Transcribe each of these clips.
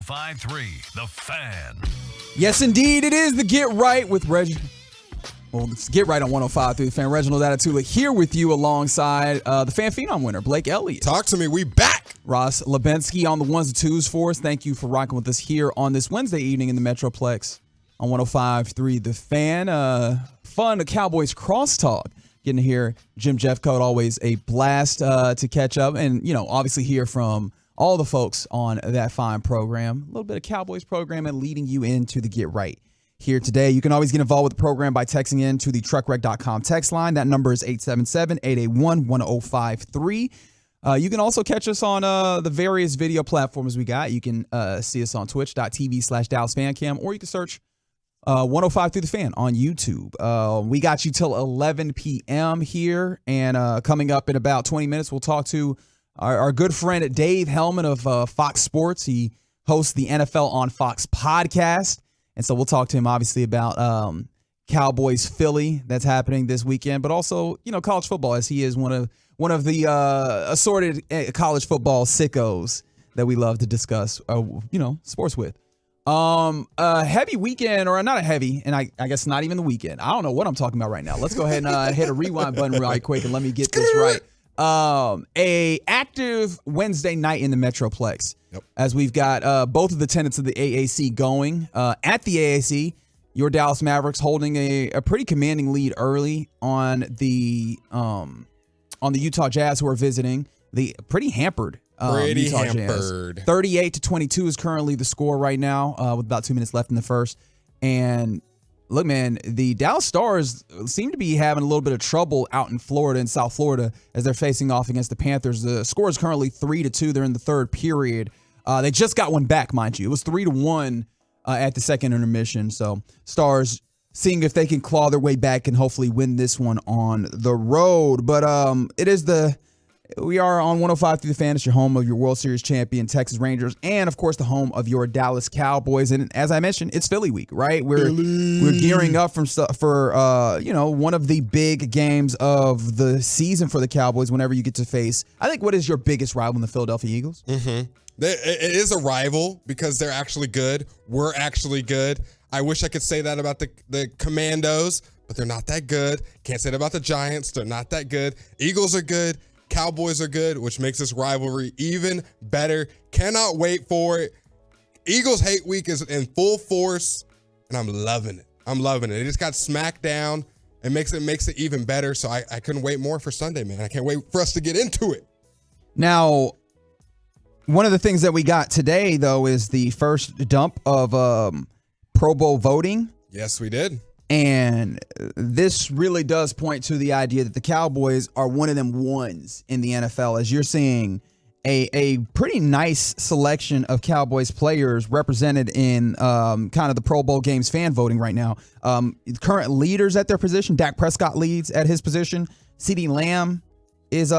105.3 The Fan. Yes, indeed, it is the Get Right with Reggie. Well, it's Get Right on 105.3 The Fan. Reginald Atatula here with you alongside the Fan Phenom winner, Blake Elliott. Talk to me. We back. Ross Lebensky on the ones and twos for us. Thank you for rocking with us here on this Wednesday evening in the Metroplex on 105.3 The Fan. Fun Cowboys crosstalk. Getting to hear Jim Jeffcoat, always a blast to catch up and, obviously hear from all the folks on that fine program. A little bit of Cowboys program and leading you into the Get Right here today. You can always get involved with the program by texting in to the truckwreck.com text line. That number is 877-881-1053. You can also catch us on the various video platforms we got. You can see us on twitch.tv/DallasFanCam, or you can search 105 through the Fan on YouTube. We got you till 11 p.m. here, and coming up in about 20 minutes, we'll talk to our good friend Dave Helman of Fox Sports. He hosts the NFL on Fox podcast, and so we'll talk to him obviously about Cowboys Philly that's happening this weekend, but also college football, as he is one of the assorted college football sickos that we love to discuss sports with. A heavy weekend, or not a heavy, and I guess not even the weekend. I don't know what I'm talking about right now. Let's go ahead and hit a rewind button right quick and let me get this right. A active Wednesday night in the Metroplex, as we've got both of the tenants of the AAC going. At the AAC, your Dallas Mavericks holding a pretty commanding lead early on the Utah Jazz, who are visiting. The pretty hampered Utah Jazz. 38-22 is currently the score right now, with about 2 minutes left in the first. And look, man, the Dallas Stars seem to be having a little bit of trouble out in Florida, in South Florida, as they're facing off against the Panthers. The score is currently 3-2. They're in the third period. They just got one back, mind you. It was 3-1 at the second intermission. So Stars seeing if they can claw their way back and hopefully win this one on the road. But we are on 105 through the Fan. It's your home of your World Series champion Texas Rangers, and of course the home of your Dallas Cowboys. And as I mentioned, it's Philly week, right? We're gearing up for one of the big games of the season for the Cowboys. Whenever you get to face, I think, what is your biggest rival in the Philadelphia Eagles? Mm-hmm. It is a rival because they're actually good. We're actually good. I wish I could say that about the Commandos, but they're not that good. Can't say that about the Giants. They're not that good. Eagles are good. Cowboys are good, which makes this rivalry even better. Cannot wait for it. Eagles hate week is in full force, and I'm loving it. They just got smacked down. It makes it even better. So I couldn't wait more for Sunday, man. I can't wait for us to get into it. Now, one of the things that we got today, though, is the first dump of Pro Bowl voting. Yes, we did. And this really does point to the idea that the Cowboys are one of them ones in the NFL, as you're seeing a pretty nice selection of Cowboys players represented in kind of the Pro Bowl games fan voting right now. Current leaders at their position, Dak Prescott leads at his position. CeeDee Lamb is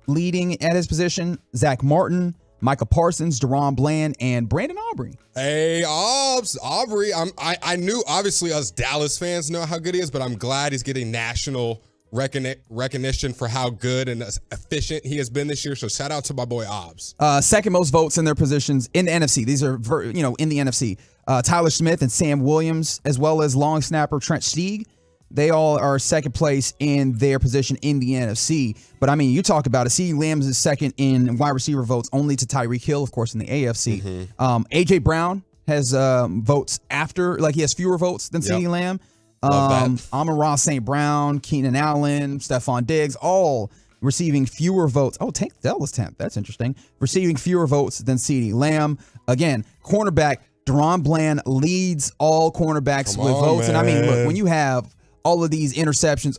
leading at his position. Zach Martin, Micah Parsons, Deron Bland, and Brandon Aubrey. Hey, Aubrey. I knew, obviously, us Dallas fans know how good he is, but I'm glad he's getting national recognition for how good and efficient he has been this year. So shout out to my boy Obbs. Second most votes in their positions in the NFC. These are, in the NFC. Tyler Smith and Sam Williams, as well as long snapper Trent Stieg. They all are second place in their position in the NFC. But, I mean, you talk about it. CeeDee Lamb is second in wide receiver votes, only to Tyreek Hill, of course, in the AFC. Mm-hmm. A.J. Brown has votes after, he has fewer votes than CeeDee Lamb. Amon-Ra St. Brown, Keenan Allen, Stephon Diggs, all receiving fewer votes. Oh, Tank Dell was 10th. That's interesting. Receiving fewer votes than CeeDee Lamb. Again, cornerback Deron Bland leads all cornerbacks with votes. Man. And, I mean, look, when you have all of these interceptions,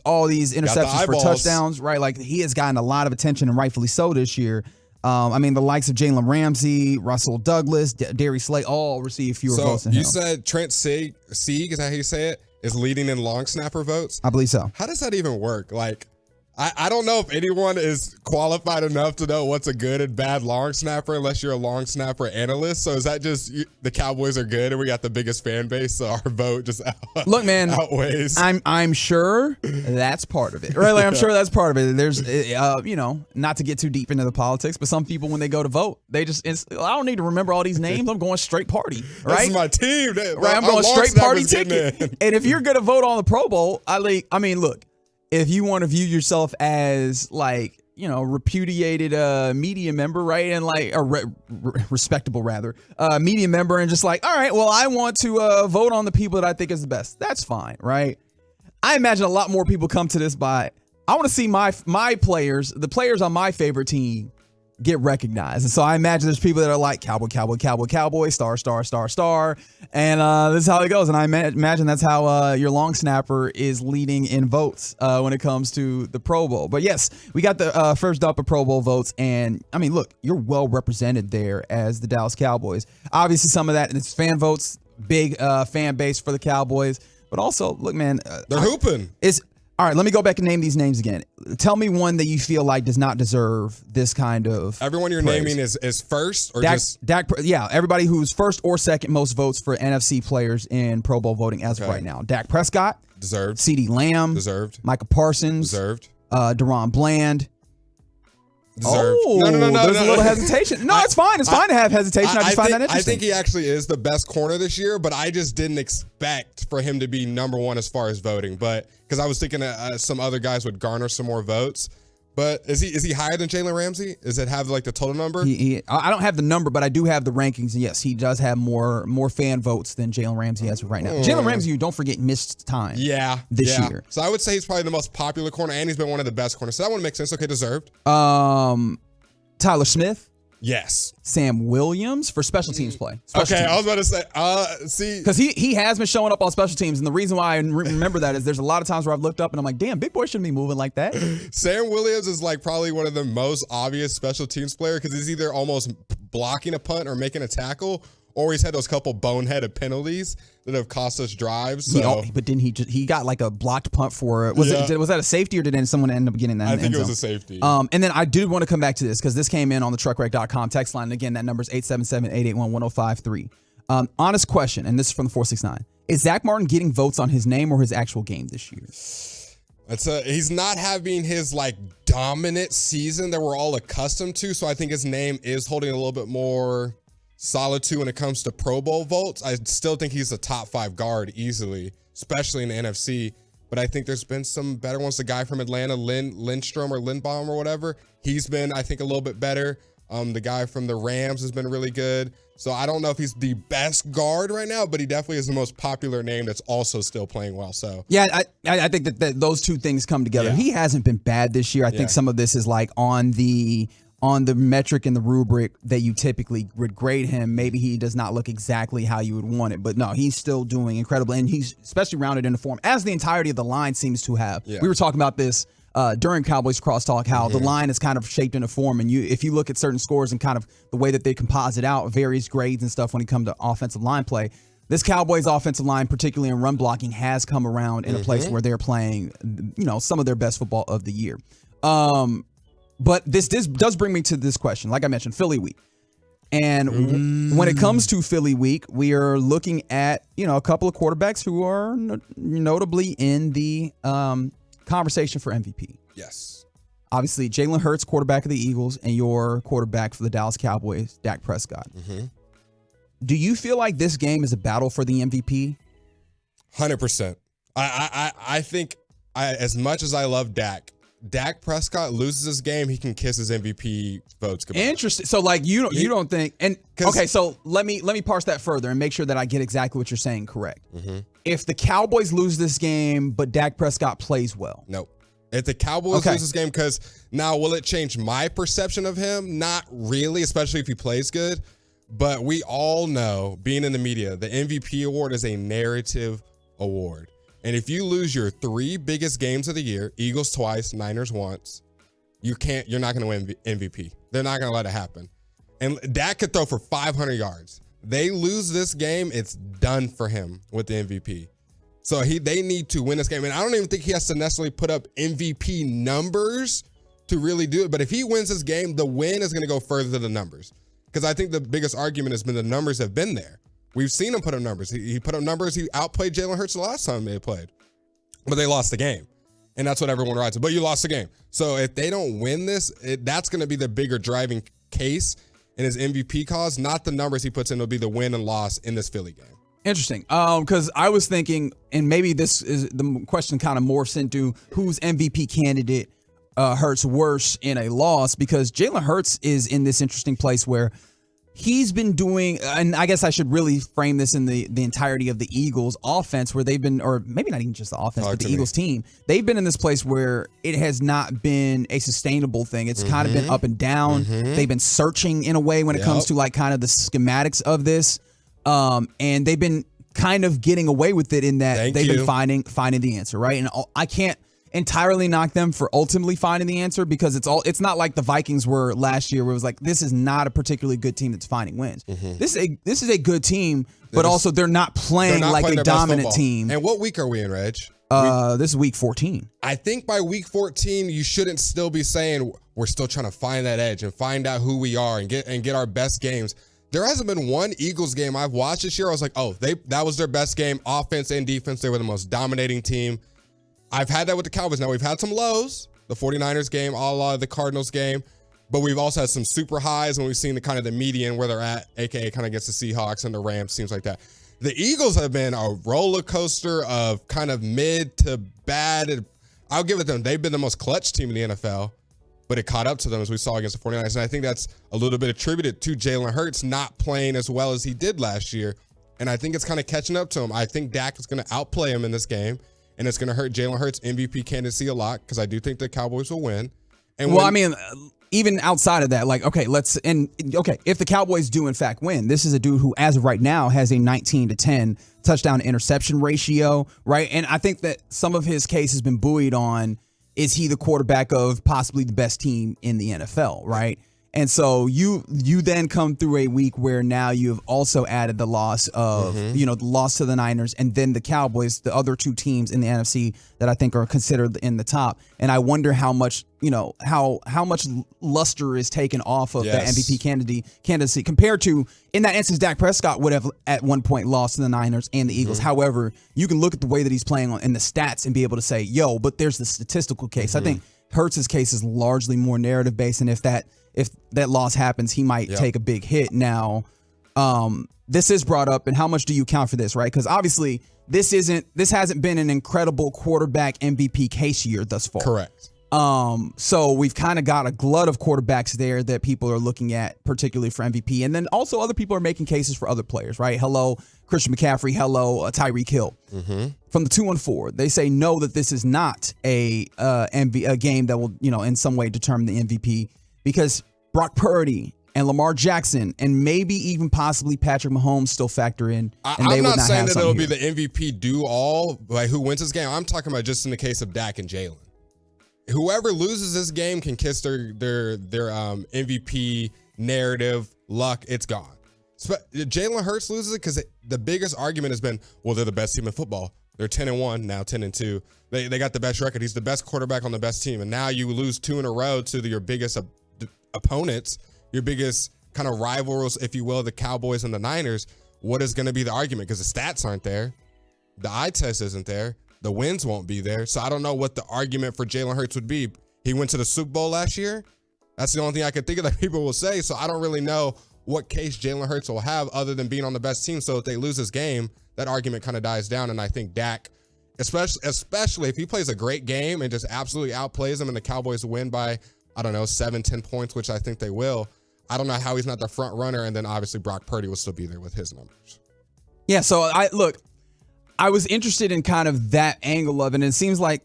for touchdowns, right? He has gotten a lot of attention, and rightfully so this year. I mean, the likes of Jalen Ramsey, Russell Douglas, Darius Slay all receive fewer votes than him. You said Trent Sieg, is that how you say it, is leading in long snapper votes? I believe so. How does that even work? I don't know if anyone is qualified enough to know what's a good and bad long snapper unless you're a long snapper analyst. So is that just the Cowboys are good and we got the biggest fan base, so our vote just look, man, outweighs? I'm sure that's part of it, right? Like, I'm sure that's part of it. There's, not to get too deep into the politics, but some people when they go to vote, I don't need to remember all these names. I'm going straight party, right? This is my team, right? I'm going straight party ticket. And if you're gonna vote on the Pro Bowl, I mean, look, if you want to view yourself as like, repudiated media member, right? And like a respectable rather media member, and just like, all right, well, I want to vote on the people that I think is the best. That's fine, right? I imagine a lot more people come to this by, I want to see my players, the players on my favorite team, get recognized. And so I imagine there's people that are like Cowboy, star, and this is how it goes. And I imagine that's how your long snapper is leading in votes when it comes to the Pro Bowl. But yes, we got the first up of Pro Bowl votes, and I mean, look, you're well represented there as the Dallas Cowboys. Obviously, some of that is fan votes, big fan base for the Cowboys, but also, look, man, they're hooping. All right, let me go back and name these names again. Tell me one that you feel like does not deserve this kind of Everyone you're praise. naming is first or Dak, everybody who's first or second most votes for NFC players in Pro Bowl voting as of right now. Dak Prescott. Deserved. CeeDee Lamb. Deserved. Michael Parsons. Deserved. Deron Bland. Deserved. Oh, no. There's a little hesitation. No, it's fine. It's fine to have hesitation. I just find that interesting. I think he actually is the best corner this year, but I just didn't expect for him to be number one as far as voting. But because I was thinking some other guys would garner some more votes. But is he higher than Jalen Ramsey? Does it have like the total number? I don't have the number, but I do have the rankings. And yes, he does have more fan votes than Jalen Ramsey has right now. Jalen Ramsey, you don't forget, missed time. This year. So I would say he's probably the most popular corner, and he's been one of the best corners. So that one makes sense. Okay, deserved. Tyler Smith. Yes. Sam Williams for special teams play. I was about to say, see. Because he has been showing up on special teams, and the reason why I remember that is there's a lot of times where I've looked up and I'm like, damn, big boy shouldn't be moving like that. Sam Williams is like probably one of the most obvious special teams player because he's either almost blocking a punt or making a tackle, or he's had those couple boneheaded penalties that have cost us drives. So. But didn't he got like a blocked punt for was that a safety, or did someone end up getting that? I think it was a safety. And then I did want to come back to this because this came in on the truckwreck.com text line. And again, that number is 877-881-1053. Honest question, and this is from the 469. Is Zach Martin getting votes on his name or his actual game this year? He's not having his like dominant season that we're all accustomed to. So I think his name is holding a little bit more solitude when it comes to Pro Bowl votes. I still think he's a top 5 guard easily, especially in the NFC. But I think there's been some better ones. The guy from Atlanta, Lindstrom or Lindbaum or whatever, he's been, I think, a little bit better. The guy from the Rams has been really good. So I don't know if he's the best guard right now, but he definitely is the most popular name that's also still playing well. So yeah, I think that those two things come together. Yeah. He hasn't been bad this year. I think some of this is like on the metric and the rubric that you typically would grade him. Maybe he does not look exactly how you would want it, but no, he's still doing incredible, and he's especially rounded into form as the entirety of the line seems to have. Yeah. We were talking about this during Cowboys Crosstalk, how the line is kind of shaped into form, and if you look at certain scores and kind of the way that they composite out various grades and stuff when it comes to offensive line play, this Cowboys offensive line, particularly in run blocking, has come around in a place where they're playing, some of their best football of the year. But this does bring me to this question. Like I mentioned, Philly week. And when it comes to Philly week, we are looking at, a couple of quarterbacks who are notably in the conversation for MVP. Yes. Obviously, Jalen Hurts, quarterback of the Eagles, and your quarterback for the Dallas Cowboys, Dak Prescott. Do you feel like this game is a battle for the MVP? 100%. I think as much as I love Dak Prescott loses this game, he can kiss his MVP votes goodbye. Interesting. So like you don't think, and okay, so let me parse that further and make sure that I get exactly what you're saying correct. If the Cowboys lose this game but Dak Prescott plays well. Nope. If the Cowboys lose this game, because now will it change my perception of him? Not really, especially if he plays good. But we all know, being in the media, the MVP award is a narrative award. And if you lose your 3 biggest games of the year, Eagles twice, Niners once, you're not going to win MVP. They're not going to let it happen. And Dak could throw for 500 yards. They lose this game, it's done for him with the MVP. So they need to win this game. And I don't even think he has to necessarily put up MVP numbers to really do it. But if he wins this game, the win is going to go further than the numbers. Because I think the biggest argument has been the numbers have been there. We've seen him put up numbers. He put up numbers. He outplayed Jalen Hurts the last time they played. But they lost the game. And that's what everyone writes. But you lost the game. So if they don't win this, that's going to be the bigger driving case in his MVP cause. Not the numbers he puts in. It'll be the win and loss in this Philly game. Interesting. Because I was thinking, and maybe this is the question kind of morphs into whose MVP candidate hurts worse in a loss, because Jalen Hurts is in this interesting place where he's been doing, and I guess I should really frame this in the entirety of the Eagles offense, where they've been, or maybe not even just the offense, but the Eagles team, they've been in this place where it has not been a sustainable thing. It's kind of been up and down. They've been searching in a way when it comes to like kind of the schematics of this. And they've been kind of getting away with it in that they've been finding the answer, right? And I can't entirely knock them for ultimately finding the answer, because it's not like the Vikings were last year, where it was like, this is not a particularly good team that's finding wins. This is a good team, but also they're not playing like a dominant team. And what week are we in, Reg? This is week 14. I think by week 14, you shouldn't still be saying we're still trying to find that edge and find out who we are and get our best games. There hasn't been one Eagles game I've watched this year I was like, oh, that was their best game, offense and defense. They were the most dominating team. I've had that with the Cowboys. Now, we've had some lows, the 49ers game, a la the Cardinals game, but we've also had some super highs when we've seen the kind of the median where they're at, aka kind of against the Seahawks and the Rams, teams like that. The Eagles have been a roller coaster of kind of mid to bad. I'll give it to them. They've been the most clutch team in the NFL, but it caught up to them as we saw against the 49ers. And I think that's a little bit attributed to Jalen Hurts not playing as well as he did last year. And I think it's kind of catching up to him. I think Dak is going to outplay him in this game. And it's going to hurt Jalen Hurts' MVP candidacy a lot, because I do think the Cowboys will win. And I mean, even outside of that, like, okay, if the Cowboys do in fact win, this is a dude who, as of right now, has a 19-10 touchdown interception ratio, right? And I think that some of his case has been buoyed on, is he the quarterback of possibly the best team in the NFL, right? And so you then come through a week where now you have also added the loss of, the loss to the Niners, and then the Cowboys, the other two teams in the NFC that I think are considered in the top. And I wonder how much, how much luster is taken off of that MVP candidacy compared to, in that instance, Dak Prescott would have at one point lost to the Niners and the Eagles. However, you can look at the way that he's playing in the stats and be able to say, but there's the statistical case. I think Hurts' case is largely more narrative based, and if that loss happens, he might take a big hit. Now, this is brought up, and how much do you count for this, right? Because obviously this hasn't been an incredible quarterback MVP case year thus far. Correct. So we've kind of got a glut of quarterbacks there that people are looking at, particularly for MVP. And then also other people are making cases for other players, right? Hello, Christian McCaffrey. Hello, Tyreek Hill. From the 2-4, they say no, that this is not a game that will, in some way determine the MVP, because Brock Purdy and Lamar Jackson and maybe even possibly Patrick Mahomes still factor in. And I'm not saying that it'll be the MVP do-all, like who wins this game. I'm talking about just in the case of Dak and Jalen. Whoever loses this game can kiss their MVP narrative luck. It's gone. Jalen Hurts loses it because the biggest argument has been, well, they're the best team in football. They're 10-1, now 10-2. They got the best record. He's the best quarterback on the best team. And now you lose 2 in a row to your biggest opponents, your biggest kind of rivals, if you will, the Cowboys and the Niners. What is going to be the argument? Because the stats aren't there. The eye test isn't there. The wins won't be there. So I don't know what the argument for Jalen Hurts would be. He went to the Super Bowl last year. That's the only thing I can think of that people will say. So I don't really know what case Jalen Hurts will have other than being on the best team. So if they lose this game, that argument kind of dies down. And I think Dak, especially if he plays a great game and just absolutely outplays them and the Cowboys win by, 7-10 points, which I think they will. I don't know how he's not the front runner. And then obviously Brock Purdy will still be there with his numbers. Yeah, so I was interested in kind of that angle of it, and it seems like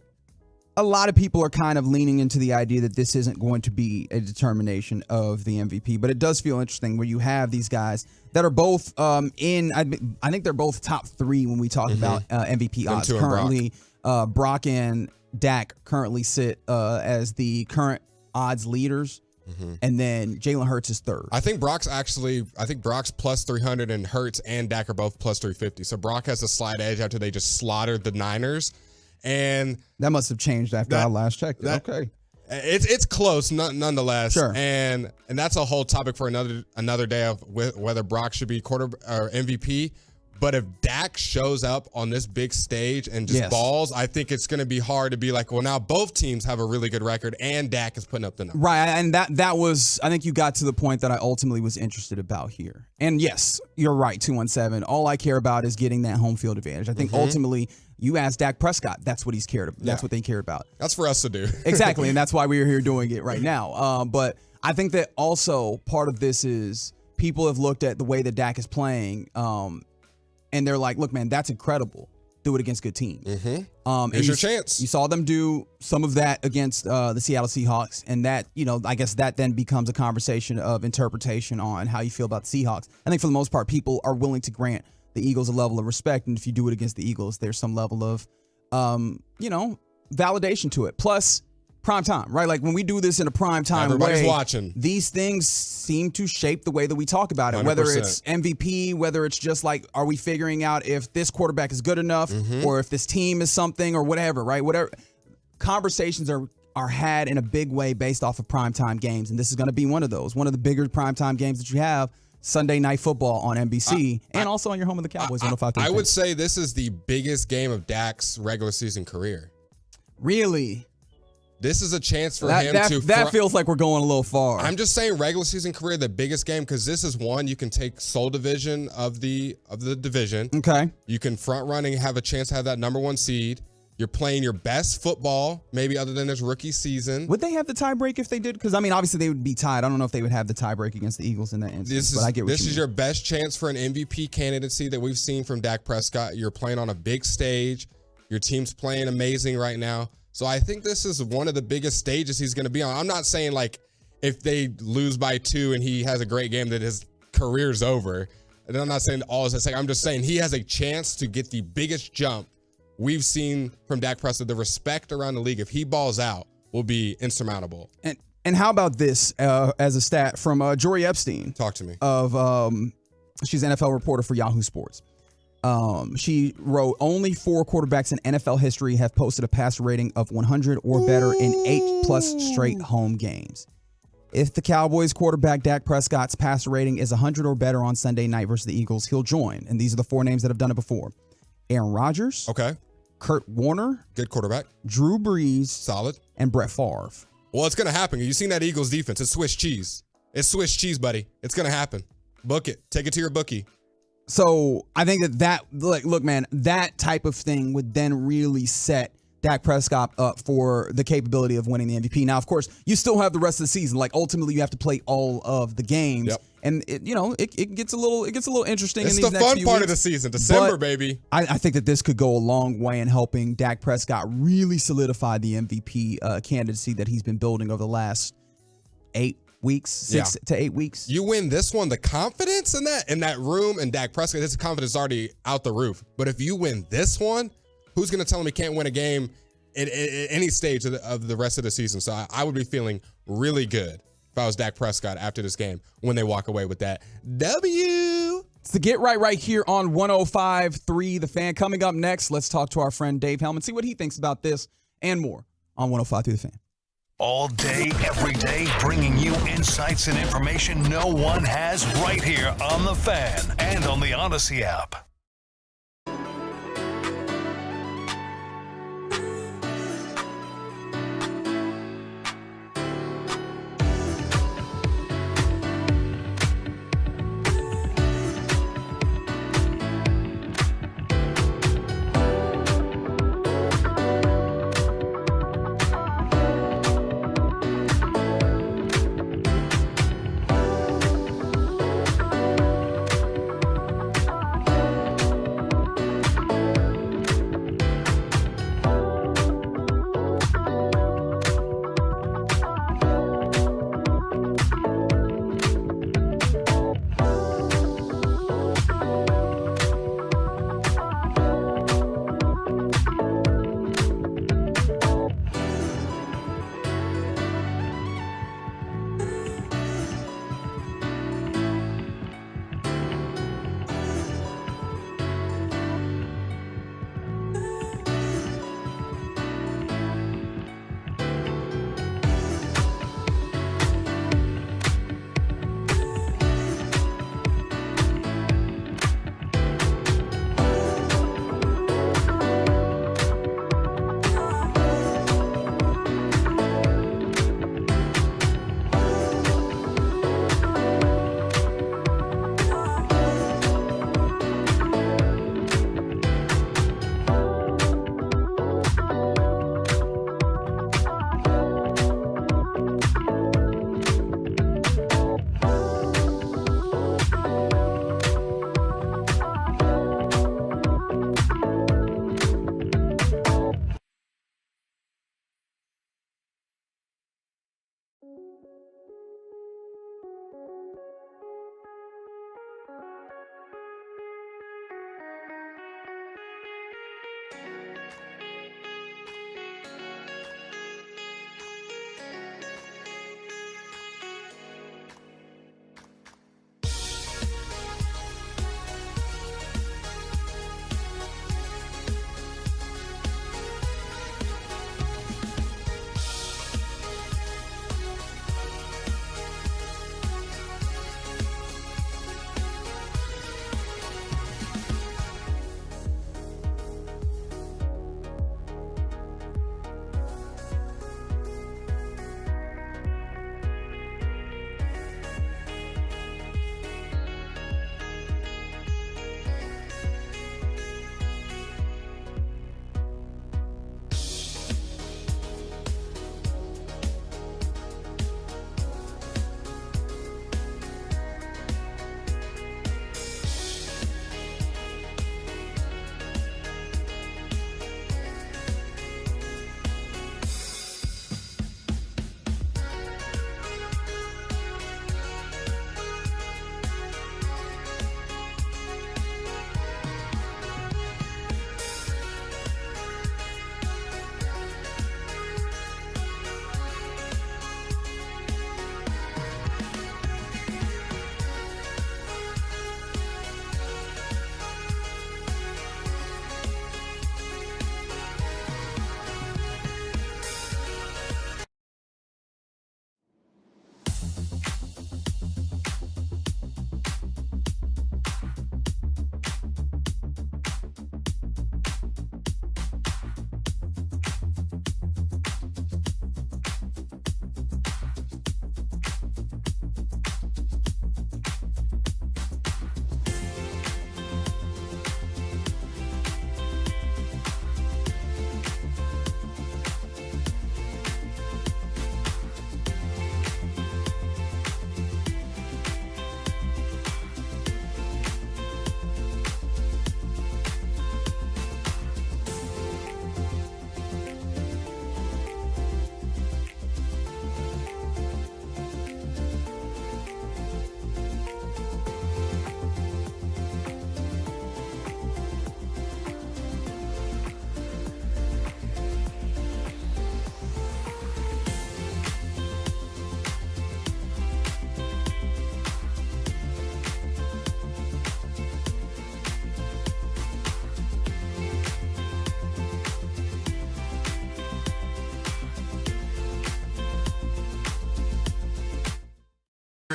a lot of people are kind of leaning into the idea that this isn't going to be a determination of the MVP, but it does feel interesting where you have these guys that are both I think they're both top 3 when we talk about MVP odds. Currently, Brock and Dak currently sit as the current odds leaders. And then Jalen Hurts is 3rd. I think Brock's plus 300 and Hurts and Dak are both plus 350. So Brock has a slight edge after they just slaughtered the Niners. And that must have changed after I last checked. Okay. It's close nonetheless. Sure. And that's a whole topic for another day of whether Brock should be quarter or MVP. But if Dak shows up on this big stage and just balls, I think it's going to be hard to be like, well, now both teams have a really good record and Dak is putting up the numbers. Right, and that was, I think you got to the point that I ultimately was interested about here. And yes, you're right, 217. All I care about is getting that home field advantage. I think ultimately, you ask Dak Prescott, that's what he's cared about. That's what they care about. That's for us to do. Exactly, and that's why we're here doing it right now. But I think that also part of this is people have looked at the way that Dak is playing, and they're like, look, man, that's incredible. Do it against good teams. Here's your chance. You saw them do some of that against the Seattle Seahawks, and that, I guess that then becomes a conversation of interpretation on how you feel about the Seahawks. I think for the most part, people are willing to grant the Eagles a level of respect, and if you do it against the Eagles, there's some level of, validation to it. Plus, prime time, right? Like when we do this in a prime time everybody's way, watching. These things seem to shape the way that we talk about it, 100%. whether it's MVP, whether it's just like, are we figuring out if this quarterback is good enough or if this team is something or whatever, right? Whatever. Conversations are had in a big way based off of primetime games, and this is going to be one of those. One of the bigger primetime games that you have, Sunday Night Football on NBC, and also on your home of the Cowboys. I would say this is the biggest game of Dak's regular season career. Really? This is a chance for him to... That feels like we're going a little far. I'm just saying regular season career, the biggest game, because this is one you can take sole division of the division. Okay. You can front run and have a chance to have that number one seed. You're playing your best football, maybe other than this rookie season. Would they have the tiebreak if they did? Because, I mean, obviously they would be tied. I don't know if they would have the tiebreak against the Eagles in that instance, but I get what you mean. This is your best chance for an MVP candidacy that we've seen from Dak Prescott. You're playing on a big stage. Your team's playing amazing right now. So I think this is one of the biggest stages he's going to be on. I'm not saying like if they lose by 2 and he has a great game that his career's over. And I'm not saying all is at stake. I'm just saying he has a chance to get the biggest jump we've seen from Dak Prescott. The respect around the league, if he balls out, will be insurmountable. And how about this as a stat from Jory Epstein? Talk to me. She's an NFL reporter for Yahoo Sports. She wrote, only 4 quarterbacks in NFL history have posted a passer rating of 100 or better in 8+ straight home games. If the Cowboys quarterback Dak Prescott's passer rating is 100 or better on Sunday night versus the Eagles, he'll join. And these are the 4 names that have done it before. Aaron Rodgers. Okay. Kurt Warner. Good quarterback. Drew Brees. Solid. And Brett Favre. Well, it's going to happen. You've seen that Eagles defense. It's Swiss cheese. It's Swiss cheese, buddy. It's going to happen. Book it. Take it to your bookie. So I think that look, man, that type of thing would then really set Dak Prescott up for the capability of winning the MVP. Now, of course, you still have the rest of the season. Like ultimately, you have to play all of the games, and it gets a little interesting. It's in these the next fun few part weeks. of the season, December, But baby. I think that this could go a long way in helping Dak Prescott really solidify the MVP candidacy that he's been building over the last 8 weeks, 6 to 8 weeks. You win this one, the confidence in that room and Dak Prescott, his confidence is already out the roof. But if you win this one, who's going to tell him he can't win a game at any stage of the rest of the season? So I would be feeling really good if I was Dak Prescott after this game when they walk away with that W. It's the Get right here on 105.3 The Fan. Coming up next, let's talk to our friend Dave Helman, see what he thinks about this and more on 105.3 The Fan. All day, every day, bringing you insights and information no one has right here on The Fan and on the Odyssey app.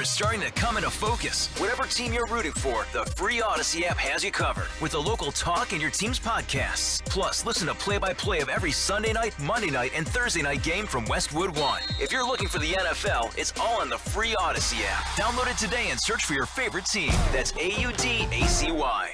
are starting to come into focus. Whatever team you're rooting for, the free Odyssey app has you covered with the local talk and your team's podcasts. Plus, listen to play-by-play of every Sunday night, Monday night, and Thursday night game from Westwood One. If you're looking for the NFL, it's all on the free Odyssey app. Download it today and search for your favorite team. That's AUDACY.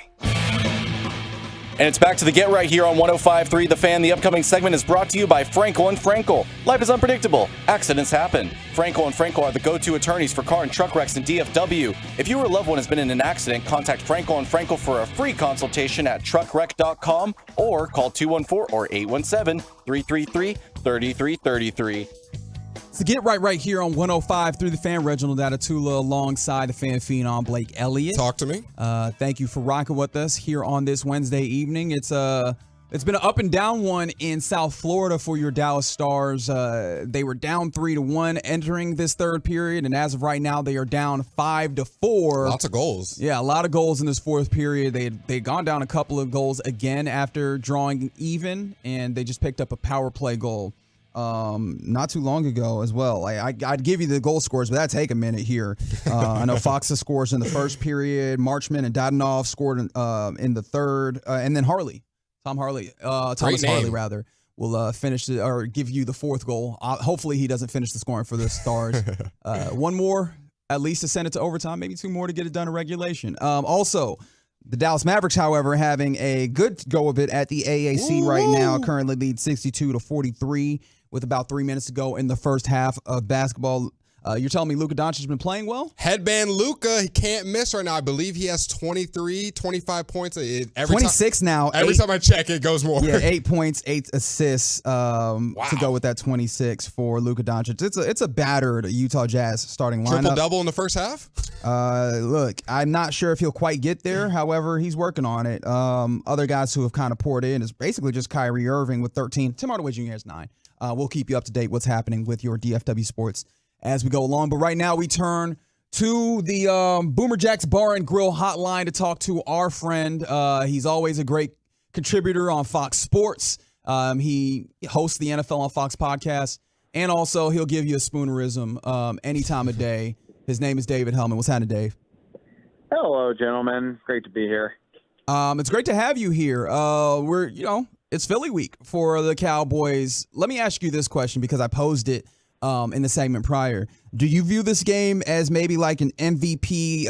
And it's back to the Get Right here on 105.3 The Fan. The upcoming segment is brought to you by Frankel and Frankel. Life is unpredictable. Accidents happen. Frankel and Frankel are the go-to attorneys for car and truck wrecks in DFW. If you or a loved one has been in an accident, contact Frankel and Frankel for a free consultation at truckwreck.com or call 214 or 817-333-3333. So Get right here on 105 through the Fan. Reginald Atatula alongside the Fan Phenom Blake Elliott. Talk to me. Thank you for rocking with us here on this Wednesday evening. It's been an up and down one in South Florida for your Dallas Stars. They were down 3-1 entering this third period, and as of right now, they are down 5-4. Lots of goals. Yeah, a lot of goals in this fourth period. They'd gone down a couple of goals again after drawing even, and they just picked up a power play goal not too long ago as well. I'd give you the goal scores, but that'd take a minute here. I know Foxa scores in the first period. Marchman and Dadanov scored in the third, and then Thomas Harley, will finish or give you the fourth goal. Hopefully, he doesn't finish the scoring for the Stars. One more, at least, to send it to overtime. Maybe two more to get it done in regulation. Also, the Dallas Mavericks, however, having a good go of it at the AAC right now. Currently lead 62-43 with about 3 minutes to go in the first half of basketball. You're telling me Luka Doncic has been playing well? Headband Luka, he can't miss right now. I believe he has 23, 25 points. 26 now. Every time I check, it goes more. Yeah, 8 points, 8 assists to go with that 26 for Luka Doncic. It's a battered Utah Jazz starting lineup. Triple-double in the first half? Look, I'm not sure if he'll quite get there. However, he's working on it. Other guys who have kind of poured in is basically just Kyrie Irving with 13. Tim Hardaway Jr. has 9. We'll keep you up to date what's happening with your DFW sports as we go along. But right now we turn to the Boomer Jack's Bar and Grill hotline to talk to our friend. He's always a great contributor on Fox Sports. He hosts the NFL on Fox podcast, and also he'll give you a spoonerism any time of day. His name is David Helman. What's happening, Dave? Hello, gentlemen. Great to be here. It's great to have you here. It's Philly week for the Cowboys. Let me ask you this question because I posed it in the segment prior. Do you view this game as maybe like an MVP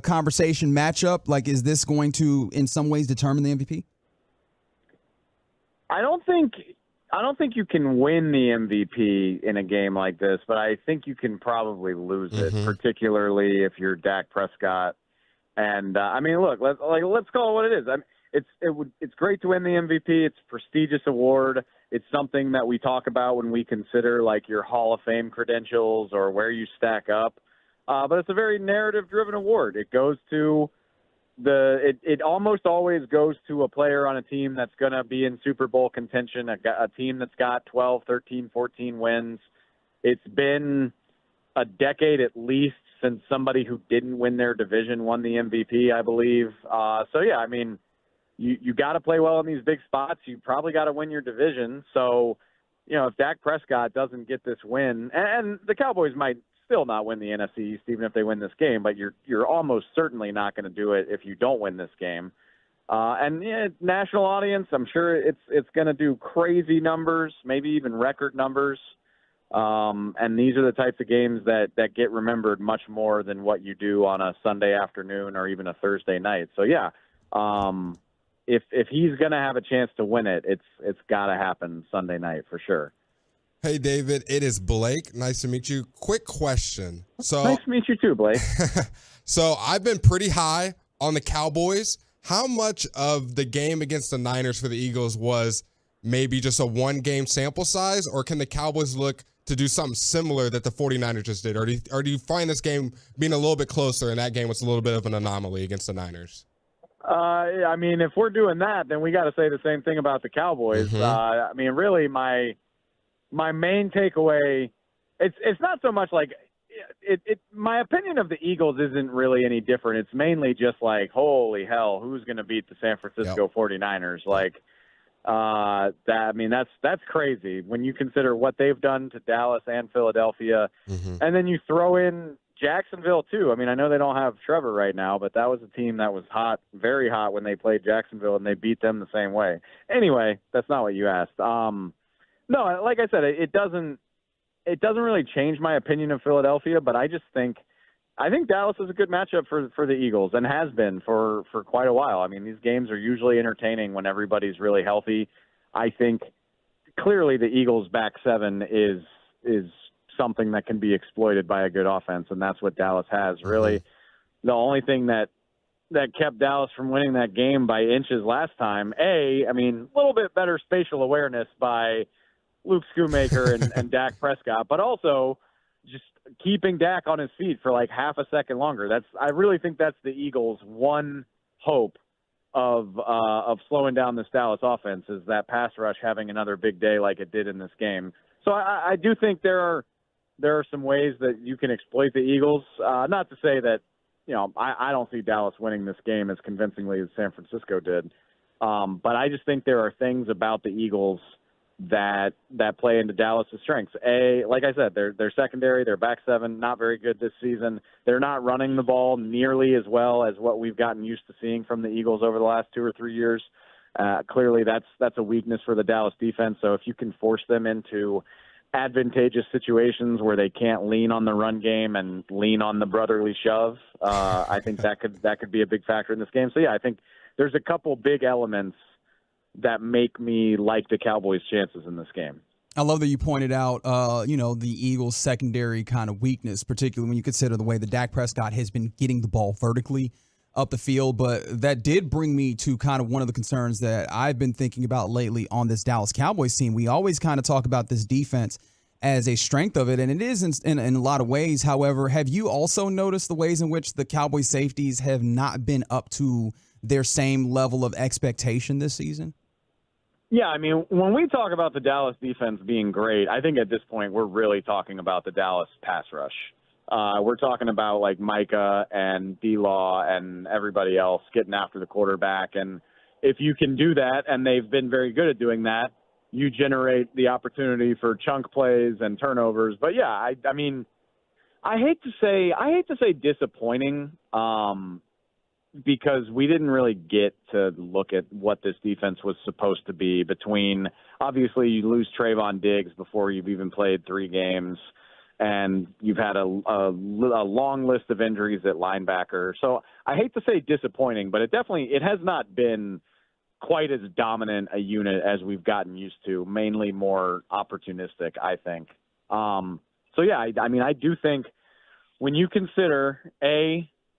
conversation matchup? Like, is this going to, in some ways, determine the MVP? I don't think you can win the MVP in a game like this, but I think you can probably lose it, particularly if you're Dak Prescott. And look, let's call it what it is. It's great to win the MVP. It's a prestigious award. It's something that we talk about when we consider like your Hall of Fame credentials or where you stack up. But it's a very narrative-driven award. It goes to it almost always goes to a player on a team that's going to be in Super Bowl contention, a team that's got 12, 13, 14 wins. It's been a decade at least since somebody who didn't win their division won the MVP, I believe. You got to play well in these big spots. You probably got to win your division. So, if Dak Prescott doesn't get this win, and the Cowboys might still not win the NFC East even if they win this game, but you're almost certainly not going to do it if you don't win this game. National audience, I'm sure it's going to do crazy numbers, maybe even record numbers. And these are the types of games that get remembered much more than what you do on a Sunday afternoon or even a Thursday night. So, yeah. If he's going to have a chance to win it, it's got to happen Sunday night for sure. Hey, David, it is Blake. Nice to meet you. Quick question. Nice to meet you too, Blake. So I've been pretty high on the Cowboys. How much of the game against the Niners for the Eagles was maybe just a one-game sample size, or can the Cowboys look to do something similar that the 49ers just did? Or do you find this game being a little bit closer and that game was a little bit of an anomaly against the Niners? If we're doing that, then we got to say the same thing about the Cowboys. Really, my main takeaway, it's not so much like my opinion of the Eagles isn't really any different. It's mainly just like, holy hell, who's going to beat the San Francisco 49ers? Like, that's crazy when you consider what they've done to Dallas and Philadelphia. And then you throw in Jacksonville, too. I mean, I know they don't have Trevor right now, but that was a team that was hot, very hot when they played Jacksonville, and they beat them the same way. Anyway, that's not what you asked. No, like I said, it doesn't really change my opinion of Philadelphia, but I think Dallas is a good matchup for the Eagles and has been for quite a while. I mean, these games are usually entertaining when everybody's really healthy. I think clearly the Eagles' back seven is something that can be exploited by a good offense, and that's what Dallas has. Really, the only thing that kept Dallas from winning that game by inches last time, a little bit better spatial awareness by Luke Schoonmaker and Dak Prescott, but also just keeping Dak on his feet for like half a second longer. I really think that's the Eagles' one hope of slowing down this Dallas offense, is that pass rush having another big day like it did in this game. So I do think there are some ways that you can exploit the Eagles. Not to say that, I don't see Dallas winning this game as convincingly as San Francisco did. But I just think there are things about the Eagles that play into Dallas' strengths. Like I said, their secondary, their back seven, not very good this season. They're not running the ball nearly as well as what we've gotten used to seeing from the Eagles over the last 2 or 3 years. Clearly that's a weakness for the Dallas defense. So if you can force them into advantageous situations where they can't lean on the run game and lean on the brotherly shove, I think that could be a big factor in this game. So yeah, I think there's a couple big elements that make me like the Cowboys' chances in this game. I love that you pointed out, the Eagles' secondary kind of weakness, particularly when you consider the way that Dak Prescott has been getting the ball vertically up the field. But that did bring me to kind of one of the concerns that I've been thinking about lately on this Dallas Cowboys team. We always kind of talk about this defense as a strength of it, and it is in a lot of ways. However, have you also noticed the ways in which the Cowboys safeties have not been up to their same level of expectation this season? Yeah, I mean, when we talk about the Dallas defense being great, I think at this point we're really talking about the Dallas pass rush. We're talking about like Micah and D-Law and everybody else getting after the quarterback. And if you can do that, and they've been very good at doing that, you generate the opportunity for chunk plays and turnovers. But yeah, I mean, I hate to say disappointing, because we didn't really get to look at what this defense was supposed to be. Between, obviously, you lose Trayvon Diggs before you've even played 3 games, and you've had a long list of injuries at linebacker. So I hate to say disappointing, but it has not been quite as dominant a unit as we've gotten used to, mainly more opportunistic, I think. So yeah, I mean, I do think when you consider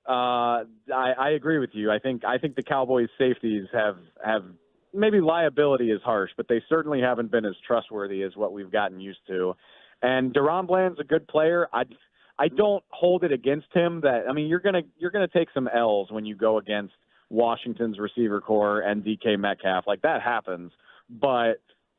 I agree with you. I think the Cowboys safeties have maybe liability is harsh, but they certainly haven't been as trustworthy as what we've gotten used to. And Deron Bland's a good player. I don't hold it against him that, I mean, you're gonna take some L's when you go against Washington's receiver core and DK Metcalf. Like, that happens, but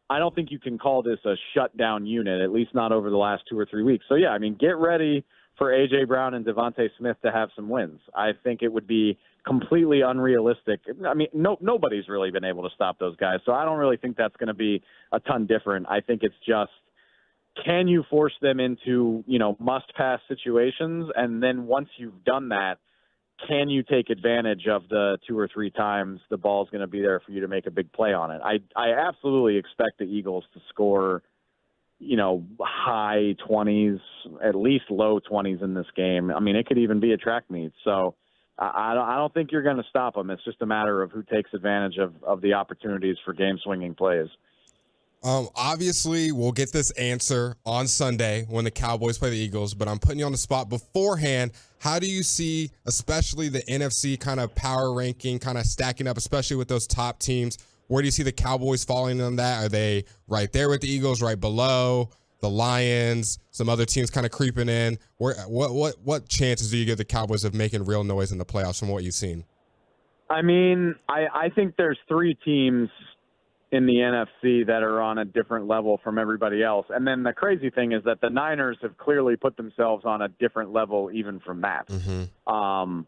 I don't think you can call this a shutdown unit, at least not over the last 2 or 3 weeks. So yeah, I mean, get ready for A.J. Brown and Devontae Smith to have some wins. I think it would be completely unrealistic. I mean, nobody's really been able to stop those guys, so I don't really think that's going to be a ton different. I think it's just, can you force them into, must-pass situations? And then once you've done that, can you take advantage of the 2 or 3 times the ball's going to be there for you to make a big play on it? I absolutely expect the Eagles to score high 20s, at least low 20s in this game. I mean, it could even be a track meet. So I don't think you're going to stop them. It's just a matter of who takes advantage of the opportunities for game-swinging plays. Obviously, we'll get this answer on Sunday when the Cowboys play the Eagles, but I'm putting you on the spot beforehand. How do you see, especially the NFC kind of power ranking, kind of stacking up, especially with those top teams? Where do you see the Cowboys falling on that? Are they right there with the Eagles, right below the Lions, some other teams kind of creeping in? What chances do you give the Cowboys of making real noise in the playoffs from what you've seen? I mean, I think there's 3 teams in the NFC that are on a different level from everybody else. And then the crazy thing is that the Niners have clearly put themselves on a different level even from that. Mm-hmm.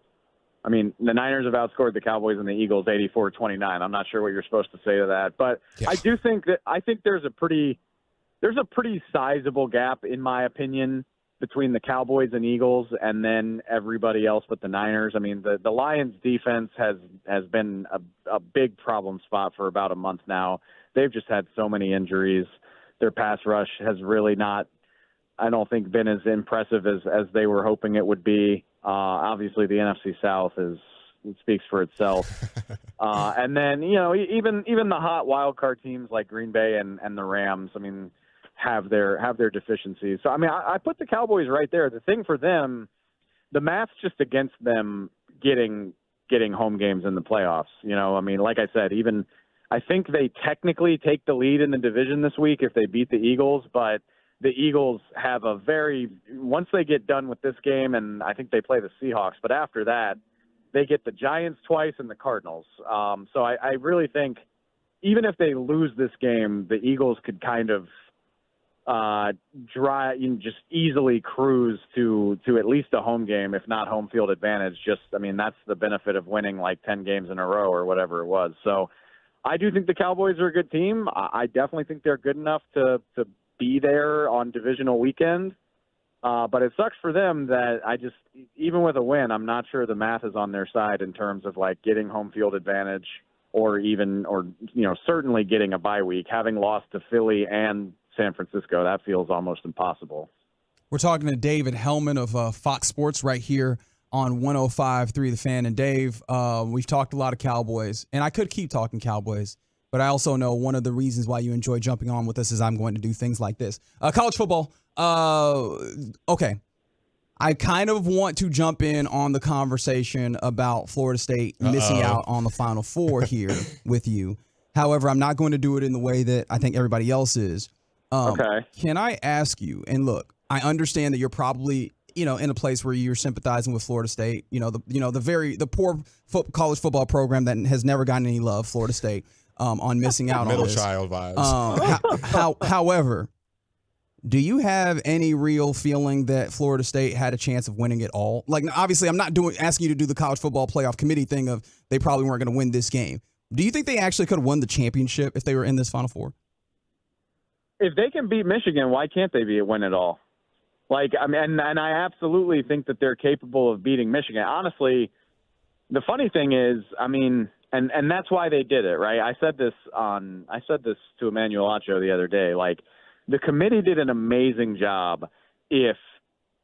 I mean, the Niners have outscored the Cowboys and the Eagles 84-29. I'm not sure what you're supposed to say to that, but yeah. I think there's a pretty sizable gap, in my opinion, between the Cowboys and Eagles and then everybody else but the Niners. I mean, the Lions defense has been a big problem spot for about a month now. They've just had so many injuries. Their pass rush has really not, I don't think, been as impressive as they were hoping it would be. Obviously, the NFC South speaks for itself. And then, even the hot wild card teams like Green Bay and the Rams, I mean, have their deficiencies. So, I mean, I put the Cowboys right there. The thing for them, the math's just against them getting home games in the playoffs. I mean, like I said, even I think they technically take the lead in the division this week if they beat the Eagles, but the Eagles have once they get done with this game, and I think they play the Seahawks, but after that, they get the Giants twice and the Cardinals. So I really think even if they lose this game, the Eagles could kind of just easily cruise to at least a home game, if not home field advantage. That's the benefit of winning like 10 games in a row or whatever it was. So I do think the Cowboys are a good team. I definitely think they're good enough to be there on divisional weekend. But it sucks for them that even with a win, I'm not sure the math is on their side in terms of like getting home field advantage or certainly getting a bye week. Having lost to Philly and San Francisco, that feels almost impossible. We're talking to David Helman of Fox Sports right here on 105.3 The Fan. And Dave, we've talked a lot of Cowboys, and I could keep talking Cowboys, but I also know one of the reasons why you enjoy jumping on with us is I'm going to do things like this. College football. Okay. I kind of want to jump in on the conversation about Florida State missing out on the Final Four here with you. However, I'm not going to do it in the way that I think everybody else is. Okay. Can I ask you, and look, I understand that you're probably, in a place where you're sympathizing with Florida State, the poor college football program that has never gotten any love, Florida State, on missing out on this. Middle child vibes. However, do you have any real feeling that Florida State had a chance of winning it all? Like, obviously, I'm not asking you to do the college football playoff committee thing of they probably weren't going to win this game. Do you think they actually could have won the championship if they were in this Final Four? If they can beat Michigan, why can't they win it all? Like, I mean, and I absolutely think that they're capable of beating Michigan. Honestly, the funny thing is, I mean, and that's why they did it, right? I said this to Emmanuel Acho the other day. Like, the committee did an amazing job if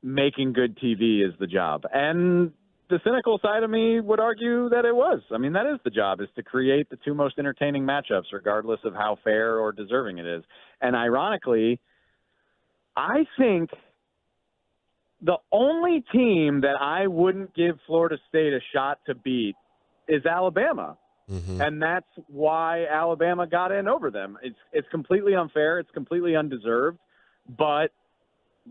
making good TV is the job. And the cynical side of me would argue that it was. I mean, that is the job, is to create the two most entertaining matchups, regardless of how fair or deserving it is. And ironically, I think the only team that I wouldn't give Florida State a shot to beat is Alabama. Mm-hmm. And that's why Alabama got in over them. It's completely unfair. It's completely undeserved. But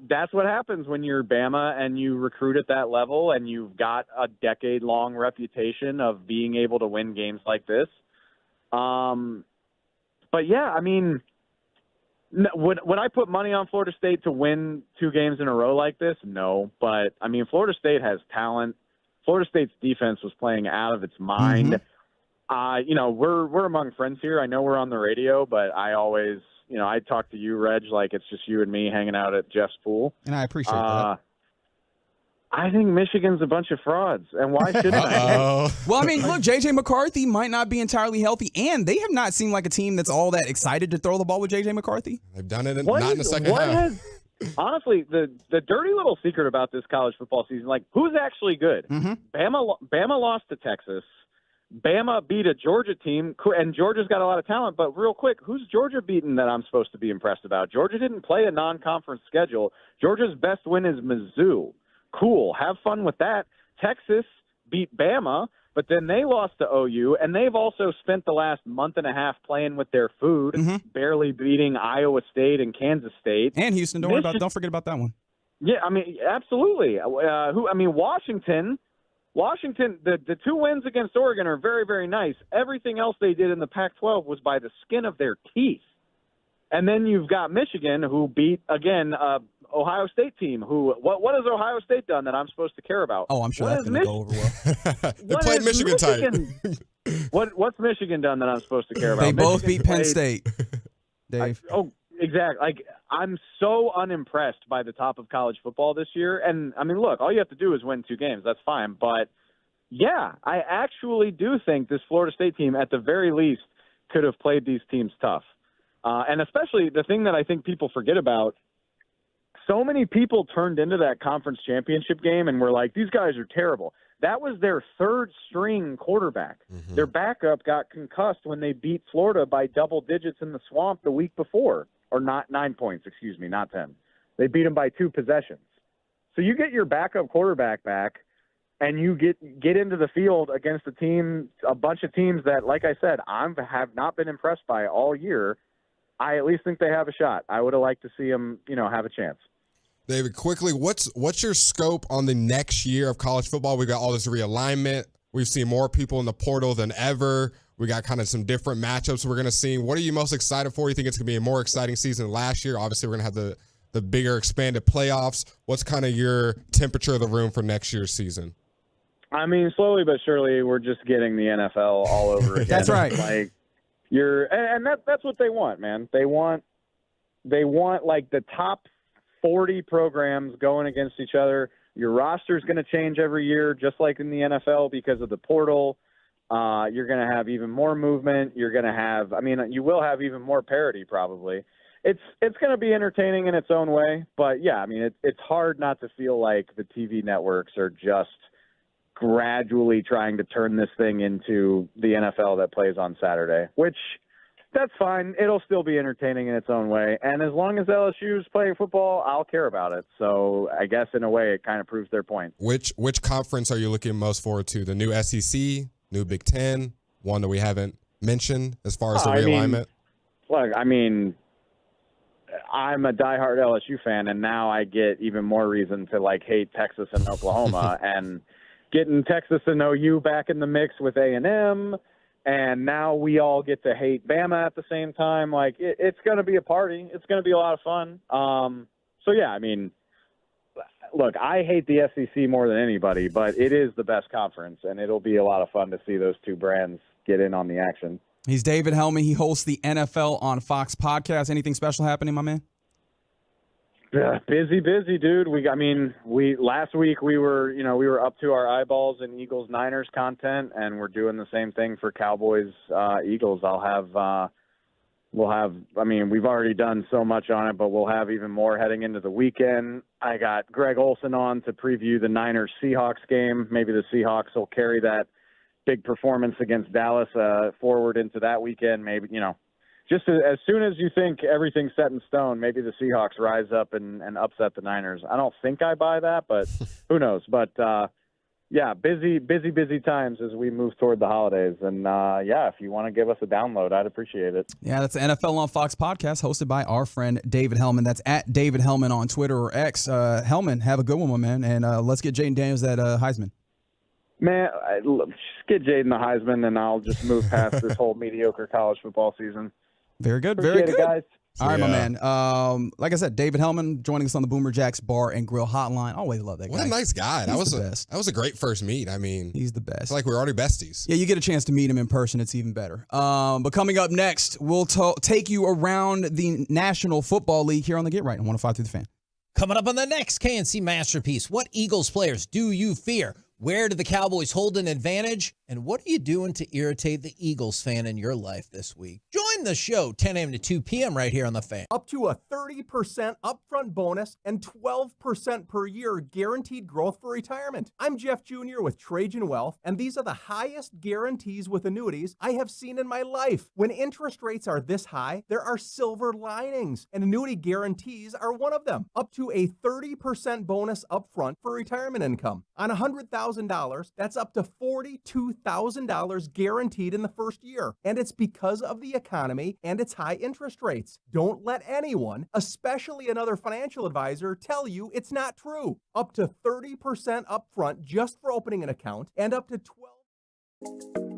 that's what happens when you're Bama and you recruit at that level and you've got a decade-long reputation of being able to win games like this. But, yeah, I mean, would I put money on Florida State to win 2 games in a row like this? No. But, I mean, Florida State has talent. Florida State's defense was playing out of its mind. Mm-hmm. We're among friends here. I know we're on the radio, but I always – I talk to you, Reg, like it's just you and me hanging out at Jeff's pool. And I appreciate that. I think Michigan's a bunch of frauds, and why shouldn't I? Well, I mean, look, J.J. McCarthy might not be entirely healthy, and they have not seemed like a team that's all that excited to throw the ball with J.J. McCarthy. They've done it not in the second half. Honestly, the dirty little secret about this college football season, like, who's actually good? Mm-hmm. Bama lost to Texas. Bama beat a Georgia team, and Georgia's got a lot of talent, but real quick, who's Georgia beaten that I'm supposed to be impressed about? Georgia didn't play a non-conference schedule. Georgia's best win is Mizzou. Cool. Have fun with that. Texas beat Bama, but then they lost to OU, and they've also spent the last month and a half playing with their food, barely beating Iowa State and Kansas State. And Houston, don't forget about that one. Yeah, I mean, absolutely. Washington, the 2 wins against Oregon are very, very nice. Everything else they did in the Pac-12 was by the skin of their teeth. And then you've got Michigan, who beat, again, Ohio State team. What has Ohio State done that I'm supposed to care about? Oh, I'm sure that's going to go over well. They played Michigan tight. What's Michigan done that I'm supposed to care about? They both beat Penn State, Dave. Exactly. Like, I'm so unimpressed by the top of college football this year. And, I mean, look, all you have to do is win 2 games. That's fine. But, yeah, I actually do think this Florida State team, at the very least, could have played these teams tough. And especially the thing that I think people forget about, so many people turned into that conference championship game and were like, these guys are terrible. That was their 3rd-string quarterback. Mm-hmm. Their backup got concussed when they beat Florida by double digits in the swamp the week before. Or not 9 points, not 10. They beat them by 2 possessions. So you get your backup quarterback back, and you get into the field against a bunch of teams that, like I said, I have not been impressed by all year. I at least think they have a shot. I would have liked to see them, have a chance. David, quickly, what's your scope on the next year of college football? We've got all this realignment. We've seen more people in the portal than ever. We got kind of some different matchups we're going to see. What are you most excited for? You think it's going to be a more exciting season than last year? Obviously, we're going to have the bigger expanded playoffs. What's kind of your temperature of the room for next year's season? I mean, slowly but surely, we're just getting the NFL all over again. That's right. That's what they want, man. They want like the top 40 programs going against each other. Your roster is going to change every year, just like in the NFL because of the portal. You're going to have even more movement. You're going to have, you will have even more parity probably. It's going to be entertaining in its own way, but yeah, it's hard not to feel like the TV networks are just gradually trying to turn this thing into the NFL that plays on Saturday, which that's fine. It'll still be entertaining in its own way. And as long as LSU's playing football, I'll care about it. So I guess in a way it kind of proves their point. Which conference are you looking most forward to? The new SEC? New Big Ten, one that we haven't mentioned as far as the realignment? I'm a diehard LSU fan, and now I get even more reason to hate Texas and Oklahoma, and getting Texas and OU back in the mix with A&M, and now we all get to hate Bama at the same time. It's going to be a party. It's going to be a lot of fun. Look, I hate the SEC more than anybody, but it is the best conference, and it'll be a lot of fun to see those 2 brands get in on the action. He's David Helman. He hosts the NFL on Fox podcast. Anything special happening, my man? Busy, dude. Last week we were up to our eyeballs in Eagles Niners content, and we're doing the same thing for Cowboys Eagles. We've already done so much on it, but we'll have even more heading into the weekend. I got Greg Olson on to preview the Niners-Seahawks game. Maybe the Seahawks will carry that big performance against Dallas forward into that weekend. Maybe, just as soon as you think everything's set in stone, maybe the Seahawks rise up and upset the Niners. I don't think I buy that, but who knows? But, yeah, busy times as we move toward the holidays. And, if you want to give us a download, I'd appreciate it. Yeah, that's the NFL on Fox podcast hosted by our friend David Helman. That's at David Helman on Twitter or X. Helman, have a good one, my man. And let's get Jaden Daniels that Heisman. Man, just get Jaden the Heisman, and I'll just move past this whole mediocre college football season. Very good. Appreciate very good. It, guys. All right, my man. Like I said, David Helman joining us on the Boomer Jacks Bar and Grill Hotline. Always love that guy. What a nice guy. That was a great first meet. He's the best. It's like we're already besties. Yeah, you get a chance to meet him in person. It's even better. But coming up next, we'll take you around the National Football League here on the Get Right on 105 through the Fan. Coming up on the next KNC Masterpiece, what Eagles players do you fear? Where do the Cowboys hold an advantage? And what are you doing to irritate the Eagles fan in your life this week? Join the show 10 a.m. to 2 p.m. right here on The Fan. Up to a 30% upfront bonus and 12% per year guaranteed growth for retirement. I'm Jeff Jr. with Trajan Wealth, and these are the highest guarantees with annuities I have seen in my life. When interest rates are this high, there are silver linings, and annuity guarantees are one of them. Up to a 30% bonus upfront for retirement income. On $100,000, that's up to $42,000 guaranteed in the first year. And it's because of the economy and its high interest rates. Don't let anyone, especially another financial advisor, tell you it's not true. Up to 30% upfront just for opening an account, and up to 12%.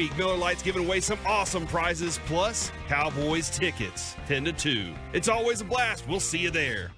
week, Miller Lite's giving away some awesome prizes, plus Cowboys tickets, 10-2. It's always a blast. We'll see you there.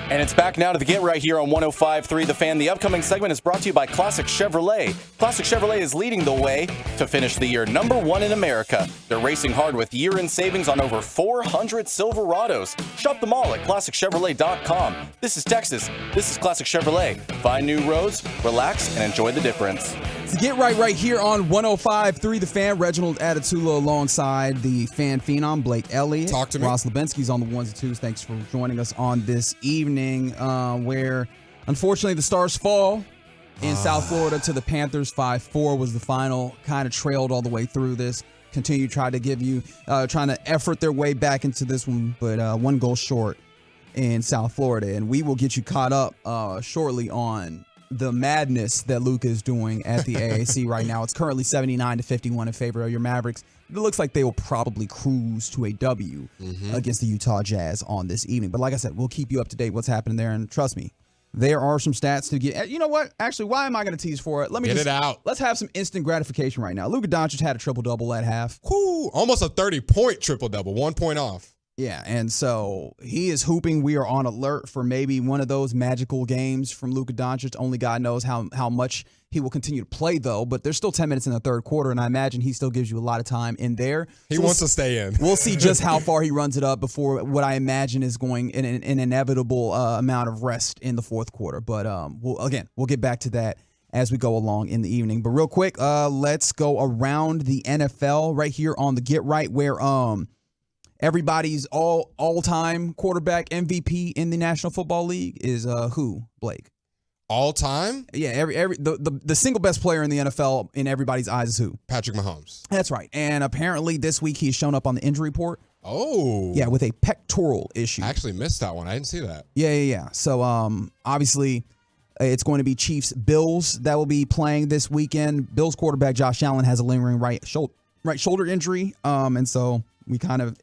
And it's back now to the Get Right here on 105.3 The Fan. The upcoming segment is brought to you by Classic Chevrolet. Classic Chevrolet is leading the way to finish the year #1 in America. They're racing hard with year-end savings on over 400 Silverados. Shop them all at ClassicChevrolet.com. This is Texas. This is Classic Chevrolet. Find new roads, relax, and enjoy the difference. To Get right here on 105.3 The Fan. Reginald Atatula alongside the fan phenom Blake Elliott. Talk to me. Ross Lubinsky's on the ones and twos. Thanks for joining us on this evening, where unfortunately the Stars fall in South Florida to the Panthers. 5-4 was the final. Kind of trailed all the way through this. Continue trying to effort their way back into this one, but one goal short in South Florida. And we will get you caught up shortly on the madness that Luka is doing at the AAC right now. It's currently 79-51 in favor of your Mavericks. It looks like they will probably cruise to a W against the Utah Jazz on this evening. But like I said, we'll keep you up to date what's happening there. And trust me, there are some stats to get. You know what? Actually, why am I going to tease for it? Let me get it out. Let's have some instant gratification right now. Luka Doncic had a triple-double at half. Woo, almost a 30-point triple-double, 1 point off. Yeah, and so he is hooping. We are on alert for maybe one of those magical games from Luka Doncic. Only God knows how much he will continue to play, though. But there's still 10 minutes in the third quarter, and I imagine he still gives you a lot of time in there. He wants to stay in. We'll see just how far he runs it up before what I imagine is going in an inevitable amount of rest in the fourth quarter. But we'll get back to that as we go along in the evening. But real quick, let's go around the NFL right here on the Get Right, where everybody's all-time quarterback MVP in the National Football League is who, Blake? All time? Yeah, the single best player in the NFL in everybody's eyes is who? Patrick Mahomes. That's right. And apparently this week he's shown up on the injury report. Oh. Yeah, with a pectoral issue. I actually missed that one. I didn't see that. Yeah. So obviously it's going to be Chiefs-Bills that will be playing this weekend. Bills quarterback Josh Allen has a lingering right shoulder injury. And so we kind of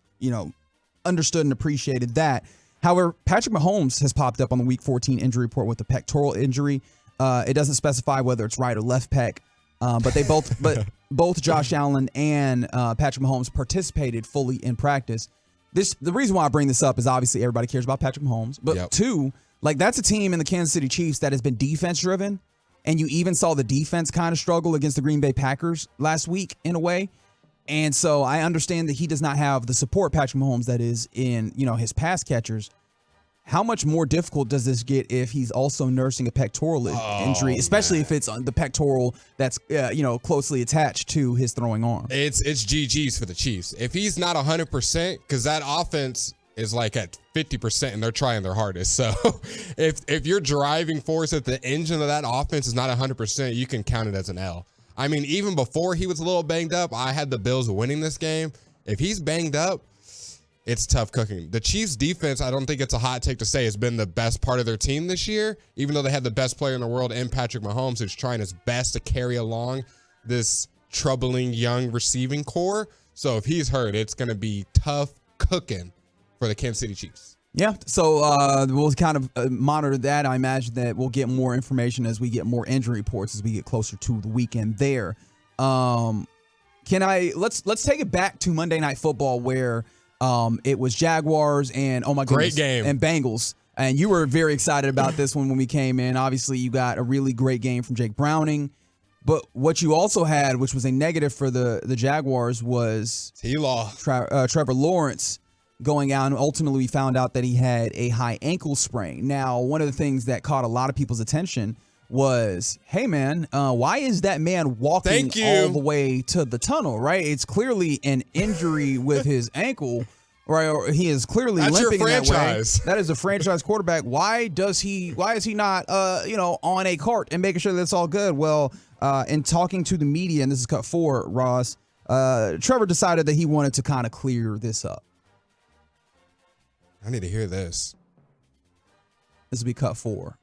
understood and appreciated that. However, Patrick Mahomes has popped up on the Week 14 injury report with a pectoral injury. It doesn't specify whether it's right or left pec, but both Josh Allen and Patrick Mahomes participated fully in practice. The reason why I bring this up is obviously everybody cares about Patrick Mahomes, but two, that's a team in the Kansas City Chiefs that has been defense driven, and you even saw the defense kind of struggle against the Green Bay Packers last week in a way. And so I understand that he does not have the support Patrick Mahomes that is in, his pass catchers. How much more difficult does this get if he's also nursing a pectoral injury, especially if it's the pectoral that's, closely attached to his throwing arm? It's GG's for the Chiefs. If he's not 100%, because that offense is at 50% and they're trying their hardest. So if your driving force at the engine of that offense is not 100%, you can count it as an L. I mean, even before he was a little banged up, I had the Bills winning this game. If he's banged up, it's tough cooking. The Chiefs' defense, I don't think it's a hot take to say, has been the best part of their team this year, even though they had the best player in the world in Patrick Mahomes, who's trying his best to carry along this troubling young receiving core. So if he's hurt, it's going to be tough cooking for the Kansas City Chiefs. Yeah, so we'll kind of monitor that. I imagine that we'll get more information as we get more injury reports as we get closer to the weekend there. Let's take it back to Monday Night Football where it was Jaguars and great game and Bengals. And you were very excited about this one when we came in. Obviously, you got a really great game from Jake Browning. But what you also had, which was a negative for the Jaguars, was Trevor Lawrence going out, and ultimately we found out that he had a high ankle sprain. Now, one of the things that caught a lot of people's attention was, hey, man, why is that man walking all the way to the tunnel, right? It's clearly an injury with his ankle, right? Or he is clearly limping in that way. That is a franchise quarterback. Why is he not, on a cart and making sure that's all good? Well, in talking to the media, and this is cut 4, Ross, Trevor decided that he wanted to kind of clear this up. I need to hear this. This will be cut 4.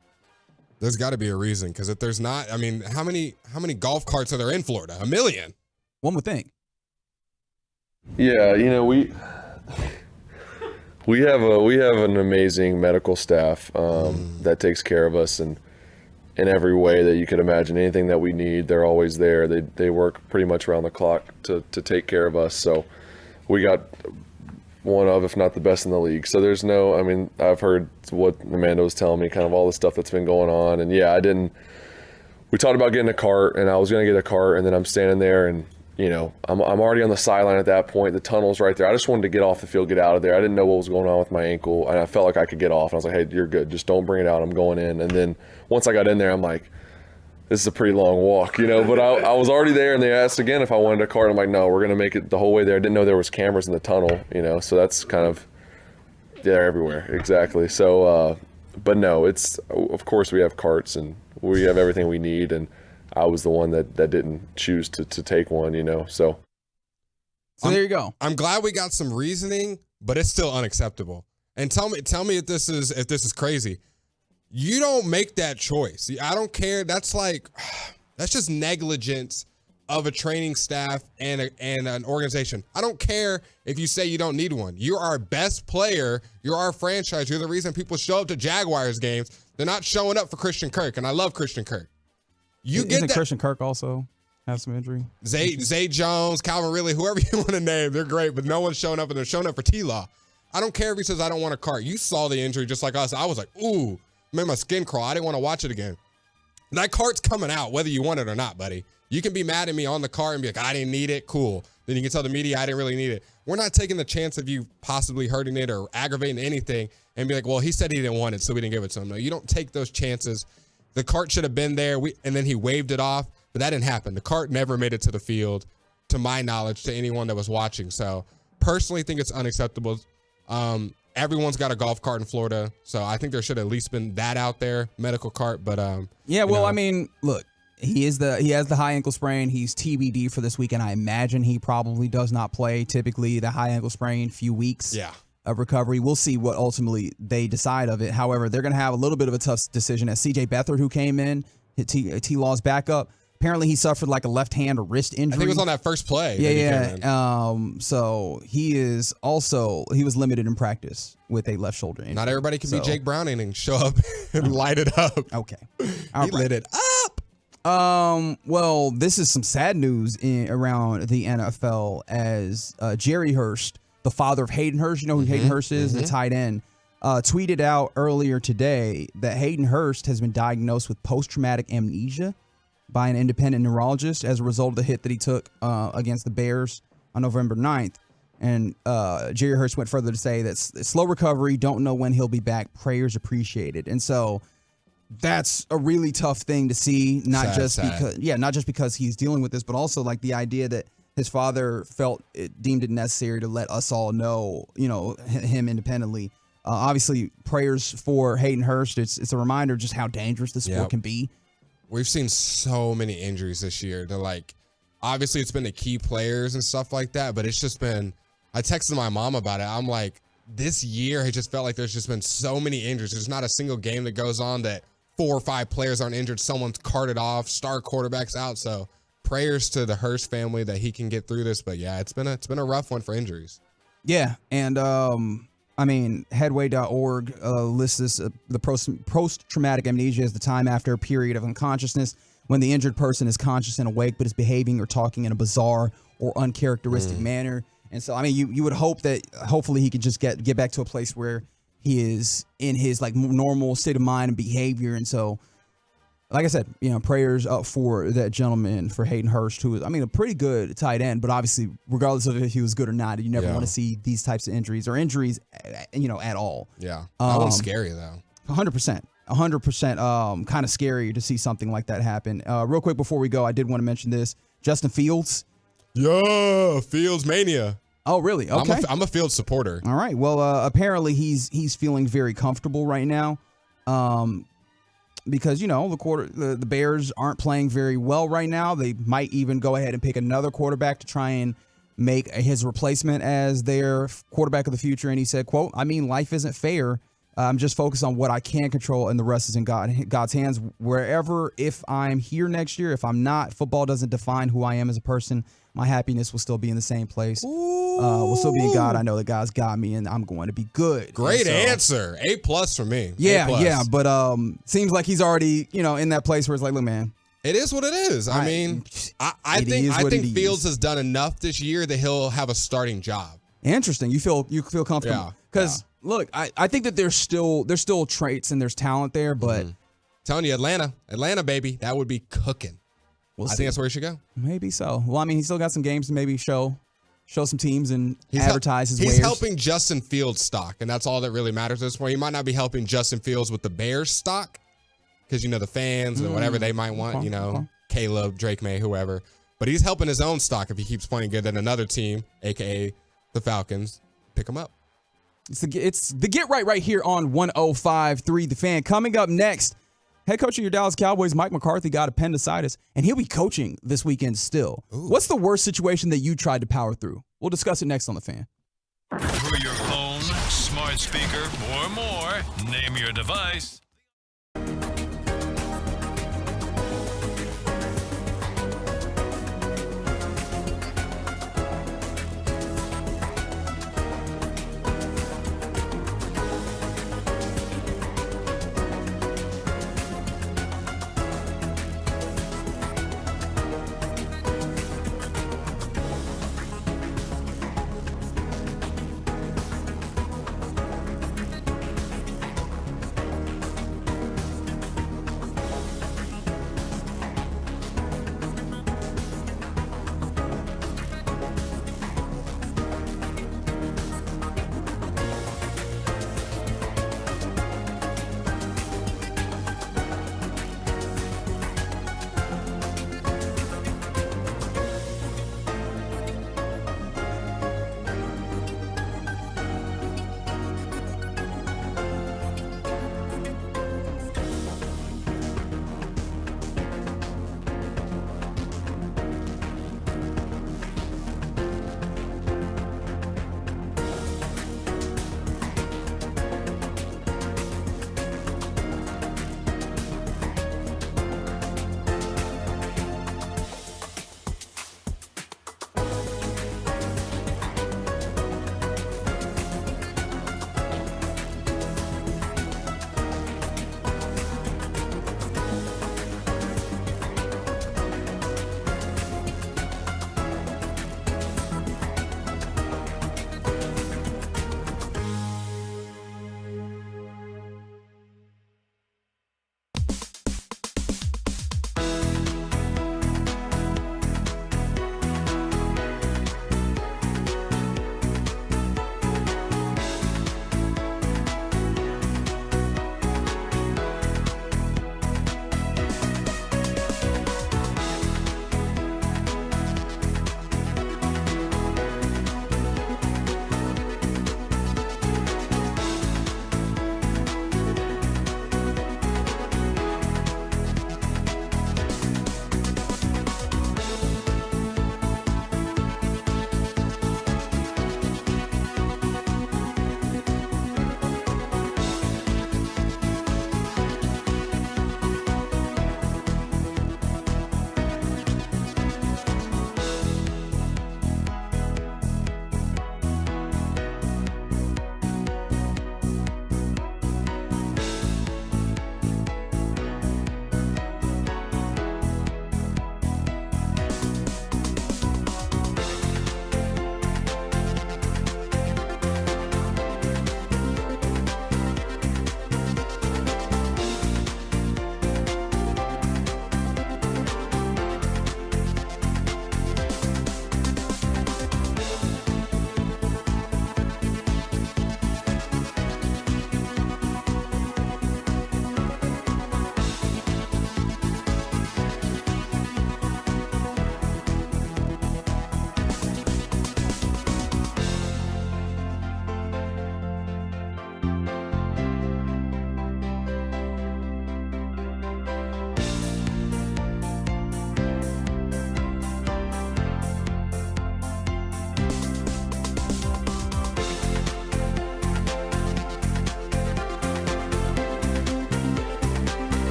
There's got to be a reason, because if there's not, I mean, how many golf carts are there in Florida? 1 million. One would think. Yeah, we have an amazing medical staff that takes care of us, and in every way that you could imagine. Anything that we need, they're always there. They work pretty much around the clock to take care of us. So we got one of, if not the best in the league. So there's no, I mean, I've heard what Amanda was telling me, kind of all the stuff that's been going on. And yeah, we talked about getting a cart, and I was going to get a cart, and then I'm standing there, and I'm already on the sideline at that point. The tunnel's right there. I just wanted to get off the field, get out of there. I didn't know what was going on with my ankle, and I felt like I could get off. And I was like, hey, you're good. Just don't bring it out. I'm going in. And then once I got in there, I'm like, this is a pretty long walk, but I was already there, and they asked again if I wanted a cart. I'm like, no, we're going to make it the whole way there. I didn't know there was cameras in the tunnel, so that's kind of, they're everywhere. Exactly. So, but no, of course we have carts, and we have everything we need, and I was the one that didn't choose to take one, So there you go. I'm glad we got some reasoning, but it's still unacceptable. And tell me if this is crazy. You don't make that choice. I don't care. That's just negligence of a training staff and an organization. I don't care if you say you don't need one. You're our best player. You're our franchise. You're the reason people show up to Jaguars games. They're not showing up for Christian Kirk, and I love Christian Kirk. Isn't Christian Kirk also have some injury? Zay Jones, Calvin Ridley, whoever you want to name, they're great, but no one's showing up, and they're showing up for T-Law. I don't care if he says I don't want a cart. You saw the injury just like us. I was like, ooh, made my skin crawl. I didn't want to watch it again. That cart's coming out whether you want it or not, buddy. You can be mad at me on the cart and be like, I didn't need it. Cool. Then you can tell the media I didn't really need it. We're not taking the chance of you possibly hurting it or aggravating anything and be like, well, he said he didn't want it, so we didn't give it to him. No, you don't take those chances. The cart should have been there, and then he waved it off, but that didn't happen. The cart never made it to the field, to my knowledge, to anyone that was watching. So personally think it's unacceptable. Everyone's got a golf cart in Florida, so I think there should have at least been that out there, medical cart. But yeah, well, I mean, look, he has the high ankle sprain. He's TBD for this week, and I imagine he probably does not play. Typically, the high ankle sprain, few weeks of recovery. We'll see what ultimately they decide of it. However, they're going to have a little bit of a tough decision as C.J. Beathard, who came in, hit T-Law's backup. Apparently, he suffered like a left hand or wrist injury. I think it was on that first play. Yeah. So he was limited in practice with a left shoulder injury. Not everybody can be Jake Browning and show up and light it up. Okay. He lit it up. Well, this is some sad news around the NFL as Jerry Hurst, the father of Hayden Hurst, you know who Hayden Hurst is, the tight end, tweeted out earlier today that Hayden Hurst has been diagnosed with post-traumatic amnesia by an independent neurologist as a result of the hit that he took against the Bears on November 9th. And Jerry Hurst went further to say that slow recovery, don't know when he'll be back, prayers appreciated. And so that's a really tough thing to see, not just because he's dealing with this, but also like the idea that his father deemed it necessary to let us all know, him independently. Obviously, prayers for Hayden Hurst. It's a reminder just how dangerous the sport can be. We've seen so many injuries this year. They're like, obviously it's been the key players and stuff like that, but it's just been, I texted my mom about it. I'm like, this year it just felt like there's just been so many injuries. There's not a single game that goes on that 4 or 5 players aren't injured. Someone's carted off, star quarterback's out. So prayers to the Hurst family that he can get through this. But yeah, it's been a rough one for injuries. Yeah. And, headway.org lists this, the post-traumatic amnesia as the time after a period of unconsciousness when the injured person is conscious and awake but is behaving or talking in a bizarre or uncharacteristic manner. And so, you would hope that hopefully he could just get back to a place where he is in his like normal state of mind and behavior. And so, like I said, prayers up for that gentleman, for Hayden Hurst, who is, a pretty good tight end, but obviously, regardless of if he was good or not, you never want to see these types of injuries at all. Yeah. That one's scary, though. 100%. 100% kind of scary to see something like that happen. Real quick before we go, I did want to mention this. Justin Fields. Yeah, Fields mania. Oh, really? Okay. I'm a Fields supporter. All right. Well, apparently he's feeling very comfortable right now. Because, the Bears aren't playing very well right now. They might even go ahead and pick another quarterback to try and make his replacement as their quarterback of the future. And he said, quote, life isn't fair. I'm just focused on what I can control, and the rest is in God's hands. Wherever, if I'm here next year, if I'm not, football doesn't define who I am as a person. my happiness will still be in the same place. Will still be in God. I know that God's got me, and I'm going to be good. Great answer. A+ for me. Yeah, A+. yeah. But seems like he's already, in that place where it's like, look, man. It is what it is. I mean, I think Fields has done enough this year that he'll have a starting job. Interesting. You feel comfortable because look, I think that there's still traits and there's talent there, but telling you, Atlanta, baby, that would be cooking. I think that's where he should go. Maybe so. Well, I mean, he's still got some games to maybe show some teams and advertise his wares. He's helping Justin Fields' stock, and that's all that really matters at this point. He might not be helping Justin Fields with the Bears' stock because, the fans and whatever they might want, Caleb, Drake May, whoever. But he's helping his own stock if he keeps playing good. Then another team, a.k.a. the Falcons, pick him up. It's the Get Right here on 105.3 The Fan. Coming up next, head coach of your Dallas Cowboys, Mike McCarthy, got appendicitis, and he'll be coaching this weekend still. Ooh. What's the worst situation that you tried to power through? We'll discuss it next on The Fan. Through your phone, smart speaker, or more, name your device.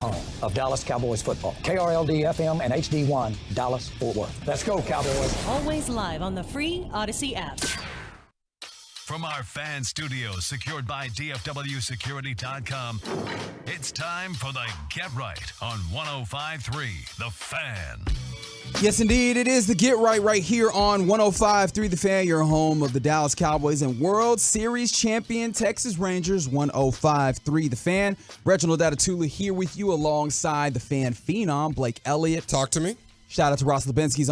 Home of Dallas Cowboys football. KRLD FM and HD1 Dallas Fort Worth. Let's go, Cowboys. Always live on the free Odyssey app. From our fan studios secured by DFWsecurity.com, it's time for the Get Right on 105.3 The Fan. Yes, indeed. It is the Get right here on 105.3 The Fan, your home of the Dallas Cowboys and World Series champion Texas Rangers. 105.3 The Fan. Reginald Atatula here with you alongside the Fan phenom, Blake Elliott. Talk to me. Shout out to Ross Lubinsky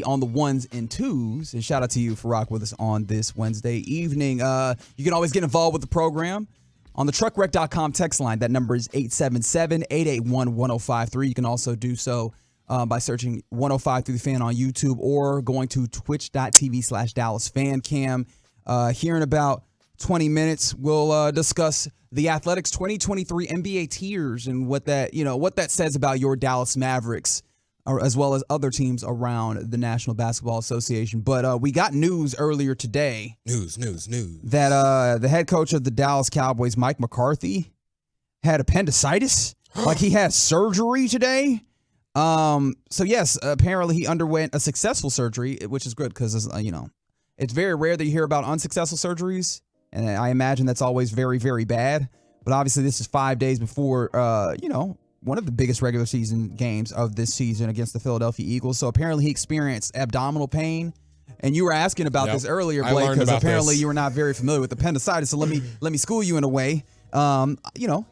on the ones and twos. And shout out to you for rocking with us on this Wednesday evening. You can always get involved with the program on the truckwreck.com text line. That number is 877-881-1053. You can also do so by searching 105 through the Fan on YouTube or going to twitch.tv/DallasFanCam. Here in about 20 minutes, we'll discuss the Athletics 2023 NBA tiers and what that says about your Dallas Mavericks, as well as other teams around the National Basketball Association. But we got news earlier today. News. That the head coach of the Dallas Cowboys, Mike McCarthy, had appendicitis. Like he had surgery today. So yes, apparently he underwent a successful surgery, which is good because, it's very rare that you hear about unsuccessful surgeries. And I imagine that's always very, very bad. But obviously this is 5 days before, one of the biggest regular season games of this season against the Philadelphia Eagles. So apparently he experienced abdominal pain. And you were asking about this earlier, Blake, because apparently you were not very familiar with appendicitis. So let me school you in a way.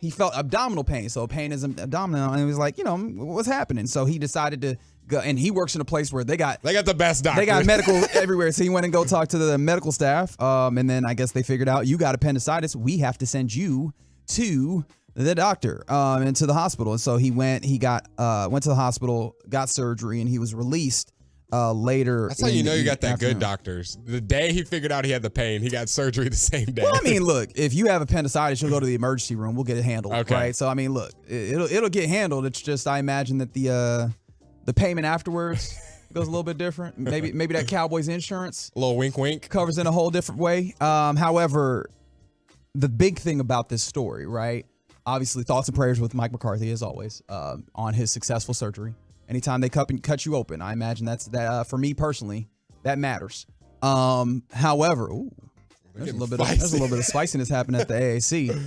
He felt abdominal pain. So pain is abdominal. And he was like, what's happening? So he decided to go, and he works in a place where they got the best doctors. They got medical everywhere. So he went and go talk to the medical staff. And then I guess they figured out you got appendicitis. We have to send you to the doctor, and to the hospital. And so he went to the hospital, got surgery, and he was released later. That's how you know you got that afternoon. good doctors. The day he figured out he had the pain, he got surgery the same day. Well, I mean, look, if you have appendicitis, you'll go to the emergency room. We'll get it handled, right? So, I mean, look, it'll get handled. It's just I imagine that the payment afterwards goes a little bit different. Maybe that Cowboys insurance, a little wink, wink, covers in a whole different way. However, the big thing about this story, right? Obviously, thoughts and prayers with Mike McCarthy, as always, on his successful surgery. Anytime they cut you open, I imagine that for me personally, that matters. However, there's a little bit of spiciness happening at the AAC.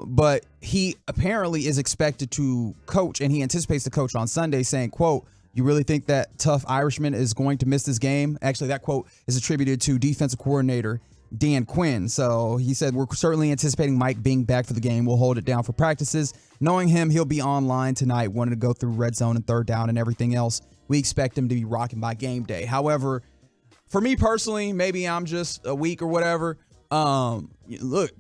But he apparently is expected to coach, and he anticipates to coach on Sunday, saying, quote, "You really think that tough Irishman is going to miss this game?" Actually, that quote is attributed to defensive coordinator Dan Quinn. So he said, "We're certainly anticipating Mike being back for the game. We'll hold it down for practices. Knowing him, he'll be online tonight, wanting to go through red zone and third down and everything else. We expect him to be rocking by game day." However, for me personally, maybe I'm just a week or whatever. Look,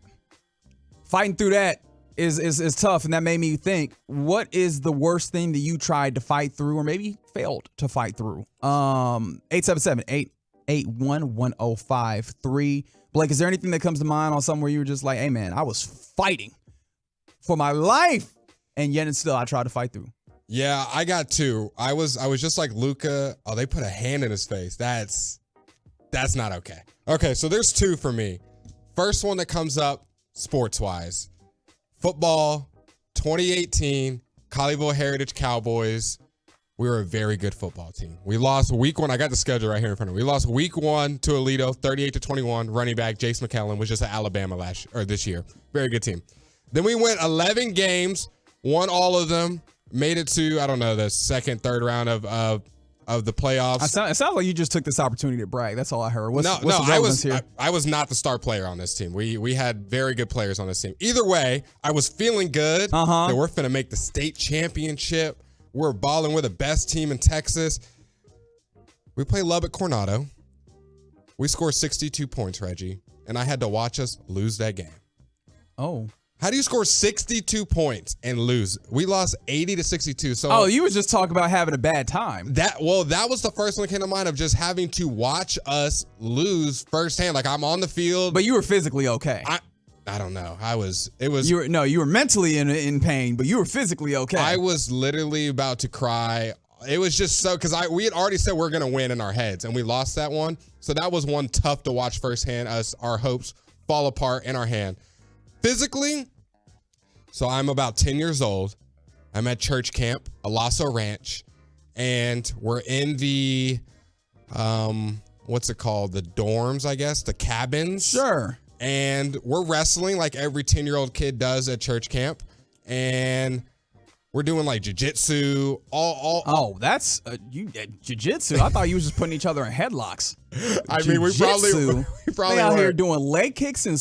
fighting through that is tough, and that made me think, what is the worst thing that you tried to fight through or maybe failed to fight through? 877-881-1053. Blake, is there anything that comes to mind on something where you were just like, hey, man, I was fighting for my life, and yet and still I tried to fight through? Yeah, I got two. I was just like Luka. Oh, they put a hand in his face. That's not okay. Okay, so there's two for me. First one that comes up sports-wise. Football, 2018, Colleyville Heritage Cowboys. We were a very good football team. We lost week one. I got the schedule right here in front of me. We lost week one to Aledo, 38-21. Running back Jace McClellan was just at Alabama this year. Very good team. Then we went 11 games, won all of them, made it to, I don't know, the second, third round of the playoffs. It sounds like you just took this opportunity to brag. That's all I heard. What's the I relevance here? was not the star player on this team. We had very good players on this team. Either way, I was feeling good that we're finna make the state championship. We're balling. We're the best team in Texas. We play Lubbock Coronado. We scored 62 points, Reggie, and I had to watch us lose that game. Oh. How do you score 62 points and lose? We lost 80-62. So you were just talking about having a bad time. That was the first one that came to mind, of just having to watch us lose firsthand. Like, I'm on the field. But you were physically okay. I don't know. You were mentally in pain, but you were physically okay. I was literally about to cry. It was just so, because we had already said we're going to win in our heads, and we lost that one. So that was one tough to watch firsthand, as our hopes fall apart in our hand. Physically, So I'm about 10 years old. I'm at church camp, Alasso Ranch, and we're in the, what's it called? The dorms, I guess, the cabins. Sure. And we're wrestling like every 10-year-old kid does at church camp. And we're doing like jiu-jitsu, Oh, that's jiu-jitsu. I thought you was just putting each other in headlocks. I mean, we probably they out here doing leg kicks and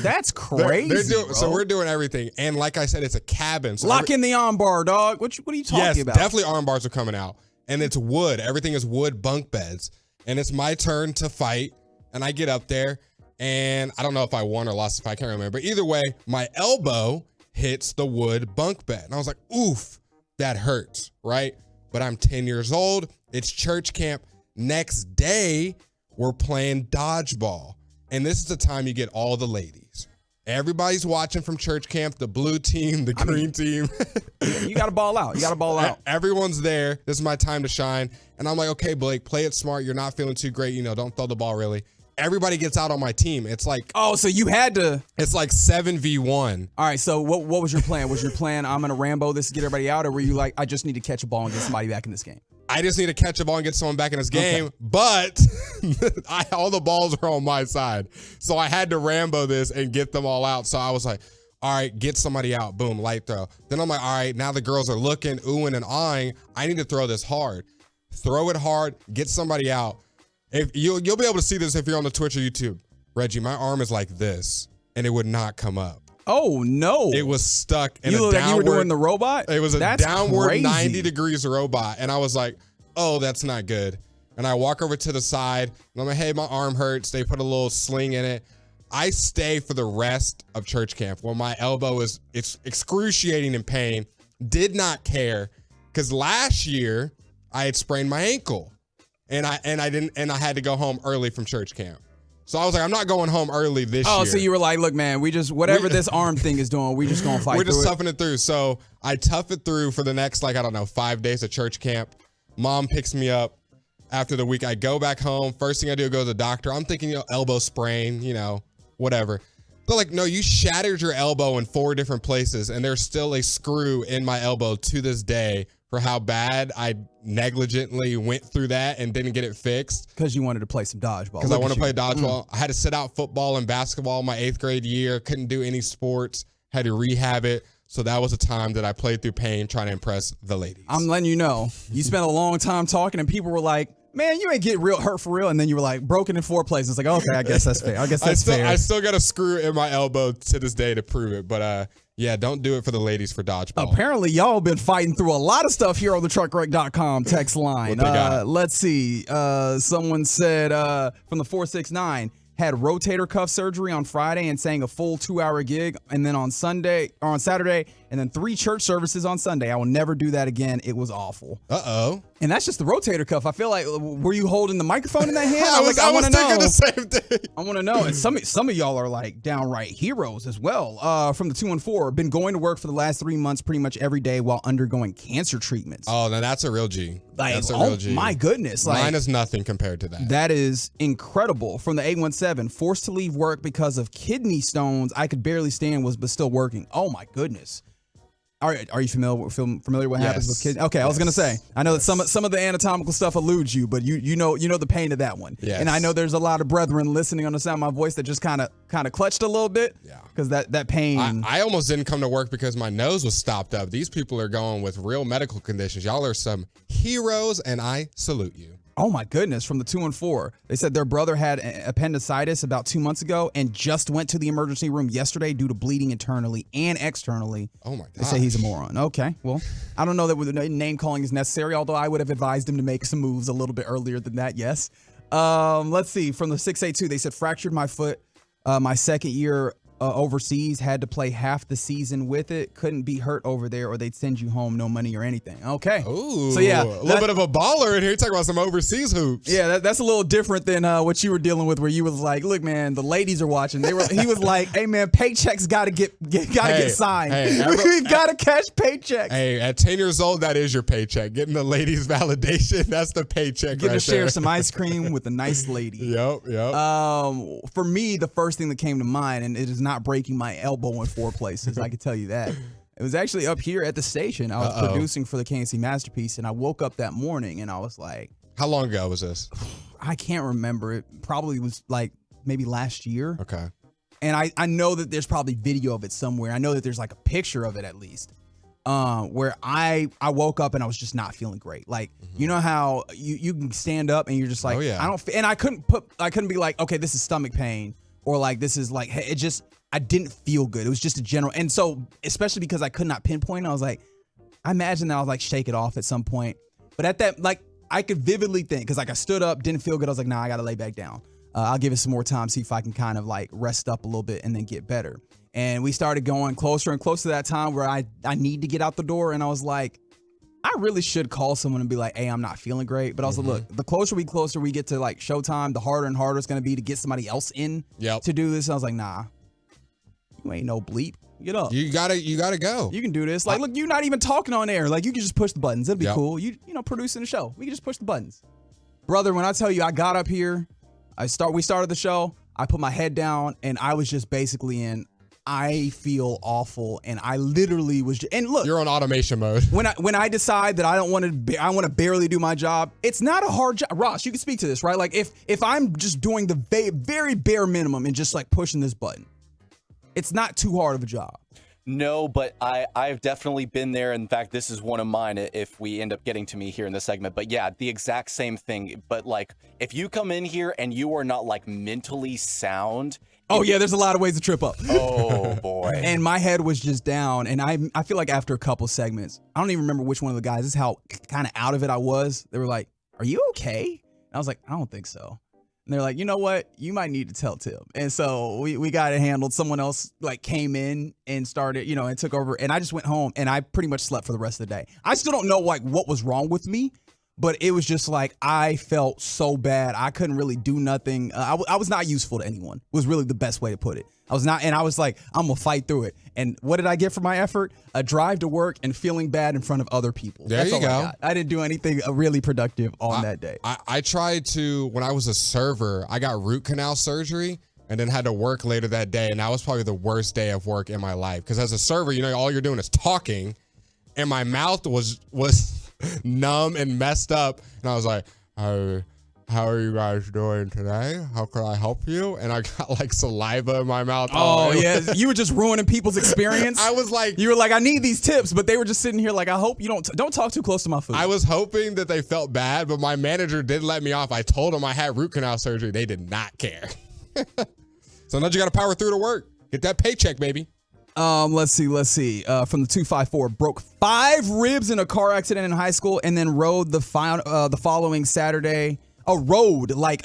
that's crazy. So we're doing everything. And like I said, it's a cabin. So Lock in the arm bar, dog. What are you talking about? Yes, definitely arm bars are coming out. And it's wood. Everything is wood bunk beds. And it's my turn to fight. And I get up there. And I don't know if I won or lost, if I can't remember. But either way, my elbow hits the wood bunk bed. And I was like, oof, that hurts, right? But I'm 10 years old. It's church camp. Next day, we're playing dodgeball. And this is the time you get all the ladies. Everybody's watching from church camp, the blue team, the green team. You got to ball out. Everyone's there. This is my time to shine. And I'm like, okay, Blake, play it smart. You're not feeling too great. Don't throw the ball really. Everybody gets out on my team. It's like, oh, so you had to. It's like 7v1. All right. So what was your plan? Was your plan, I'm going to Rambo this to get everybody out? Or were you like, I just need to catch a ball and get somebody back in this game? I just need to catch a ball and get someone back in this game. Okay. But all the balls are on my side. So I had to Rambo this and get them all out. So I was like, all right, get somebody out. Boom, light throw. Then I'm like, all right, now the girls are looking, oohing and eyeing. I need to throw this hard. Throw it hard, get somebody out. If you'll be able to see this if you're on the Twitch or YouTube. Reggie, my arm is like this, and it would not come up. Oh, no. It was stuck in you a look downward. Like you were doing the robot? It was a That's downward crazy. 90 degrees robot, and I was like, oh, that's not good. And I walk over to the side, and I'm like, hey, my arm hurts. They put a little sling in it. I stay for the rest of church camp while my elbow is excruciating in pain. Did not care, because last year I had sprained my ankle. And I had to go home early from church camp. So I was like, I'm not going home early this year. Oh, so you were like, look, man, whatever this arm thing is doing, we just gonna fight. We're just toughing it through. So I tough it through for the next 5 days of church camp. Mom picks me up after the week. I go back home. First thing I do, go to the doctor. I'm thinking, elbow sprain, whatever. They're like, no, you shattered your elbow in 4 different places, and there's still a screw in my elbow to this day for how bad I negligently went through that and didn't get it fixed. Because you wanted to play some dodgeball. Because I wanted to play dodgeball. I had to sit out football and basketball my 8th grade year. Couldn't do any sports. Had to rehab it. So that was a time that I played through pain trying to impress the ladies. I'm letting you know. You spent a long time talking, and people were like, man, you ain't get real hurt for real. And then you were like, broken in 4 places. It's like, okay, I guess that's fair. I still got a screw in my elbow to this day to prove it. But yeah, don't do it for the ladies for dodgeball. Apparently, y'all have been fighting through a lot of stuff here on the truckwreck.com text line. Let's see. Someone said from the 469, had rotator cuff surgery on Friday and sang a full 2-hour gig, and then on Saturday, and then 3 church services on Sunday. I will never do that again. It was awful. Uh-oh. And that's just the rotator cuff. I feel like, were you holding the microphone in that hand? I was thinking the same thing. I want to know. And some of y'all are like downright heroes as well. From the 214, been going to work for the last 3 months pretty much every day while undergoing cancer treatments. Oh, now that's a real G. That's a real G. My goodness. Mine is nothing compared to that. That is incredible. From the 817, forced to leave work because of kidney stones I could barely stand but still working. Oh my goodness. Are you familiar what happens with kids? Okay, I was gonna say, I know that some of the anatomical stuff eludes you, but you know the pain of that one. Yes. And I know there's a lot of brethren listening on the sound of my voice that just kind of clutched a little bit. Yeah. Because that pain. I almost didn't come to work because my nose was stopped up. These people are going with real medical conditions. Y'all are some heroes, and I salute you. Oh my goodness, from the 214. They said their brother had appendicitis about 2 months ago and just went to the emergency room yesterday due to bleeding internally and externally. Oh my god. They say he's a moron. Okay, well, I don't know that name calling is necessary, although I would have advised him to make some moves a little bit earlier than that, yes. Let's see, from the 682, they said fractured my foot my second year overseas, had to play half the season with it, couldn't be hurt over there or they'd send you home, no money or anything. Okay. Ooh, so yeah, a little bit of a baller in here. You're talking about some overseas hoops. Yeah, that's a little different than what you were dealing with, where you was like, look, man, the ladies are watching. He was like, hey man, paychecks gotta get signed. We've got to cash paychecks. Hey, at 10 years old, that is your paycheck. Getting the ladies validation, that's the paycheck. Getting right to share there. some ice cream with a nice lady. Yep. For me, the first thing that came to mind, and it is not breaking my elbow in 4 places, I can tell you that. It was actually up here at the station. I was producing for the KNC Masterpiece, and I woke up that morning, and I was like... How long ago was this? I can't remember. It probably was like maybe last year. Okay. And I know that there's probably video of it somewhere. I know that there's like a picture of it at least. Where I woke up and I was just not feeling great. Like, you know how you can stand up and you're just like, I couldn't be like, okay, this is stomach pain, or like this is like, hey, I didn't feel good. It was just a general. And so, especially because I could not pinpoint, I was like, I imagine that I was like shake it off at some point. But at that, like, I could vividly think, because like I stood up, didn't feel good. I was like, nah, I got to lay back down. I'll give it some more time, see if I can kind of like rest up a little bit and then get better. And we started going closer and closer to that time where I need to get out the door. And I was like, I really should call someone and be like, hey, I'm not feeling great. But I was like, look, the closer we get to like showtime, the harder and harder it's going to be to get somebody else in to do this. And I was like, nah, you ain't no bleep. Get up. You gotta go. You can do this. Like, look, you're not even talking on air. Like, you can just push the buttons. It'll be cool. You know, producing the show. We can just push the buttons. Brother, when I tell you I got up here, we started the show, I put my head down, and I was just basically I feel awful, and I literally was and look, you're on automation mode. When I decide that I want to barely do my job, it's not a hard job. Ross, you can speak to this, right? Like if I'm just doing the very bare minimum and just like pushing this button, it's not too hard of a job. No, but I've definitely been there. In fact, this is one of mine if we end up getting to me here in this segment. But yeah, the exact same thing. But like, if you come in here and you are not like mentally sound. Oh yeah, there's a lot of ways to trip up. Oh boy. And my head was just down. And I feel like after a couple segments, I don't even remember which one of the guys, this is how kind of out of it I was. They were like, are you okay? And I was like, I don't think so. And they're like, you know what? You might need to tell Tim. And so we got it handled. Someone else like came in and started, you know, and took over. And I just went home and I pretty much slept for the rest of the day. I still don't know like what was wrong with me, but it was just like I felt so bad. I couldn't really do nothing. I was not useful to anyone. Was really the best way to put it. I was not, and I was like, I'm gonna fight through it. And what did I get for my effort? A drive to work and feeling bad in front of other people. There you go. I didn't do anything really productive on that day. I tried to, when I was a server, I got root canal surgery and then had to work later that day. And that was probably the worst day of work in my life. Because as a server, you know, all you're doing is talking, and my mouth was numb and messed up. And I was like, how are you guys doing today? How can I help you? And I got like saliva in my mouth. Oh, yeah. You were just ruining people's experience. I was like, you were like, I need these tips, but they were just sitting here like, I hope you don't talk too close to my food. I was hoping that they felt bad, but my manager did let me off. I told them I had root canal surgery. They did not care. Sometimes you got to power through to work. Get that paycheck, baby. Let's see. From the 254, broke 5 ribs in a car accident in high school, and then rode the following Saturday. Rowed like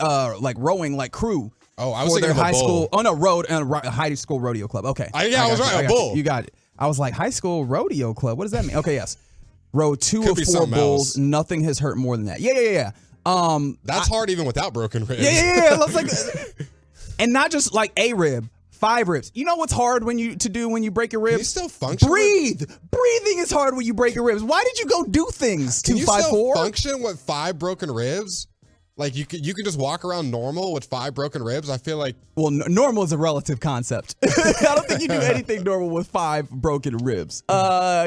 rowing like crew. Oh, I was thinking of a bull. School. Oh no, rode high school rodeo club. Okay. Yeah, I was right. A bull. You got it. I was like, high school rodeo club. What does that mean? Okay, yes. Rode 2 Could of 4 bulls. Else. Nothing has hurt more than that. Yeah. That's hard even without broken ribs. Yeah. Let's like, and not just like a rib. 5 ribs. You know what's hard when you break your ribs? Can you still function? Breathe. Breathing is hard when you break your ribs. Why did you go do things? 254. Can you still function with 5 broken ribs? Like you can just walk around normal with 5 broken ribs. I feel like normal is a relative concept. I don't think you do anything normal with 5 broken ribs.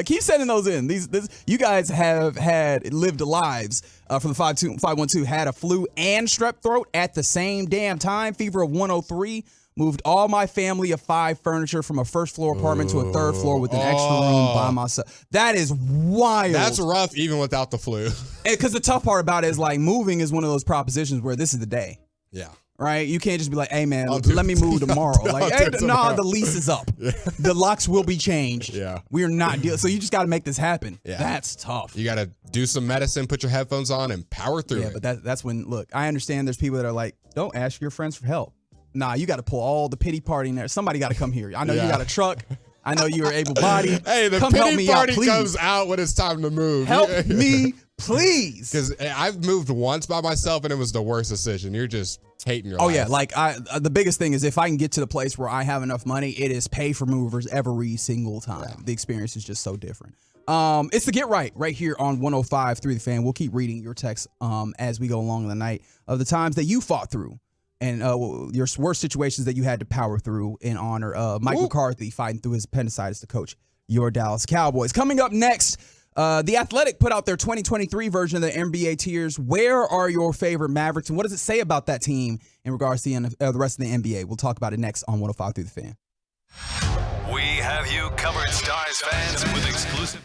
Keep sending those in. You guys have lived lives from the 512 had a flu and strep throat at the same damn time. Fever of 103. Moved all my family of 5 furniture from a first floor apartment to a 3rd floor with an extra room by myself. That is wild. That's rough even without the flu. Because the tough part about it is like moving is one of those propositions where this is the day. Yeah. Right? You can't just be like, hey man, let me move tomorrow. Like, hey, nah, the lease is up. Yeah. The locks will be changed. Yeah. We are not dealing. So you just got to make this happen. Yeah. That's tough. You got to do some medicine, put your headphones on, and power through it. Yeah, but that's when, look, I understand there's people that are like, don't ask your friends for help. Nah, you got to pull all the pity party in there. Somebody got to come here. I know you got a truck. I know you're able-bodied. Hey, the pity party comes out when it's time to move. Help me, please. Because I've moved once by myself, and it was the worst decision. You're just hating your life. Oh, yeah. Like, the biggest thing is if I can get to the place where I have enough money, it is pay for movers every single time. Yeah. The experience is just so different. It's the Get Right here on 105.3 The Fan. We'll keep reading your texts as we go along the night of the times that you fought through. And your worst situations that you had to power through in honor of Mike McCarthy fighting through his appendicitis to coach your Dallas Cowboys. Coming up next, The Athletic put out their 2023 version of the NBA tiers. Where are your favorite Mavericks, and what does it say about that team in regards to the rest of the NBA? We'll talk about it next on 105 Through the Fan. We have you covered, Stars fans, with exclusive.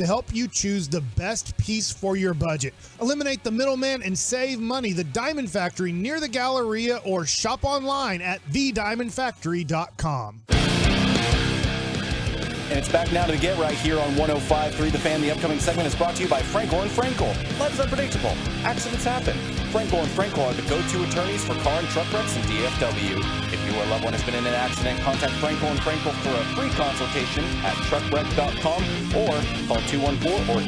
to help you choose the best piece for your budget. Eliminate the middleman and save money. The Diamond Factory near the Galleria, or shop online at thediamondfactory.com. And it's back now to the Get Right here on 105.3 The Fan. The upcoming segment is brought to you by Frankel & Frankel. Life is unpredictable. Accidents happen. Frankel & Frankel are the go-to attorneys for car and truck wrecks in DFW. If you or a loved one has been in an accident, contact Frankel & Frankel for a free consultation at truckwreck.com or call 214 or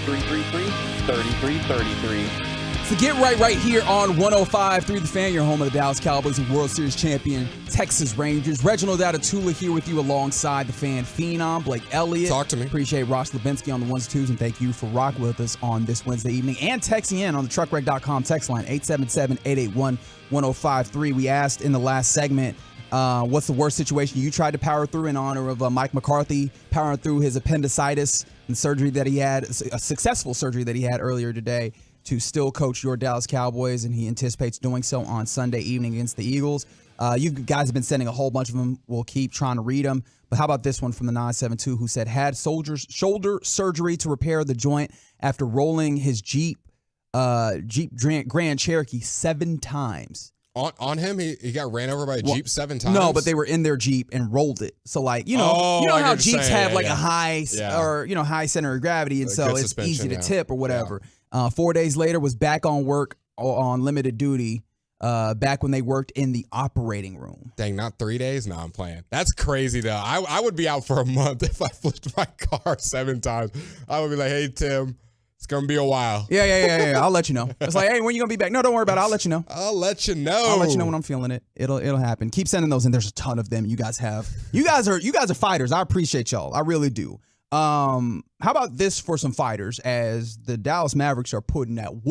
817-333-3333. So Get right here on 105.3 The Fan, your home of the Dallas Cowboys and World Series champion Texas Rangers. Reginald Atatula here with you alongside the Fan phenom, Blake Elliott. Talk to me. Appreciate Ross Lubinsky on the ones, twos, and thank you for rocking with us on this Wednesday evening and texting in on the truckwreck.com text line, 877-881-1053. We asked in the last segment, what's the worst situation you tried to power through, in honor of Mike McCarthy powering through his appendicitis and surgery that he had, a successful surgery that he had earlier today, to still coach your Dallas Cowboys, and he anticipates doing so on Sunday evening against the Eagles. You guys have been sending a whole bunch of them. We'll keep trying to read them. But how about this one from the 972, who said, had shoulder surgery to repair the joint after rolling his Jeep Grand Cherokee 7 times. On him, he got ran over by a Jeep 7 times? No, but they were in their Jeep and rolled it. So, like, you know how Jeeps have a high or, high center of gravity, and so it's easy to tip or whatever. Yeah. 4 days later, was back on work on limited duty, back when they worked in the operating room. Dang, not 3 days? No, I'm playing. That's crazy, though. I would be out for a month if I flipped my car 7 times. I would be like, hey, Tim, it's going to be a while. Yeah. I'll let you know. It's like, hey, when you going to be back? No, don't worry about it. I'll let you know. I'll let you know. I'll let you know when I'm feeling it. It'll happen. Keep sending those in. There's a ton of them you guys have. You guys are fighters. I appreciate y'all. I really do. How about this for some fighters, as the Dallas Mavericks are putting it on.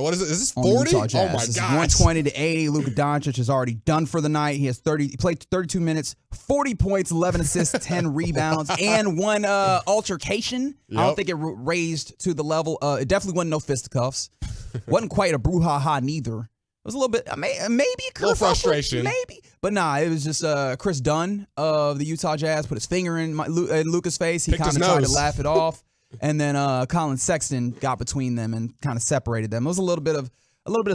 What is it? Is this 40? Oh my gosh. 120 to 80. Luka Doncic is already done for the night. He played 32 minutes, 40 points, 11 assists, 10 rebounds, and one altercation. Yep. I don't think it raised to the level. It definitely wasn't no fisticuffs. Wasn't quite a brouhaha neither. It was a little bit, maybe a little frustration. Maybe. But nah, it was just Chris Dunn of the Utah Jazz put his finger in Luka's face. He kind of tried to laugh it off. And then Colin Sexton got between them and kind of separated them. It was a little bit of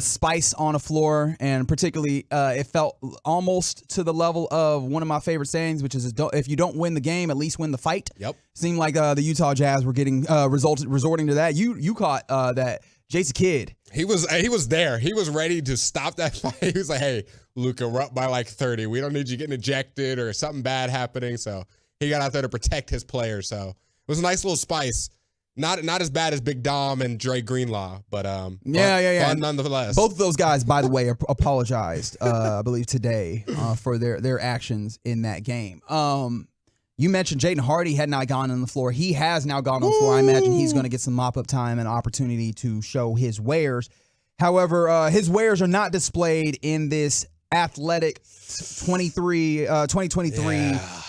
spice on the floor, and particularly it felt almost to the level of one of my favorite sayings, which is, if you don't win the game, at least win the fight. Yep. Seemed like the Utah Jazz were getting resorting to that. You caught that Jason Kidd. He was there. He was ready to stop that fight. He was like, hey, Luka, we're up by like 30. We don't need you getting ejected or something bad happening. So he got out there to protect his players. So it was a nice little spice. Not as bad as Big Dom and Dre Greenlaw, but fun nonetheless. Both of those guys, by the way, apologized, I believe today, for their actions in that game. You mentioned Jaden Hardy had not gone on the floor. He has now gone on the floor. I imagine he's going to get some mop-up time and opportunity to show his wares. However, his wares are not displayed in this athletic 2023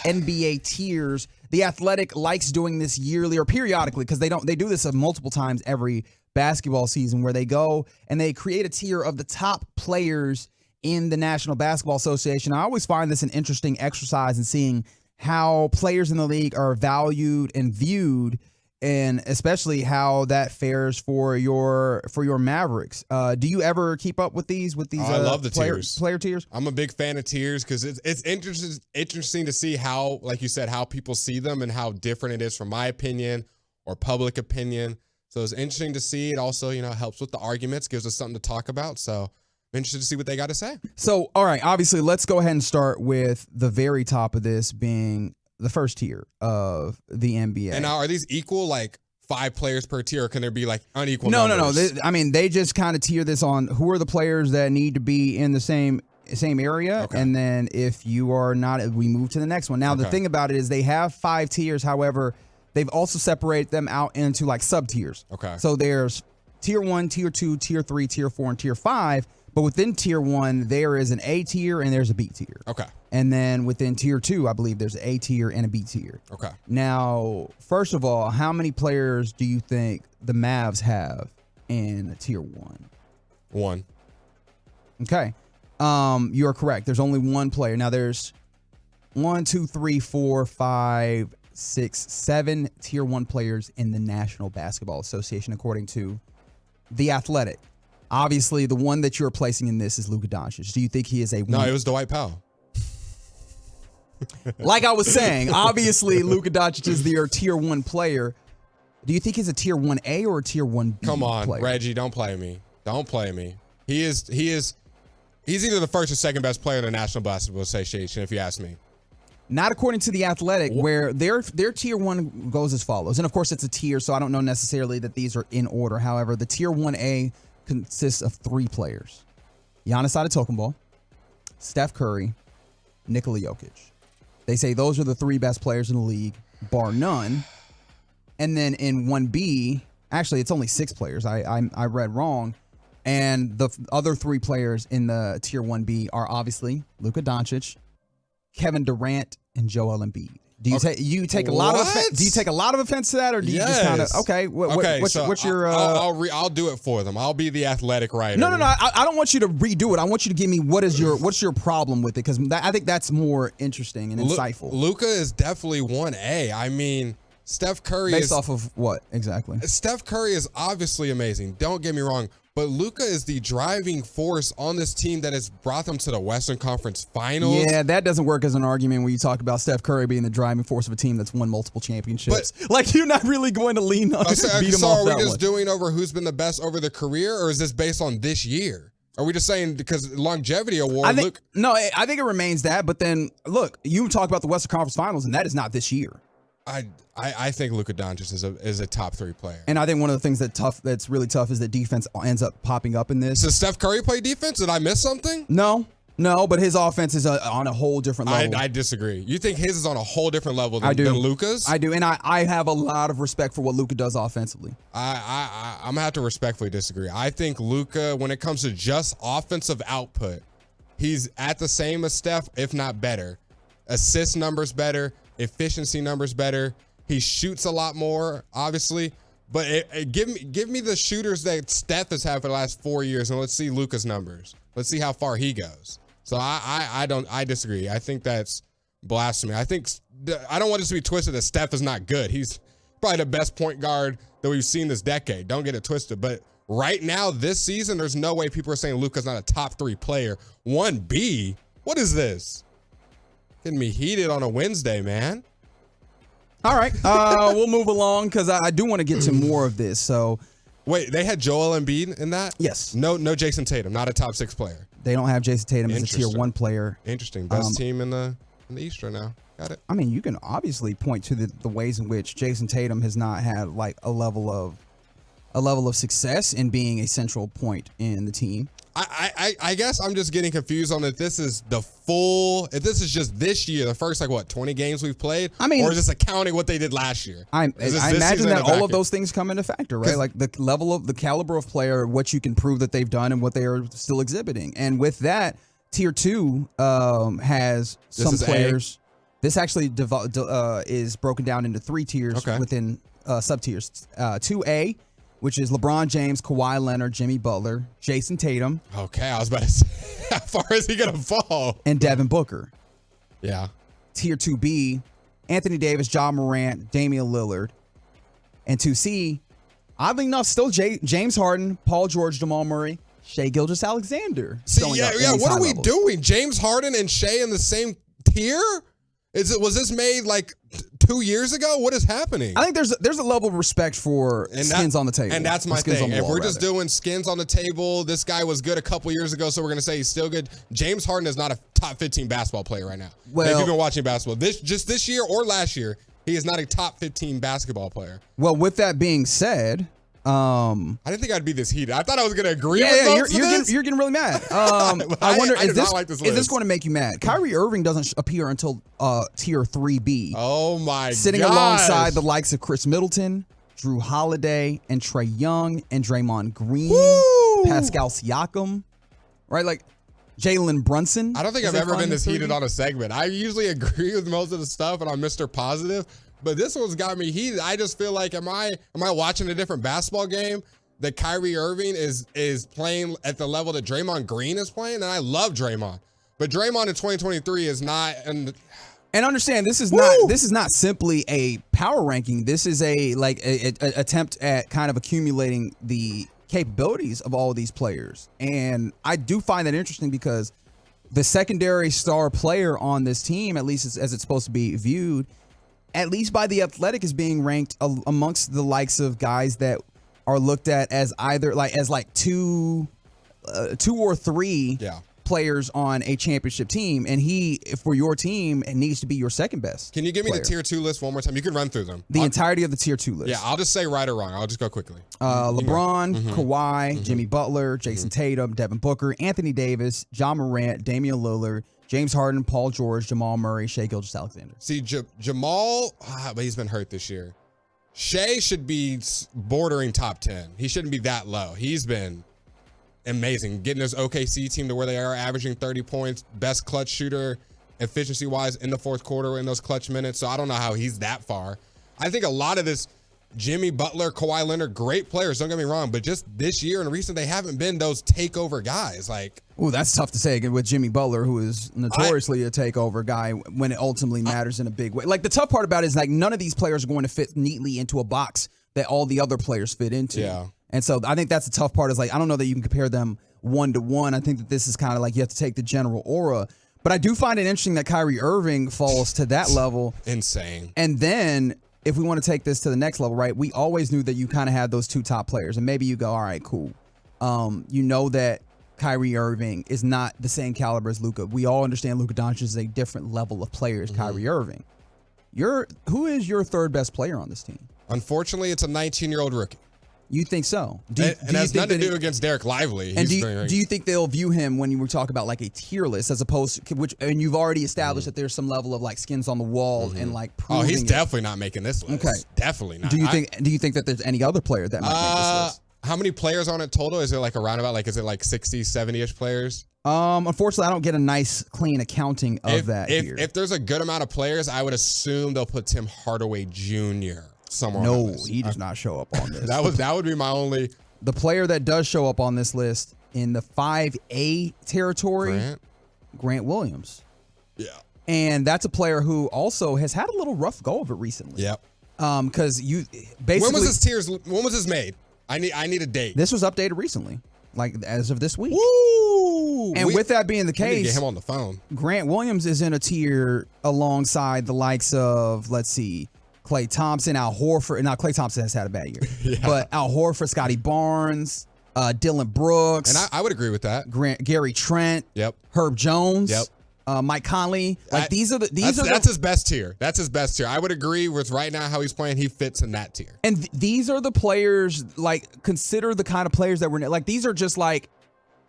NBA tiers. The Athletic likes doing this yearly or periodically, because they do this multiple times every basketball season, where they go and they create a tier of the top players in the National Basketball Association. I always find this an interesting exercise in seeing how players in the league are valued and viewed, and especially how that fares for your Mavericks. Do you ever keep up with these? I love the player tiers. I'm a big fan of tiers because it's interesting to see how, like you said, how people see them and how different it is from my opinion or public opinion. So it's interesting to see. It also, helps with the arguments, gives us something to talk about. So I'm interested to see what they got to say. So, all right, obviously, let's go ahead and start with the very top of this being the first tier of the NBA. And now, are these equal, like 5 players per tier, or can there be like unequal numbers? No. They just kind of tier this on who are the players that need to be in the same area. Okay. And then if you are not, we move to the next one. Now, the thing about it is they have 5 tiers. However, they've also separated them out into like sub tiers. Okay. So there's tier 1, tier 2, tier 3, tier 4, and tier 5. But within tier 1, there is an A tier and there's a B tier. Okay. And then within tier 2, I believe there's an A tier and a B tier. Okay. Now, first of all, how many players do you think the Mavs have in tier 1? 1. Okay. You are correct. There's only one player. Now there's 1, 2, 3, 4, 5, 6, 7 tier 1 players in the National Basketball Association, according to The Athletic. Obviously, the one that you're placing in this is Luka Doncic. Do you think he is a No, it was Dwight Powell. Like I was saying, obviously, Luka Doncic is their tier 1 player. Do you think he's a tier 1A or a tier 1B Come on, player? Reggie, don't play me. Don't play me. He's either the first or second best player in the National Basketball Association, if you ask me. Not according to The Athletic, where their tier 1 goes as follows. And, of course, it's a tier, so I don't know necessarily that these are in order. However, the tier 1A consists of 3 players. Giannis Antetokounmpo, Steph Curry, Nikola Jokic. They say those are the 3 best players in the league, bar none. And then in 1B, actually, it's only 6 players. I read wrong. And the other 3 players in the tier 1B are obviously Luka Doncic, Kevin Durant, and Joel Embiid. Do you take a lot of offense? Do you take a lot of offense to that, or do you just kind of what's your? I'll do it for them. I'll be the athletic writer. No. I don't want you to redo it. I want you to give me what's your problem with it, because I think that's more interesting and insightful. Luka is definitely 1A. I mean, Steph Curry based off of what exactly? Steph Curry is obviously amazing. Don't get me wrong. But Luka is the driving force on this team that has brought them to the Western Conference Finals. Yeah, that doesn't work as an argument when you talk about Steph Curry being the driving force of a team that's won multiple championships. But, you're not really going to lean on beat him off are we just doing over who's been the best over the career, or is this based on this year? Are we just saying because longevity award? I think it remains that. But then, look, you talk about the Western Conference Finals, and that is not this year. I think Luka Doncic is a top 3 player. And I think one of the things that's really tough is that defense ends up popping up in this. Does Steph Curry play defense? Did I miss something? No, but his offense is on a whole different level. I disagree. You think his is on a whole different level than Luka's? I do, and I have a lot of respect for what Luka does offensively. I'm going to have to respectfully disagree. I think Luka, when it comes to just offensive output, he's at the same as Steph, if not better. Assist numbers better, efficiency numbers better. He shoots a lot more, obviously, but give me the shooters that Steph has had for the last 4 years, and let's see Luka's numbers. Let's see how far he goes. So I disagree. I think that's blasphemy. I don't want this to be twisted that Steph is not good. He's probably the best point guard that we've seen this decade. Don't get it twisted. But right now, this season, there's no way people are saying Luka's not a top 3 player. 1B? What is this? Getting me heated on a Wednesday, man. All right, we'll move along because I do want to get to more of this. So, wait, they had Joel Embiid in that? Yes. No, Jason Tatum, not a top 6 player. They don't have Jason Tatum as a tier 1 player. Interesting. Best team in the East right now. Got it. I mean, you can obviously point to the ways in which Jason Tatum has not had like a level of success in being a central point in the team. I guess I'm just getting confused on if this is if this is just this year, the first 20 games we've played, or is this accounting what they did last year? I imagine that all of those things come into factor, right? Like the caliber of player, what you can prove that they've done and what they are still exhibiting. And with that, tier 2 has some players. This actually is broken down into 3 tiers within sub-tiers. 2A, which is LeBron James, Kawhi Leonard, Jimmy Butler, Jason Tatum. Okay, I was about to say, how far is he going to fall? And Devin Booker. Yeah. Tier 2B, Anthony Davis, Ja Morant, Damian Lillard. And 2C, oddly enough, still James Harden, Paul George, Jamal Murray, Shai Gilgeous-Alexander. What are we doing? James Harden and Shai in the same tier? Was this made 2 years ago? What is happening? I think there's a level of respect for skins on the table. And that's my thing. If we're just doing skins on the table, this guy was good a couple years ago, so we're going to say he's still good. James Harden is not a top 15 basketball player right now. Well, if you've been watching basketball, this year or last year, he is not a top 15 basketball player. Well, with that being said, I didn't think I'd be this heated. I thought I was going to agree with you're getting really mad. I wonder, is this going to make you mad? Kyrie Irving doesn't appear until tier 3B. Oh, my God. Sitting alongside the likes of Chris Middleton, Drew Holiday, and Trae Young, and Draymond Green, Pascal Siakam, right? Like Jalen Brunson. I don't think I've ever been this heated on a segment. I usually agree with most of the stuff, and I'm Mr. Positive. But this one's got me heated. I just feel like, am I watching a different basketball game that Kyrie Irving is playing at the level that Draymond Green is playing? And I love Draymond. But Draymond in 2023 is not, and And understand, this is not simply a power ranking. This is a attempt at kind of accumulating the capabilities of all of these players. And I do find that interesting because the secondary star player on this team, at least as it's supposed to be viewed, at least by The Athletic, is being ranked amongst the likes of guys that are looked at as either two or three players on a championship team, and he, for your team, needs to be your second best. Can you give me the tier 2 list one more time? You can run through them. The entirety of the tier 2 list. Yeah, I'll just say right or wrong. I'll just go quickly. LeBron, Kawhi, Jimmy Butler, Jason Tatum, Devin Booker, Anthony Davis, John Morant, Damian Lillard, James Harden, Paul George, Jamal Murray, Shai Gilgeous-Alexander. See, Jamal, but he's been hurt this year. Shai should be bordering top 10. He shouldn't be that low. He's been amazing, getting his OKC team to where they are, averaging 30 points, best clutch shooter efficiency-wise in the fourth quarter in those clutch minutes. So I don't know how he's that far. I think a lot of this, Jimmy Butler, Kawhi Leonard, great players, don't get me wrong, but just this year and recent, they haven't been those takeover guys. Ooh, that's tough to say with Jimmy Butler, who is notoriously a takeover guy when it ultimately matters in a big way. Like, the tough part about it is, like, none of these players are going to fit neatly into a box that all the other players fit into. Yeah. And so I think that's the tough part is, like, I don't know that you can compare them one to one. I think that this is kind of like you have to take the general aura. But I do find it interesting that Kyrie Irving falls to that level. Insane. And then if we want to take this to the next level, right, we always knew that you kind of had those two top players. And maybe you go, all right, cool. You know that Kyrie Irving is not the same caliber as Luka. We all understand Luka Doncic is a different level of player as Kyrie Irving. Who is your third best player on this team? Unfortunately, it's a 19-year-old rookie. You think so? And has nothing to do against Derek Lively. And do you think they'll view him when you were talking about like a tier list as opposed to and you've already established that there's some level of like skins on the wall and like proving he's definitely not making this list. Okay. Definitely not. Do you think that there's any other player that might make this list? How many players on it total? Is it like around about is it like 60, 70-ish players? Unfortunately, I don't get a nice, clean accounting of that here. If there's a good amount of players, I would assume they'll put Tim Hardaway Jr. somewhere. No, he does not show up on this. that would be my only. The player that does show up on this list in the 5A territory, Grant Williams. Yeah. And that's a player who also has had a little rough go of it recently. Yep. Because you basically when was this made? I need a date. This was updated recently, like as of this week. Woo! And with that being the case, we need to get him on the phone. Grant Williams is in a tier alongside the likes of, let's see, Klay Thompson, Al Horford. Now, Klay Thompson has had a bad year. But Al Horford, Scotty Barnes, Dylan Brooks. And I would agree with that. Gary Trent. Yep. Herb Jones. Yep. Mike Conley. Like that's his best tier. That's his best tier. I would agree with right now how he's playing. He fits in that tier. And these are the players, like, consider the kind of players that we're like. These are just like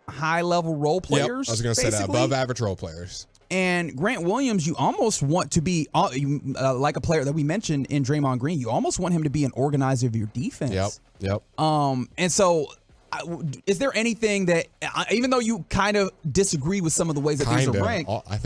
high level role players. Yep. I was going to say that, above average role players. And Grant Williams, you almost want to be like a player that we mentioned in Draymond Green. You almost want him to be an organizer of your defense. Yep. And so, is there anything that, even though you kind of disagree with some of the ways that these are ranked, I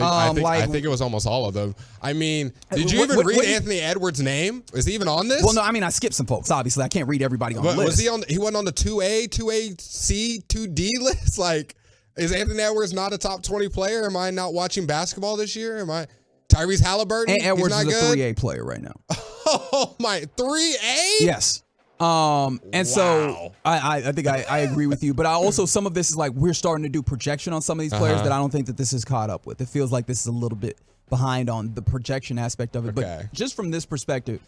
think it was almost all of them. I mean, did you even read Anthony Edwards' name? Is he even on this? Well, no. I mean, I skipped some folks. Obviously, I can't read everybody on the list. Was he on? He wasn't on the 2A, 2AC, 2D list. Like, is Anthony Edwards not a top 20 player? Am I not watching basketball this year? Am I Tyrese Halliburton? And Edwards is a 3A player right now. Oh my, 3A? Yes. So I think I agree with you, but I also, some of this is like we're starting to do projection on some of these players that I don't think that this is caught up with. It feels like this is a little bit behind on the projection aspect of it. But just from this perspective,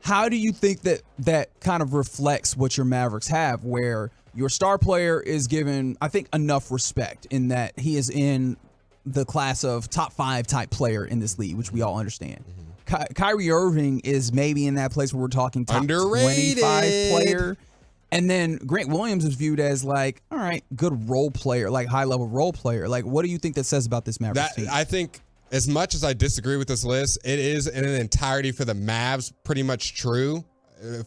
how do you think that kind of reflects what your Mavericks have, where your star player is given, I think, enough respect in that he is in the class of top 5 type player in this league, which we all understand. Kyrie Irving is maybe in that place where we're talking top underrated 25 player. And then Grant Williams is viewed as like, all right, good role player, like high level role player. Like, what do you think that says about this Mavericks team? I think as much as I disagree with this list, it is in an entirety for the Mavs pretty much true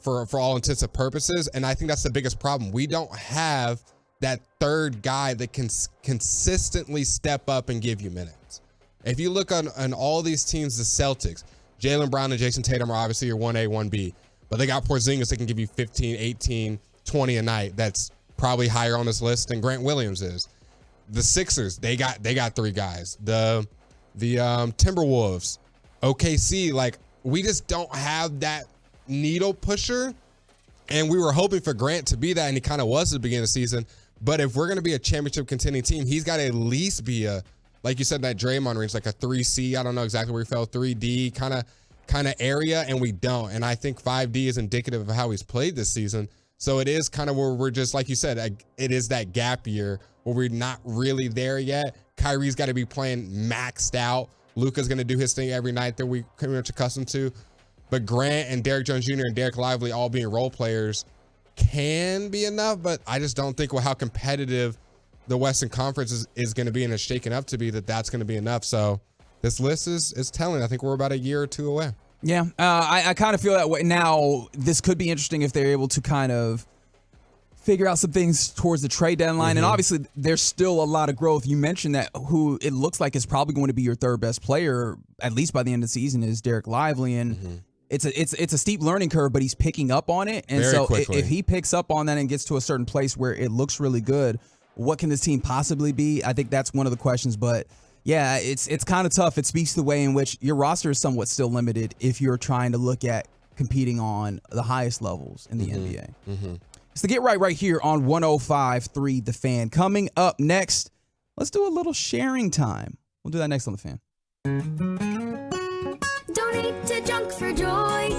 for all intents and purposes. And I think that's the biggest problem. We don't have that third guy that can consistently step up and give you minutes. If you look on all these teams, the Celtics, Jaylen Brown and Jason Tatum are obviously your 1A, 1B. But they got Porzingis that can give you 15, 18, 20 a night. That's probably higher on this list than Grant Williams is. The Sixers, they got 3 guys. The the Timberwolves, OKC. Like, we just don't have that needle pusher. And we were hoping for Grant to be that, and he kind of was at the beginning of the season. But if we're going to be a championship contending team, he's got to at least be a, like you said, that Draymond range, like a 3C. I don't know exactly where he fell, 3D kind of area, and we don't. And I think 5D is indicative of how he's played this season. So it is kind of where we're just, like you said, it is that gap year where we're not really there yet. Kyrie's got to be playing maxed out. Luka's going to do his thing every night that we pretty much accustomed to. But Grant and Derrick Jones Jr. and Derek Lively all being role players can be enough, but I just don't think how competitive the Western Conference is going to be and is shaken up to be that's going to be enough. So this list is telling. I think we're about a year or two away. Yeah, I kind of feel that way. Now, this could be interesting if they're able to kind of figure out some things towards the trade deadline. And obviously, there's still a lot of growth. You mentioned that who it looks like is probably going to be your third best player, at least by the end of the season, is Derek Lively. And it's a steep learning curve, but he's picking up on it. And so if he picks up on that and gets to a certain place where it looks really good, what can this team possibly be? I think that's one of the questions. But yeah, it's kind of tough. It speaks to the way in which your roster is somewhat still limited if you're trying to look at competing on the highest levels in the NBA. It's the Get Right here on 105.3 The Fan. Coming up next, let's do a little sharing time. We'll do that next on The Fan. Donate to Junk for Joy.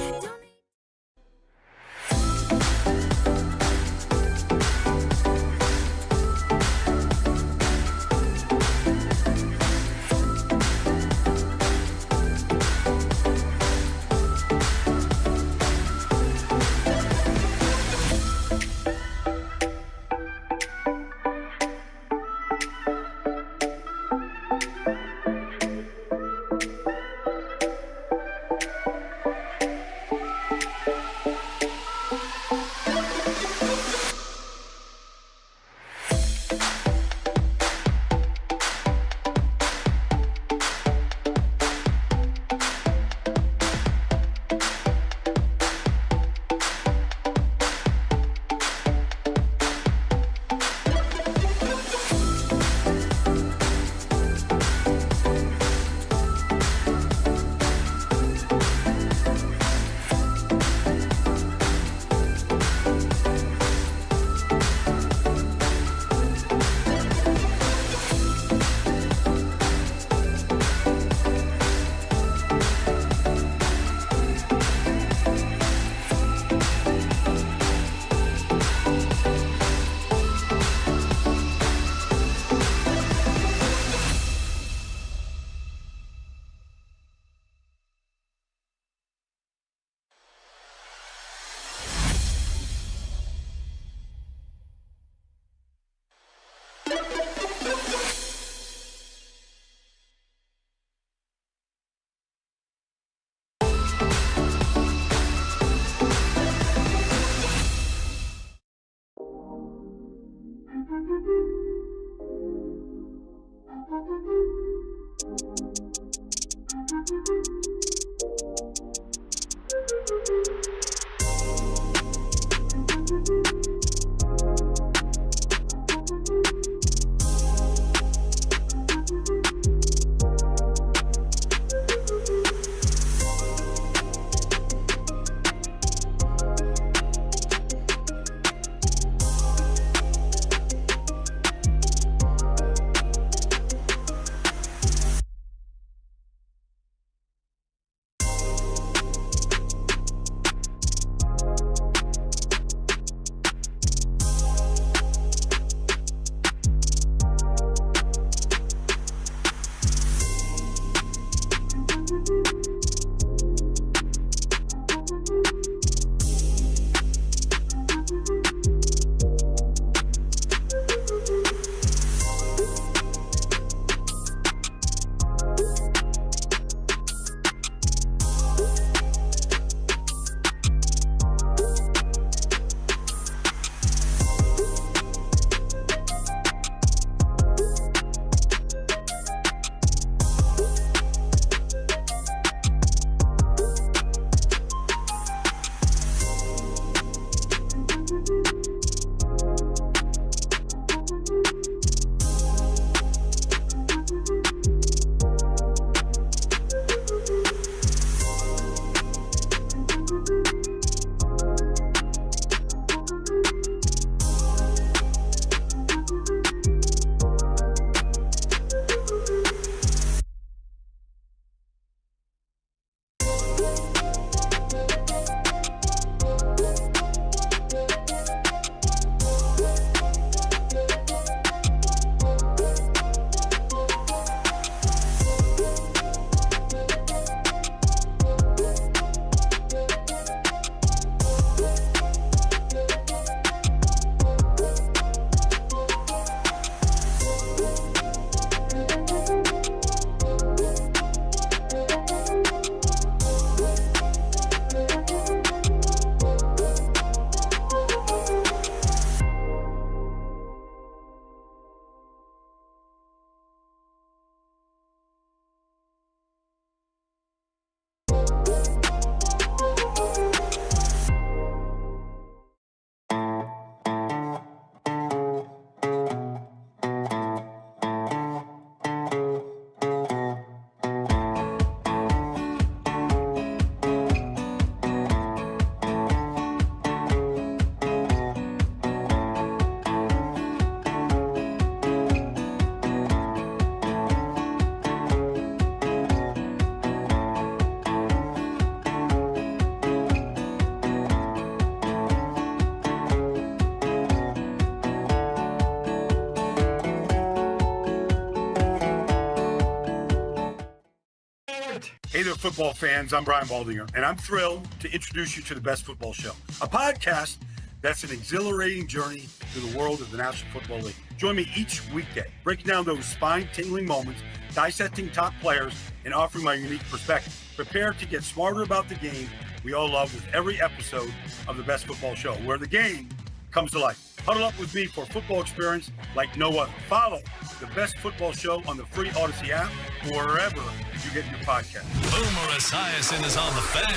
Hey there, football fans. I'm Brian Baldinger, and I'm thrilled to introduce you to The Best Football Show, a podcast that's an exhilarating journey through the world of the National Football League. Join me each weekday, breaking down those spine-tingling moments, dissecting top players, and offering my unique perspective. Prepare to get smarter about the game we all love with every episode of The Best Football Show, where the game comes to life. Huddle up with me for a football experience like no other. Follow The Best Football Show on the free Odyssey app or wherever you get your podcast. Boomer Esiason is on the fan.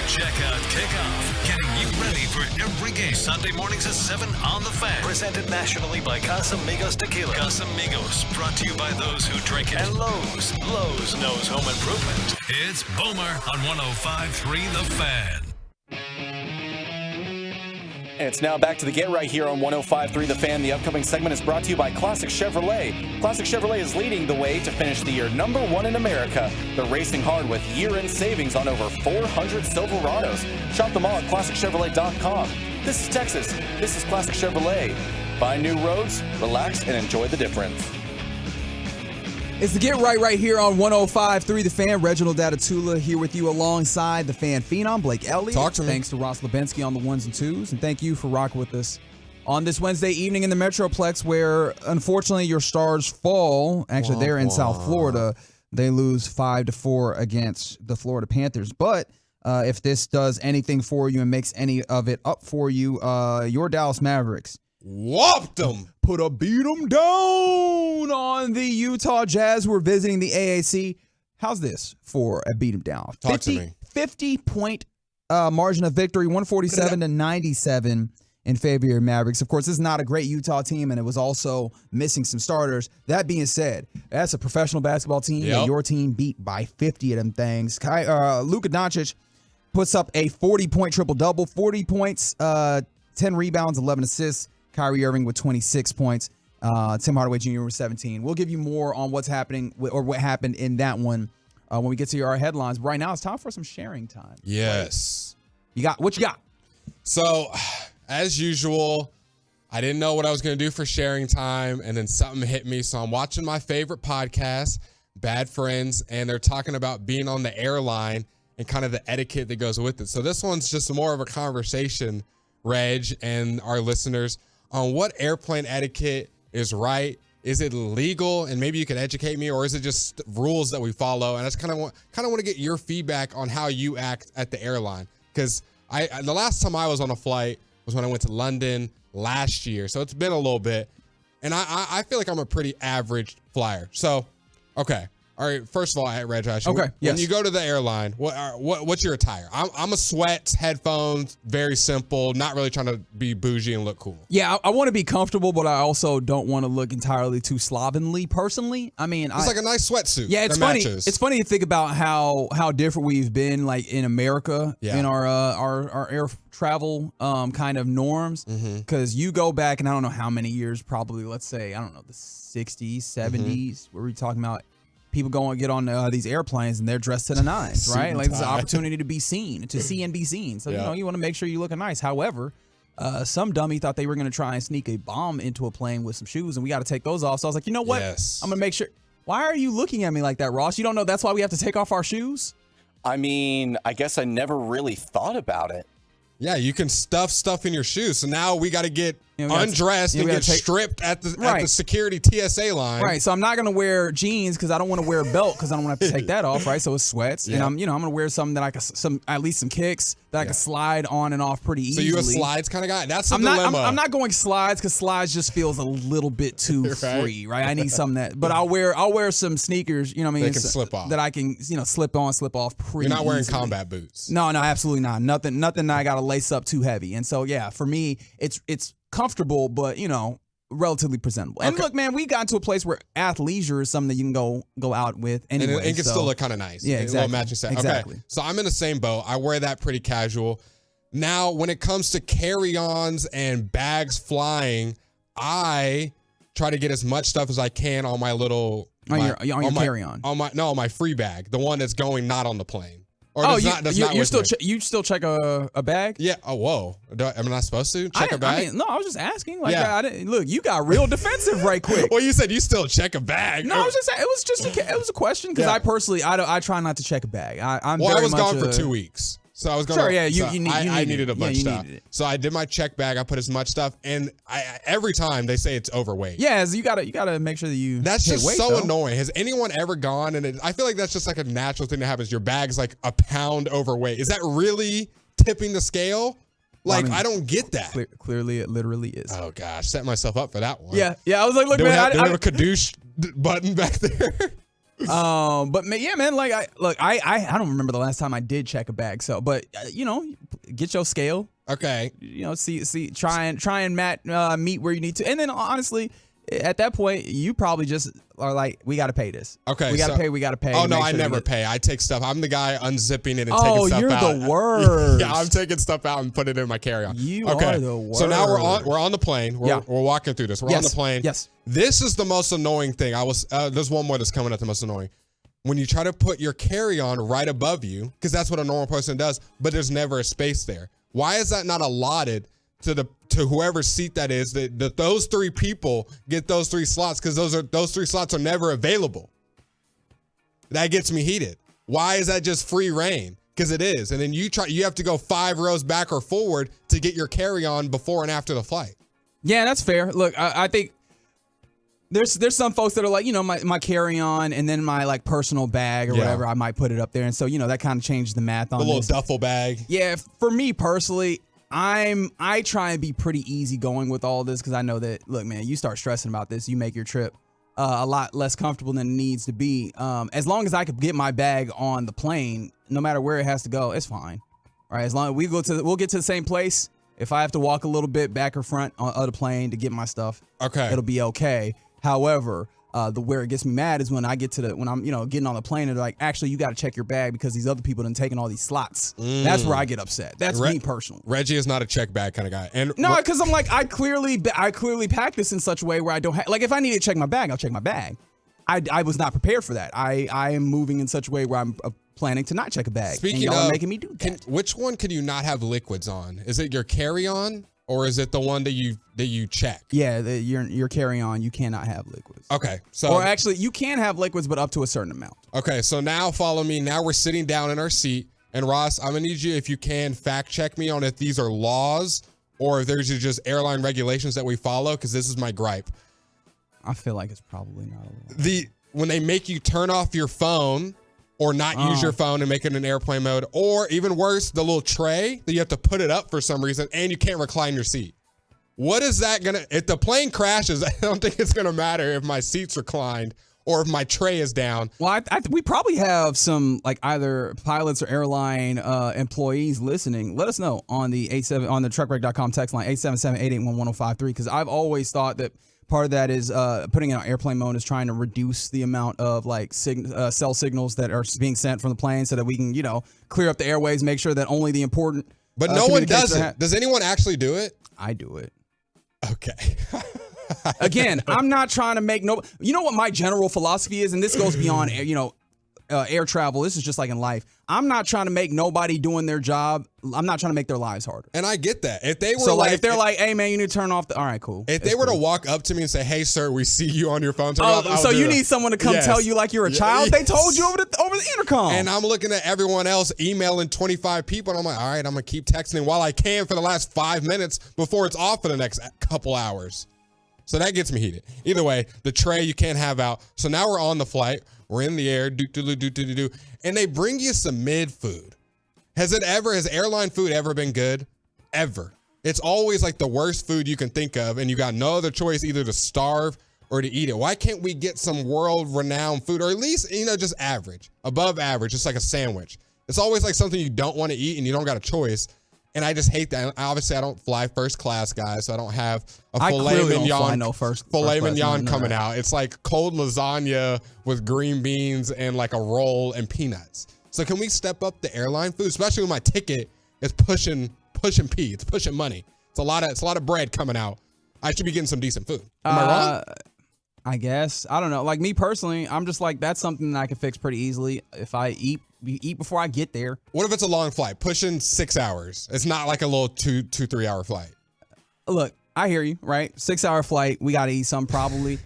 Check out Kickoff, getting you ready for every game. Sunday mornings at 7 on the fan. Presented nationally by Casamigos Tequila. Casamigos, brought to you by those who drink it. And Lowe's. Lowe's knows home improvement. It's Boomer on 105.3 The Fan. And it's now back to the Get Right here on 105.3 The Fan. The upcoming segment is brought to you by Classic Chevrolet. Classic Chevrolet is leading the way to finish the year #1 in America. They're racing hard with year-end savings on over 400 Silverados. Shop them all at ClassicChevrolet.com. This is Texas. This is Classic Chevrolet. Find new roads, relax, and enjoy the difference. It's the Get right here on 105.3 The Fan. Reginald Datatula here with you alongside the Fan Phenom, Blake Elliott. Talk to me. Thanks to Ross Lubinsky on the ones and twos. And thank you for rocking with us on this Wednesday evening in the Metroplex where, unfortunately, your Stars fall. Actually, they're in South Florida. They lose 5-4 against the Florida Panthers. But if this does anything for you and makes any of it up for you, your Dallas Mavericks whopped them. Beat them down on the Utah Jazz who are visiting the AAC. How's this for a beat them down? Talk to me. 50-point margin of victory, 147-97 in favor of your Mavericks. Of course, this is not a great Utah team, and it was also missing some starters. That being said, that's a professional basketball team that your team beat by 50 of them things. Luka Doncic puts up a 40-point triple-double, 40 points, 10 rebounds, 11 assists. Kyrie Irving with 26 points. Tim Hardaway Jr. with 17. We'll give you more on what's happening or what happened in that one when we get to our headlines. But right now, it's time for some sharing time. Yes. What you got? So, as usual, I didn't know what I was going to do for sharing time, and then something hit me. So I'm watching my favorite podcast, Bad Friends, and they're talking about being on the airline and kind of the etiquette that goes with it. So this one's just more of a conversation, Reg, and our listeners, on what airplane etiquette is right. Is it legal? And maybe you can educate me, or is it just rules that we follow? And I just kind of want to get your feedback on how you act at the airline. Because the last time I was on a flight was when I went to London last year. So it's been a little bit. And I feel like I'm a pretty average flyer. So, okay. All right, first of all, Reg, when you go to the airline, what's your attire? I'm a sweats, headphones, very simple, not really trying to be bougie and look cool. Yeah, I want to be comfortable, but I also don't want to look entirely too slovenly personally. I mean, it's like a nice sweatsuit. Yeah, it's funny. Matches. It's funny to think about how different we've been like in America in our air travel kind of norms. Because you go back, and I don't know how many years, probably, let's say, I don't know, the 60s, 70s, where we're talking about people go and get on these airplanes and they're dressed to the nines, right? Like, it's an opportunity to be seen, to see and be seen. So, you want to make sure you're looking nice. However, some dummy thought they were going to try and sneak a bomb into a plane with some shoes, and we got to take those off. So I was like, you know what? I'm going to make sure. Why are you looking at me like that, Ross? You don't know that's why we have to take off our shoes? I mean, I guess I never really thought about it. Yeah, you can stuff in your shoes. So now we got to get undressed and get stripped at the security TSA line. Right. So I'm not going to wear jeans because I don't want to wear a belt because I don't want to have to take that off. Right. So it's sweats, and I'm going to wear something that I can at least some kicks that I can slide on and off pretty easily. So you a slides kind of guy? That's the dilemma. I'm not going slides because slides just feels a little bit too free. Right. I need something but I'll wear some sneakers. You know what I mean? They can slip off. That I can slip on, slip off pretty. You're not wearing easily. combat boots. No, absolutely not. Nothing. I got to lace up too heavy. And so for me, it's comfortable, but relatively presentable. And look, man, we got to a place where athleisure is something that you can go out with anyway. And it can still look kind of nice. Yeah, exactly. A little matching set. Exactly. Okay, so I'm in the same boat. I wear that pretty casual. Now, when it comes to carry-ons and bags flying, I try to get as much stuff as I can on my little... On your carry-on. On my free bag, the one that's going not on the plane. Or you still check a bag? Yeah. Oh, whoa. Am I not supposed to check a bag? I was just asking. Like, I didn't look. You got real defensive right quick. Well, you said you still check a bag. No, I was just saying. It was a question because I personally I try not to check a bag. I was gone for 2 weeks. So I was going. Sure, yeah. I needed a bunch of stuff. So I did my check bag. I put as much stuff, and every time they say it's overweight. Yeah, so you gotta make sure that you. That's just so annoying. Has anyone ever gone? And I feel like that's just like a natural thing that happens. Your bag's like a pound overweight. Is that really tipping the scale? Like, I don't get that. Clearly, it literally is. Oh gosh, set myself up for that one. Yeah. I was like, look, man, I have a kadoosh button back there. But man, like I don't remember the last time I did check a bag. So, but get your scale. Okay. Try and meet where you need to, and then honestly, at that point, you probably just are like, we got to pay this. Okay. We got to pay. Oh no, I never pay. I take stuff. I'm the guy unzipping it and taking stuff out. Oh, you're the worst. Yeah, I'm taking stuff out and putting it in my carry-on. You are the worst. So now we're on the plane. We're walking through this. We're on the plane. Yes. This is the most annoying thing. There's one more that's coming up the most annoying. When you try to put your carry-on right above you, because that's what a normal person does, but there's never a space there. Why is that not allotted to whoever's seat that is? That those three people get those three slots, because those three slots are never available. That gets me heated. Why is that just free reign? Because it is, and then you have to go 5 rows back or forward to get your carry-on before and after the flight. Yeah, that's fair. Look, I think. There's some folks that are like, my carry-on and then my like personal bag or whatever, I might put it up there. And so, that kind of changed the math on the little duffel bag. Yeah, for me personally, I try and be pretty easygoing with all this because I know that, look, man, you start stressing about this, you make your trip a lot less comfortable than it needs to be. As long as I could get my bag on the plane, no matter where it has to go, it's fine. All right, as long as we'll get to the same place. If I have to walk a little bit back or front of the plane to get my stuff, it'll be okay. However, where it gets me mad is when I get when I'm getting on the plane and they're like, actually, you got to check your bag because these other people done taken all these slots. That's where I get upset. That's me personally. Reggie is not a check bag kind of guy. And no, because I'm like, I clearly pack this in such a way where I don't have, like, if I need to check my bag, I'll check my bag. I was not prepared for that. I am moving in such a way where I'm planning to not check a bag. Speaking and y'all of, are making me do that. Which one can you not have liquids on? Is it your carry-on? Or is it the one that you check? Yeah, your carry-on, you cannot have liquids. Okay, so or actually, you can have liquids, but up to a certain amount. Okay, so now follow me. Now we're sitting down in our seat, and Ross, I'm gonna need you if you can fact check me on if these are laws or if there's just airline regulations that we follow, because this is my gripe. I feel like it's probably not a law. When they make you turn off your phone or not use your phone and make it in airplane mode, or even worse, the little tray that you have to put it up for some reason and you can't recline your seat. What is that if the plane crashes, I don't think it's gonna matter if my seat's reclined or if my tray is down. Well, we probably have some like either pilots or airline employees listening. Let us know on the on the truckwreck.com text line 877-881-1053, because I've always thought that part of that is putting it on airplane mode is trying to reduce the amount of like cell signals that are being sent from the plane so that we can, clear up the airways, make sure that only the important. But no one does it. Does anyone actually do it? I do it. Okay. Again, I'm not trying to make you know what my general philosophy is, and this goes beyond, air travel. This is just like in life. I'm not trying to make nobody doing their job. I'm not trying to make their lives harder. And I get that. If they were if they're like, hey man, you need to turn off all right, cool. If they were to walk up to me and say, hey sir, we see you on your phone. So you need someone to come tell you like you're a child? Yes. They told you over the intercom. And I'm looking at everyone else emailing 25 people, and I'm like, all right, I'm gonna keep texting while I can for the last 5 minutes before it's off for the next couple hours. So that gets me heated. Either way, the tray you can't have out. So now we're on the flight. We're in the air, and they bring you some mid food. Has airline food ever been good? Ever. It's always like the worst food you can think of, and you got no other choice either to starve or to eat it. Why can't we get some world-renowned food, or at least, just average, above average, just like a sandwich? It's always like something you don't want to eat and you don't got a choice. And I just hate that. Obviously, I don't fly first class, guys, so I don't have a filet mignon coming out. It's like cold lasagna with green beans and like a roll and peanuts. So can we step up the airline food, especially when my ticket is pushing P. It's pushing money. It's a lot of bread coming out. I should be getting some decent food. Am I wrong? I guess. I don't know. Like me personally, I'm just like, that's something that I can fix pretty easily if I eat before I get there. What if it's a long flight, pushing 6 hours? It's not like a little 3 hour flight. Look, I hear you, right? 6 hour flight. We got to eat something probably.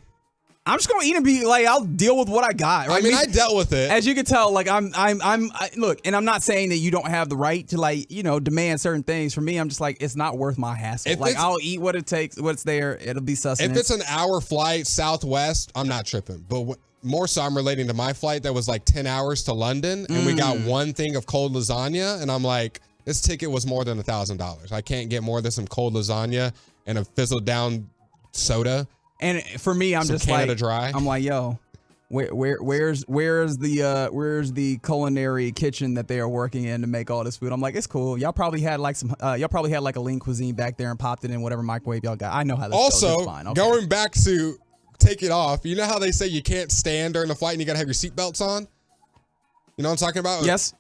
I'm just gonna eat and be like, I'll deal with what I got. Right? I mean, I dealt with it. As you can tell, like look, and I'm not saying that you don't have the right to like, demand certain things. For me, I'm just like, it's not worth my hassle. Like I'll eat what it takes, what's there. It'll be sustenance. If it's an hour flight Southwest, I'm not tripping. But more so, I'm relating to my flight that was like 10 hours to London, and we got one thing of cold lasagna, and I'm like, this ticket was more than $1,000. I can't get more than some cold lasagna and a fizzled down soda. And for me, I'm just Canada like, Dry. I'm like, yo, where's the culinary kitchen that they are working in to make all this food? I'm like, it's cool. Y'all probably had like a lean cuisine back there and popped it in whatever microwave y'all got. I know how this goes. It's fine. Okay. Going back to take it off. You know how they say you can't stand during the flight and you gotta have your seatbelts on? You know what I'm talking about? Yes.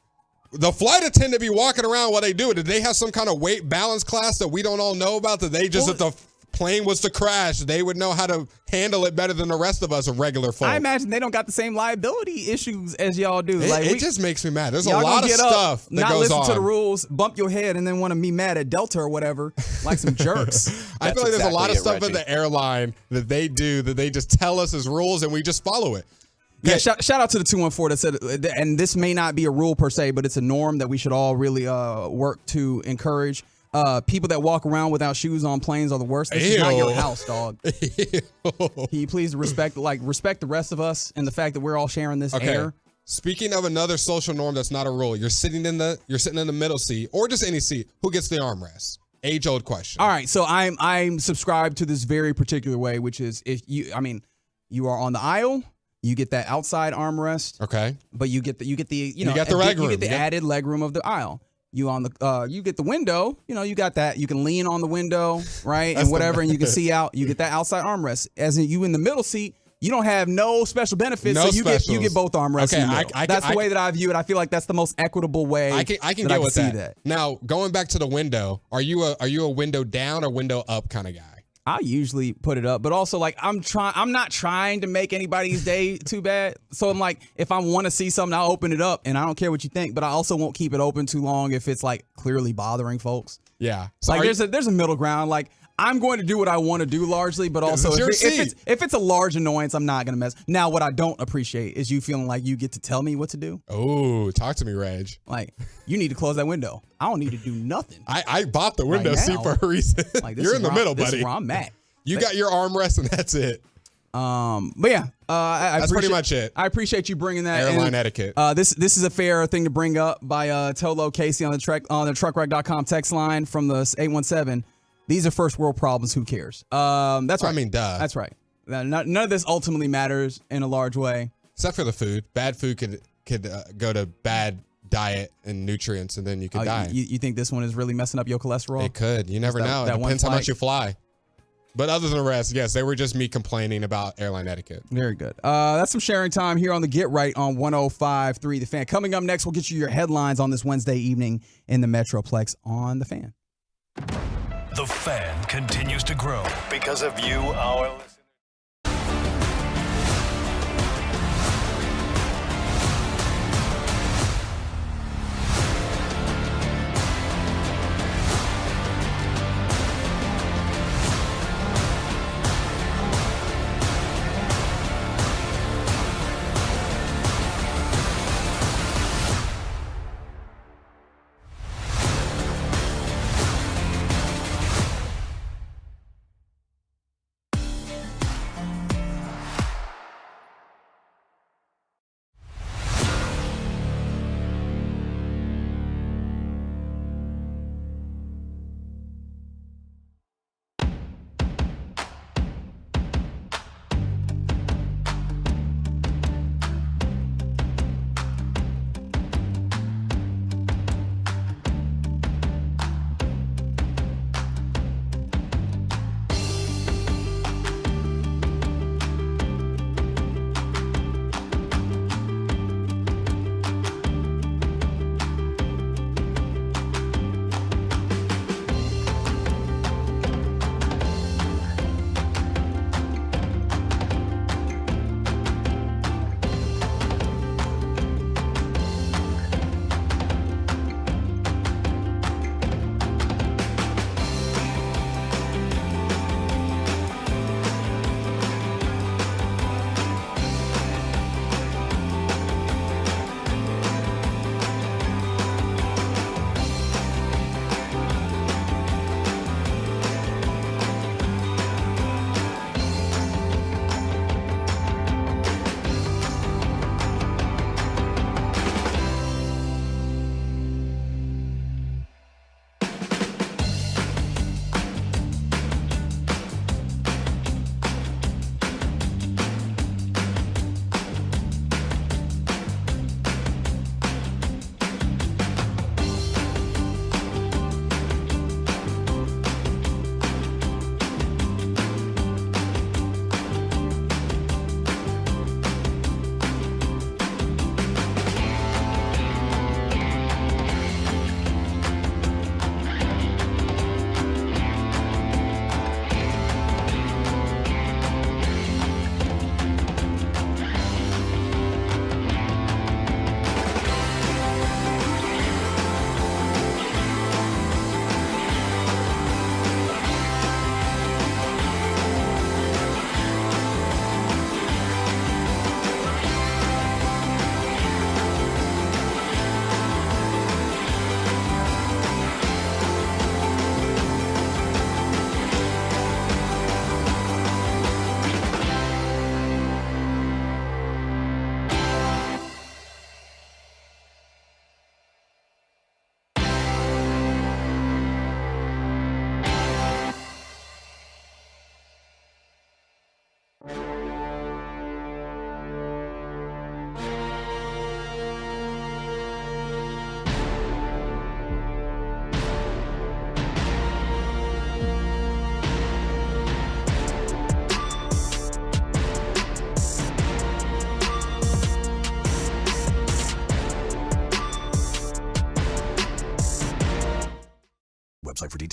The flight attendant be walking around while they do it. Did they have some kind of weight balance class that we don't all know about? That they just, if the plane was to crash, they would know how to handle it better than the rest of us, regular folks. I imagine they don't got the same liability issues as y'all do. It just makes me mad. There's a lot of stuff that not goes listen on. to the rules, bump your head, and then want to be mad at Delta or whatever, like some jerks. I feel like there's a lot of stuff at the airline that they do that they just tell us as rules and we just follow it. Yeah, shout out to the 214 that said, and this may not be a rule per se, but it's a norm that we should all really work to encourage. People that walk around without shoes on planes are the worst. This is not your house, dog. Can you please respect the rest of us and the fact that we're all sharing this air? Speaking of another social norm that's not a rule, you're sitting in the middle seat or just any seat. Who gets the armrest? Age-old question. All right, so I'm subscribed to this very particular way, which is you are on the aisle. You get that outside armrest. Okay. But you get the you got the leg room. You get the added leg room of the aisle. You get the window. You got that. You can lean on the window, right, and whatever, and you can see out. You get that outside armrest. As in, you in the middle seat, you don't have no special benefits, so you get both armrests. Okay, in the middle. That's the way that I view it. I feel like that's the most equitable way. I can get with that. Now, going back to the window, are you a window down or window up kind of guy? I usually put it up, but also like I'm not trying to make anybody's day too bad. So I'm like, if I want to see something, I'll open it up, and I don't care what you think, but I also won't keep it open too long if it's like clearly bothering folks. Yeah. So like there's a middle ground. Like I'm going to do what I want to do largely, but also if it's a large annoyance, I'm not gonna mess. Now, what I don't appreciate is you feeling like you get to tell me what to do. Oh, talk to me, Reg. Like you need to close that window. I don't need to do nothing. I bought the window seat for a reason. Like, You're in the middle, buddy. This is where I'm at. You got your armrest and that's it. But yeah, that's pretty much it. I appreciate you bringing that. Airline etiquette. This is a fair thing to bring up by Tolo Casey on the truckwreck.com text line from the 817. These are first world problems. Who cares? That's right. I mean, duh. That's right. None of this ultimately matters in a large way. Except for the food. Bad food could go to bad diet and nutrients, and then you could die. You think this one is really messing up your cholesterol? It could. You never know. It depends how much you fly. But other than the rest, yes, they were just me complaining about airline etiquette. Very good. That's some sharing time here on the Get Right on 105.3 The Fan. Coming up next, we'll get you your headlines on this Wednesday evening in the Metroplex on The Fan. The Fan continues to grow because of you, our listeners.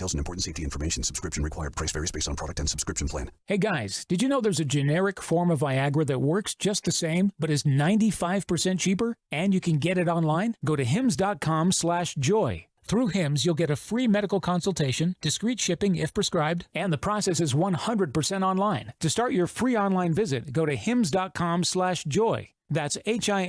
details and important safety information. Subscription required. Price varies based on product and subscription plan. Hey guys, did you know there's a generic form of Viagra that works just the same, but is 95% cheaper? And you can get it online? Go to hims.com/joy. Through Hims, you'll get a free medical consultation, discreet shipping if prescribed, and the process is 100% online. To start your free online visit, go to hims.com/joy. That's HIMS.com/JOY.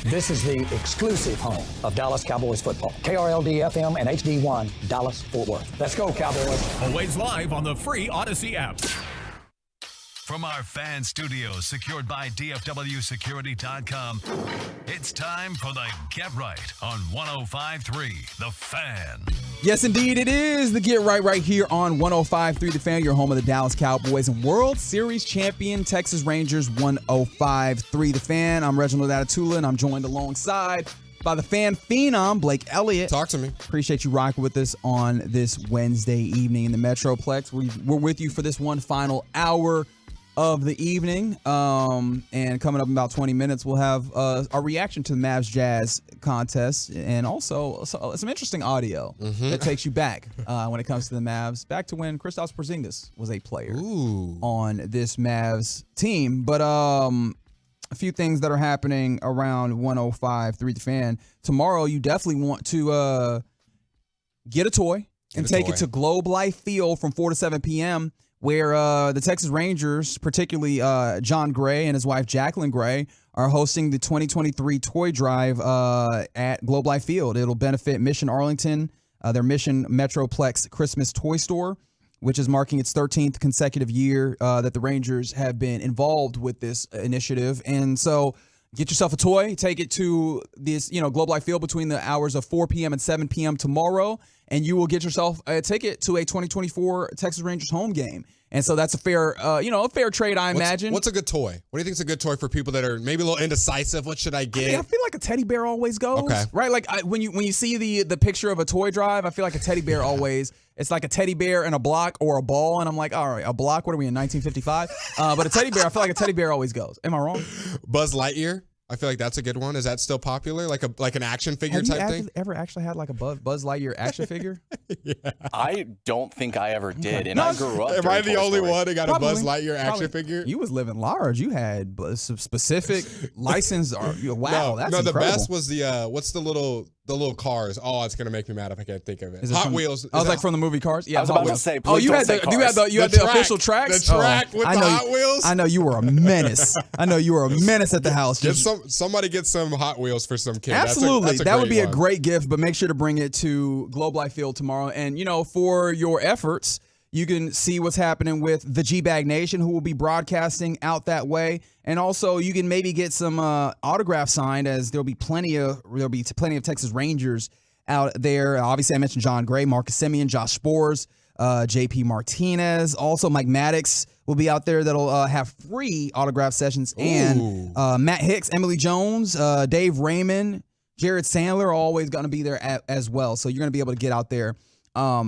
This is the exclusive home of Dallas Cowboys football. KRLD FM and HD1, Dallas, Fort Worth. Let's go, Cowboys. Always live on the free Odyssey app. From our fan studios secured by DFWsecurity.com, it's time for the Get Right on 105.3 The Fan. Yes, indeed, it is the Get right here on 105.3 The Fan, your home of the Dallas Cowboys and World Series champion Texas Rangers. 105.3 The Fan. I'm Reginald Atatula, and I'm joined alongside by the fan phenom, Blake Elliott. Talk to me. Appreciate you rocking with us on this Wednesday evening in the Metroplex. We're with you for this one final hour of the evening, and coming up in about 20 minutes we'll have our reaction to the Mavs Jazz contest, and also some interesting audio that takes you back when it comes to the Mavs, back to when Kristaps Porzingis was a player on this Mavs team. But a few things that are happening around 105.3 The Fan. Tomorrow you definitely want to get a toy and take it to Globe Life Field from 4 to 7 p.m., where the Texas Rangers, particularly John Gray and his wife Jacqueline Gray, are hosting the 2023 Toy Drive at Globe Life Field. It'll benefit Mission Arlington, their Mission Metroplex Christmas Toy Store, which is marking its 13th consecutive year that the Rangers have been involved with this initiative. And so get yourself a toy, take it to this, Globe Life Field between the hours of 4 p.m. and 7 p.m. tomorrow, and you will get yourself a ticket to a 2024 Texas Rangers home game. And so that's a fair, a fair trade, I imagine. What's a good toy? What do you think is a good toy for people that are maybe a little indecisive? What should I get? I feel like a teddy bear always goes. Okay. Right? Like when you see the picture of a toy drive, I feel like a teddy bear always, it's like a teddy bear and a block or a ball. And I'm like, all right, a block, what are we in, 1955? But a teddy bear, I feel like a teddy bear always goes. Am I wrong? Buzz Lightyear. I feel like that's a good one. Is that still popular? Like an action figure type thing? Ever actually had like a Buzz Lightyear action figure? Yeah. I don't think I ever did, and I grew up. Am I the only one who got Probably. a Buzz Lightyear action figure? You was living large. You had some specific license. That's the incredible. best was the what's the little cars? Oh, it's gonna make me mad if I can't think of it. Hot Wheels. I was like from the movie Cars. Yeah, I was about to say. Oh, you had the official tracks. The track with the Hot Wheels. I know you were a menace. I know you were a menace at the house. Somebody get some Hot Wheels for some kid. Absolutely, that's that would be one. a great gift. But make sure to bring it to Globe Life Field tomorrow. And for your efforts, you can see what's happening with the G-Bag Nation, who will be broadcasting out that way. And also, you can maybe get some autographs signed, as there'll be plenty of Texas Rangers out there. Obviously, I mentioned John Gray, Marcus Semien, Josh Spores, JP Martinez. Also, Mike Maddox will be out there that'll have free autograph sessions. And Matt Hicks, Emily Jones, Dave Raymond, Jared Sandler are always going to be there as well. So you're going to be able to get out there,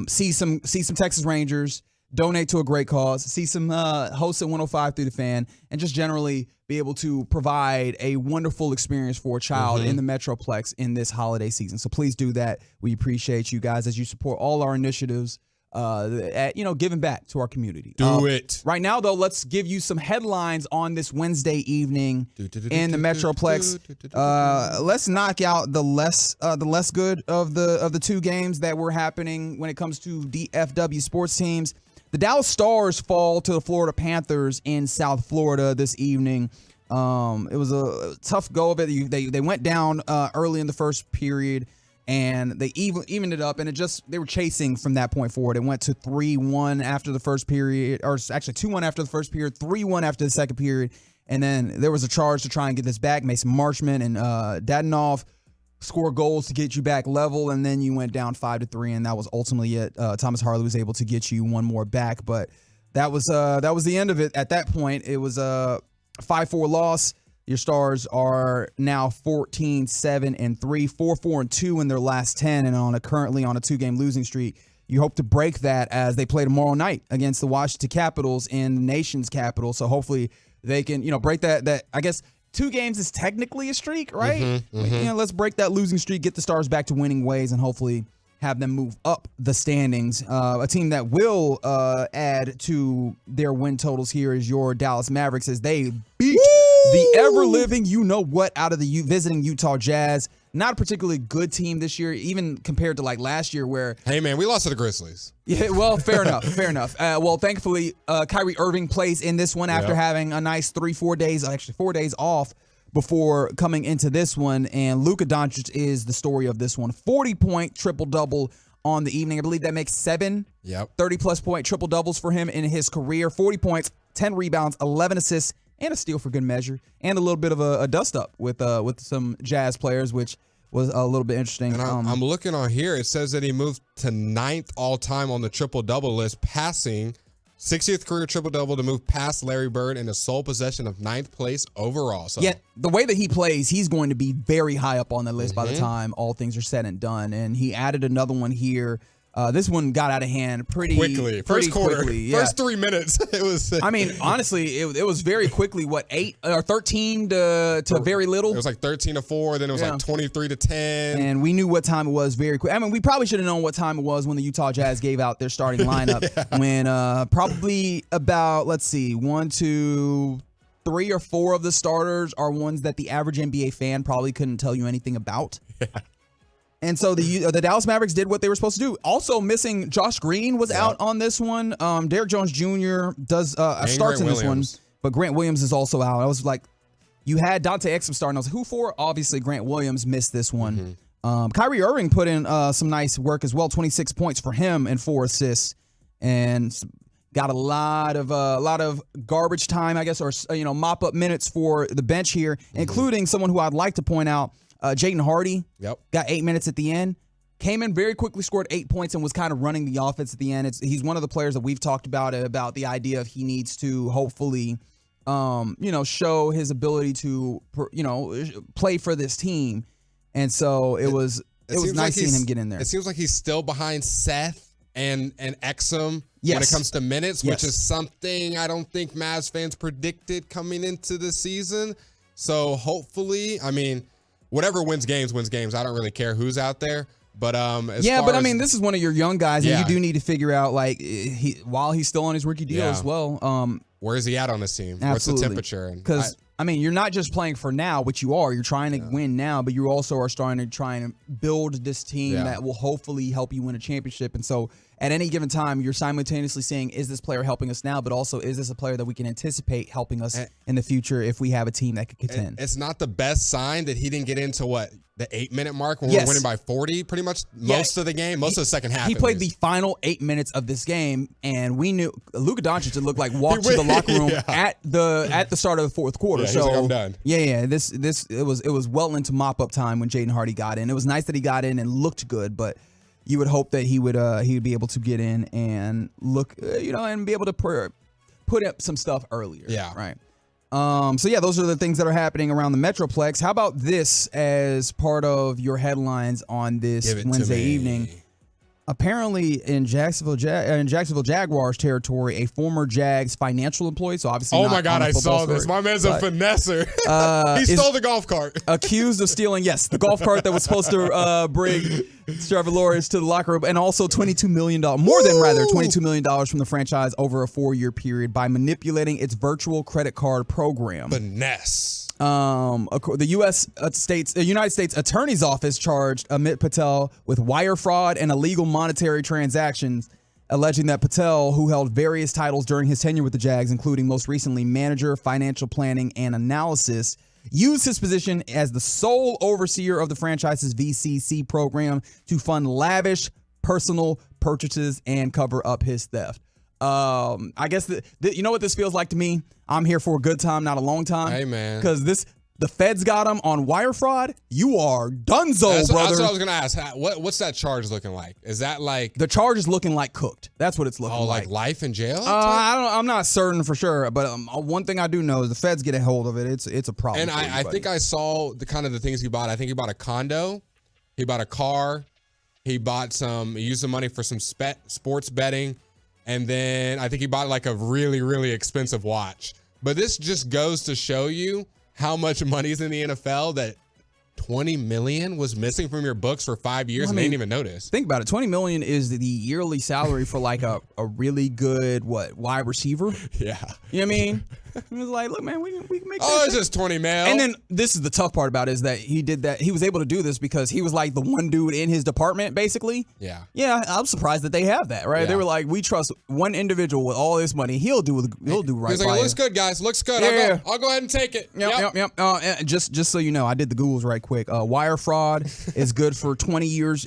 see some Texas Rangers, donate to a great cause, see some hosts at 105 through the Fan, and just generally be able to provide a wonderful experience for a child in the Metroplex in this holiday season. So please do that. We appreciate you guys as you support all our initiatives at giving back to our community. Do it. Right now, though, let's give you some headlines on this Wednesday evening in the Metroplex. Let's knock out the less good of the two games that were happening when it comes to DFW sports teams. The Dallas Stars fall to the Florida Panthers in South Florida this evening. It was a tough go of it. They went down early in the first period, and they evened it up, and they were chasing from that point forward. It went to 3-1 after the first period, or actually 2-1 after the first period, 3-1 after the second period, and then there was a charge to try and get this back. Mason Marchman and Dadonov score goals to get you back level, and then you went down 5-3, and that was ultimately it. Thomas Harley was able to get you one more back, but that was the end of it. At that point, it was a 5-4 loss. Your Stars are now 14-7-3, 4-4-2 in their last 10, and currently on a 2-game losing streak. You hope to break that as they play tomorrow night against the Washington Capitals in the nation's capital. So hopefully they can, break that. I guess 2 games is technically a streak, right? Let's break that losing streak, get the Stars back to winning ways, and hopefully have them move up the standings. A team that will add to their win totals here is your Dallas Mavericks as they beat the ever-living you-know-what out of the visiting Utah Jazz. Not a particularly good team this year, even compared to like last year where... Hey, man, we lost to the Grizzlies. Yeah, well, fair enough, fair enough. Well, thankfully, Kyrie Irving plays in this one after having a nice 4 days off before coming into this one. And Luka Doncic is the story of this one. 40-point triple-double on the evening. I believe that makes 7 30-plus point triple-doubles for him in his career. 40 points, 10 rebounds, 11 assists, and a steal for good measure, and a little bit of a dust-up with some Jazz players, which was a little bit interesting. And I'm looking on here. It says that he moved to 9th all-time on the triple-double list, passing 60th career triple-double to move past Larry Bird in the sole possession of 9th place overall. So yeah, the way that he plays, he's going to be very high up on the list by the time all things are said and done. And he added another one here. This one got out of hand pretty quickly. First quarter, quickly, first 3 minutes. It was. I mean, honestly, it was very quickly. What 8 or 13 to very little? It was like 13-4. Then it was like 23-10. And we knew what time it was very quick. I mean, we probably should have known what time it was when the Utah Jazz gave out their starting lineup. When probably about 1, 2, 3 or 4 of the starters are ones that the average NBA fan probably couldn't tell you anything about. Yeah. And so the Dallas Mavericks did what they were supposed to do. Also missing Josh Green was out on this one. Derrick Jones Jr. starts in this one, but Grant Williams is also out. I was like, you had Dante Exum starting. I was like, who for? Obviously, Grant Williams missed this one. Kyrie Irving put in some nice work as well. 26 points for him and 4 assists, and got a lot of garbage time, I guess, or mop up minutes for the bench here, including someone who I'd like to point out. Jaden Hardy got 8 minutes at the end, came in very quickly, scored 8 points, and was kind of running the offense at the end. He's one of the players that we've talked about the idea of he needs to hopefully, show his ability to, play for this team. And so it was nice seeing him get in there. It seems like he's still behind Seth and Exum when it comes to minutes, which is something I don't think Mavs fans predicted coming into the season. So hopefully, I mean, whatever wins games. I don't really care who's out there. But I mean, this is one of your young guys, and you do need to figure out while he's still on his rookie deal as well. Where is he at on this team? Absolutely. What's the temperature? Because I mean, you're not just playing for now, which you are. You're trying to win now, but you also are starting to try and build this team that will hopefully help you win a championship. And so at any given time, you're simultaneously saying, is this player helping us now? But also, is this a player that we can anticipate helping us in the future if we have a team that could contend? It's not the best sign that he didn't get into the 8-minute mark when we're winning by 40 pretty much most of the game, most of the second half. He played the final 8 minutes of this game, and we knew Luka Doncic looked like walked to the locker room at the start of the fourth quarter. So like, I'm done. It was well into mop up time when Jaden Hardy got in. It was nice that he got in and looked good, but you would hope that he would be able to get in and look and be able to put up some stuff earlier. Yeah. Right. Those are the things that are happening around the Metroplex. How about this as part of your headlines on this Wednesday evening? Apparently, in Jacksonville Jaguars territory, a former Jags financial employee, so obviously oh my God, I saw this. My man's a finesser. He stole the golf cart. Accused of stealing, the golf cart that was supposed to bring Trevor Lawrence to the locker room, and also $22 million from the franchise over a 4-year period by manipulating its virtual credit card program. Finesse. The United States Attorney's Office charged Amit Patel with wire fraud and illegal monetary transactions, alleging that Patel, who held various titles during his tenure with the Jags, including most recently manager, financial planning, and analysis, used his position as the sole overseer of the franchise's VCC program to fund lavish personal purchases and cover up his theft. I guess you know what this feels like to me? I'm here for a good time, not a long time. Hey, man. Because the feds got him on wire fraud. You are donezo, brother. That's what I was going to ask. What's that charge looking like? Is that like... The charge is looking like cooked. That's what it's looking like. Oh, like life in jail? I'm not certain for sure, but one thing I do know is the feds get a hold of it. It's a problem. And I think I saw the things he bought. I think he bought a condo. He bought a car. He used some money for some sports betting. And then I think he bought like a really, really expensive watch. But this just goes to show you how much money's in the NFL that $20 million was missing from your books for 5 years and they didn't even notice. Think about it. $20 million is the yearly salary for like a really good wide receiver. Yeah. You know what I mean? It was like, look, man, we can make that. Oh, it's just 20 mil. And then this is the tough part about it is that he did that. He was able to do this because he was like the one dude in his department, basically. Yeah. Yeah, I'm surprised that they have that, right? Yeah. They were like, we trust one individual with all this money. He'll do right He's like, by it looks it. good, guys. Looks good. Yeah. I'll go ahead and take it. Yep. And just so you know, I did the Googles right quick. Wire fraud is good for 20 years,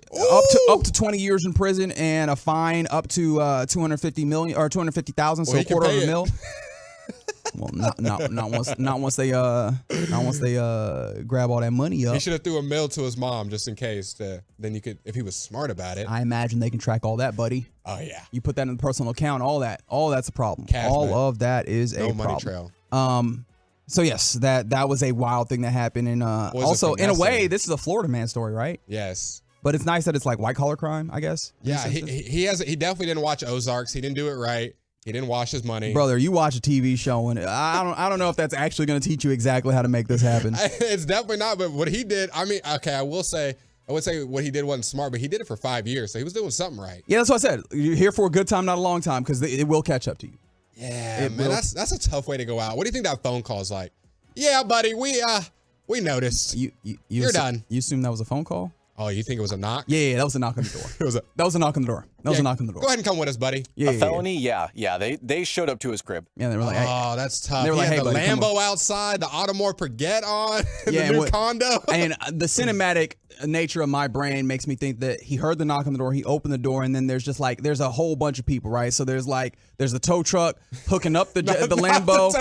up to 20 years in prison, and a fine up to $250 million or $250,000, so a quarter of a mil. Well, not once they grab all that money up. He should have threw a mill to his mom just in case. Then you could, if he was smart about it. I imagine they can track all that, buddy. Oh yeah. You put that in the personal account, all that's a problem. Cash all money. of that is a No problem. money trail. So yes, that was a wild thing that happened, and also in a way, this is a Florida man story, right? Yes. But it's nice that it's like white collar crime, I guess. Yeah, he definitely didn't watch Ozarks. He didn't do it right. He didn't wash his money. Brother, you watch a TV show, and I don't know if that's actually going to teach you exactly how to make this happen. It's definitely not. But what he did, I mean, okay, I would say what he did wasn't smart, but he did it for 5 years, so he was doing something right. Yeah, that's what I said. You're here for a good time, not a long time, because it will catch up to you. Yeah, man, that's a tough way to go out. What do you think that phone call is like? Yeah, buddy, we noticed. You're done. You assume that was a phone call? Oh, you think it was a knock? Yeah, that was a knock on the door. That was a knock on the door. That was a knock on the door. Go ahead and come with us, buddy. A felony? Yeah. They showed up to his crib. Yeah, they were like, hey. Oh, that's tough. They were like, he had hey, the buddy, Lambo outside, the Audemars Piguet on, yeah, the new condo. And the cinematic nature of my brain makes me think that he heard the knock on the door, he opened the door, and then there's a whole bunch of people, right? So there's the tow truck hooking up the Lambo.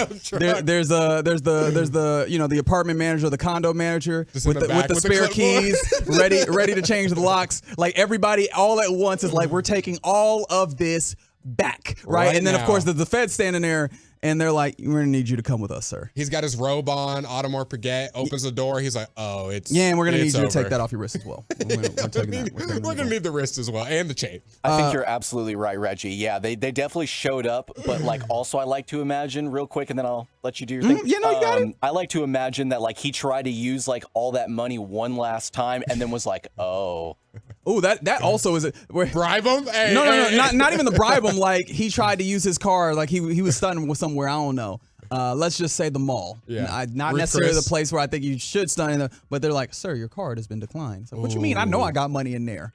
There's the apartment manager, the condo manager with the spare keys, ready to change the locks. Like everybody all at once is like, we're taking all of this back, right? And then, of course, there's the Fed standing there, and they're like, we're going to need you to come with us, sir. He's got his robe on, Audemars Piguet, opens the door. He's like, oh, it's Yeah, and we're going to need you over. to take that off your wrist as well. We're going to need the wrist as well, and the chain. I think you're absolutely right, Reggie. Yeah, they definitely showed up, but also I like to imagine real quick, and then I'll let you do your thing. You got it. I like to imagine that he tried to use all that money one last time, and then was like, oh. Oh, that also is bribe him? Hey, no, not even the bribe him. Like he tried to use his car. Like he was stunting with somewhere, I don't know. Let's just say the mall. Yeah. Not necessarily the place where I think you should stun in, but they're like, sir, your card has been declined. So what you mean? I know I got money in there.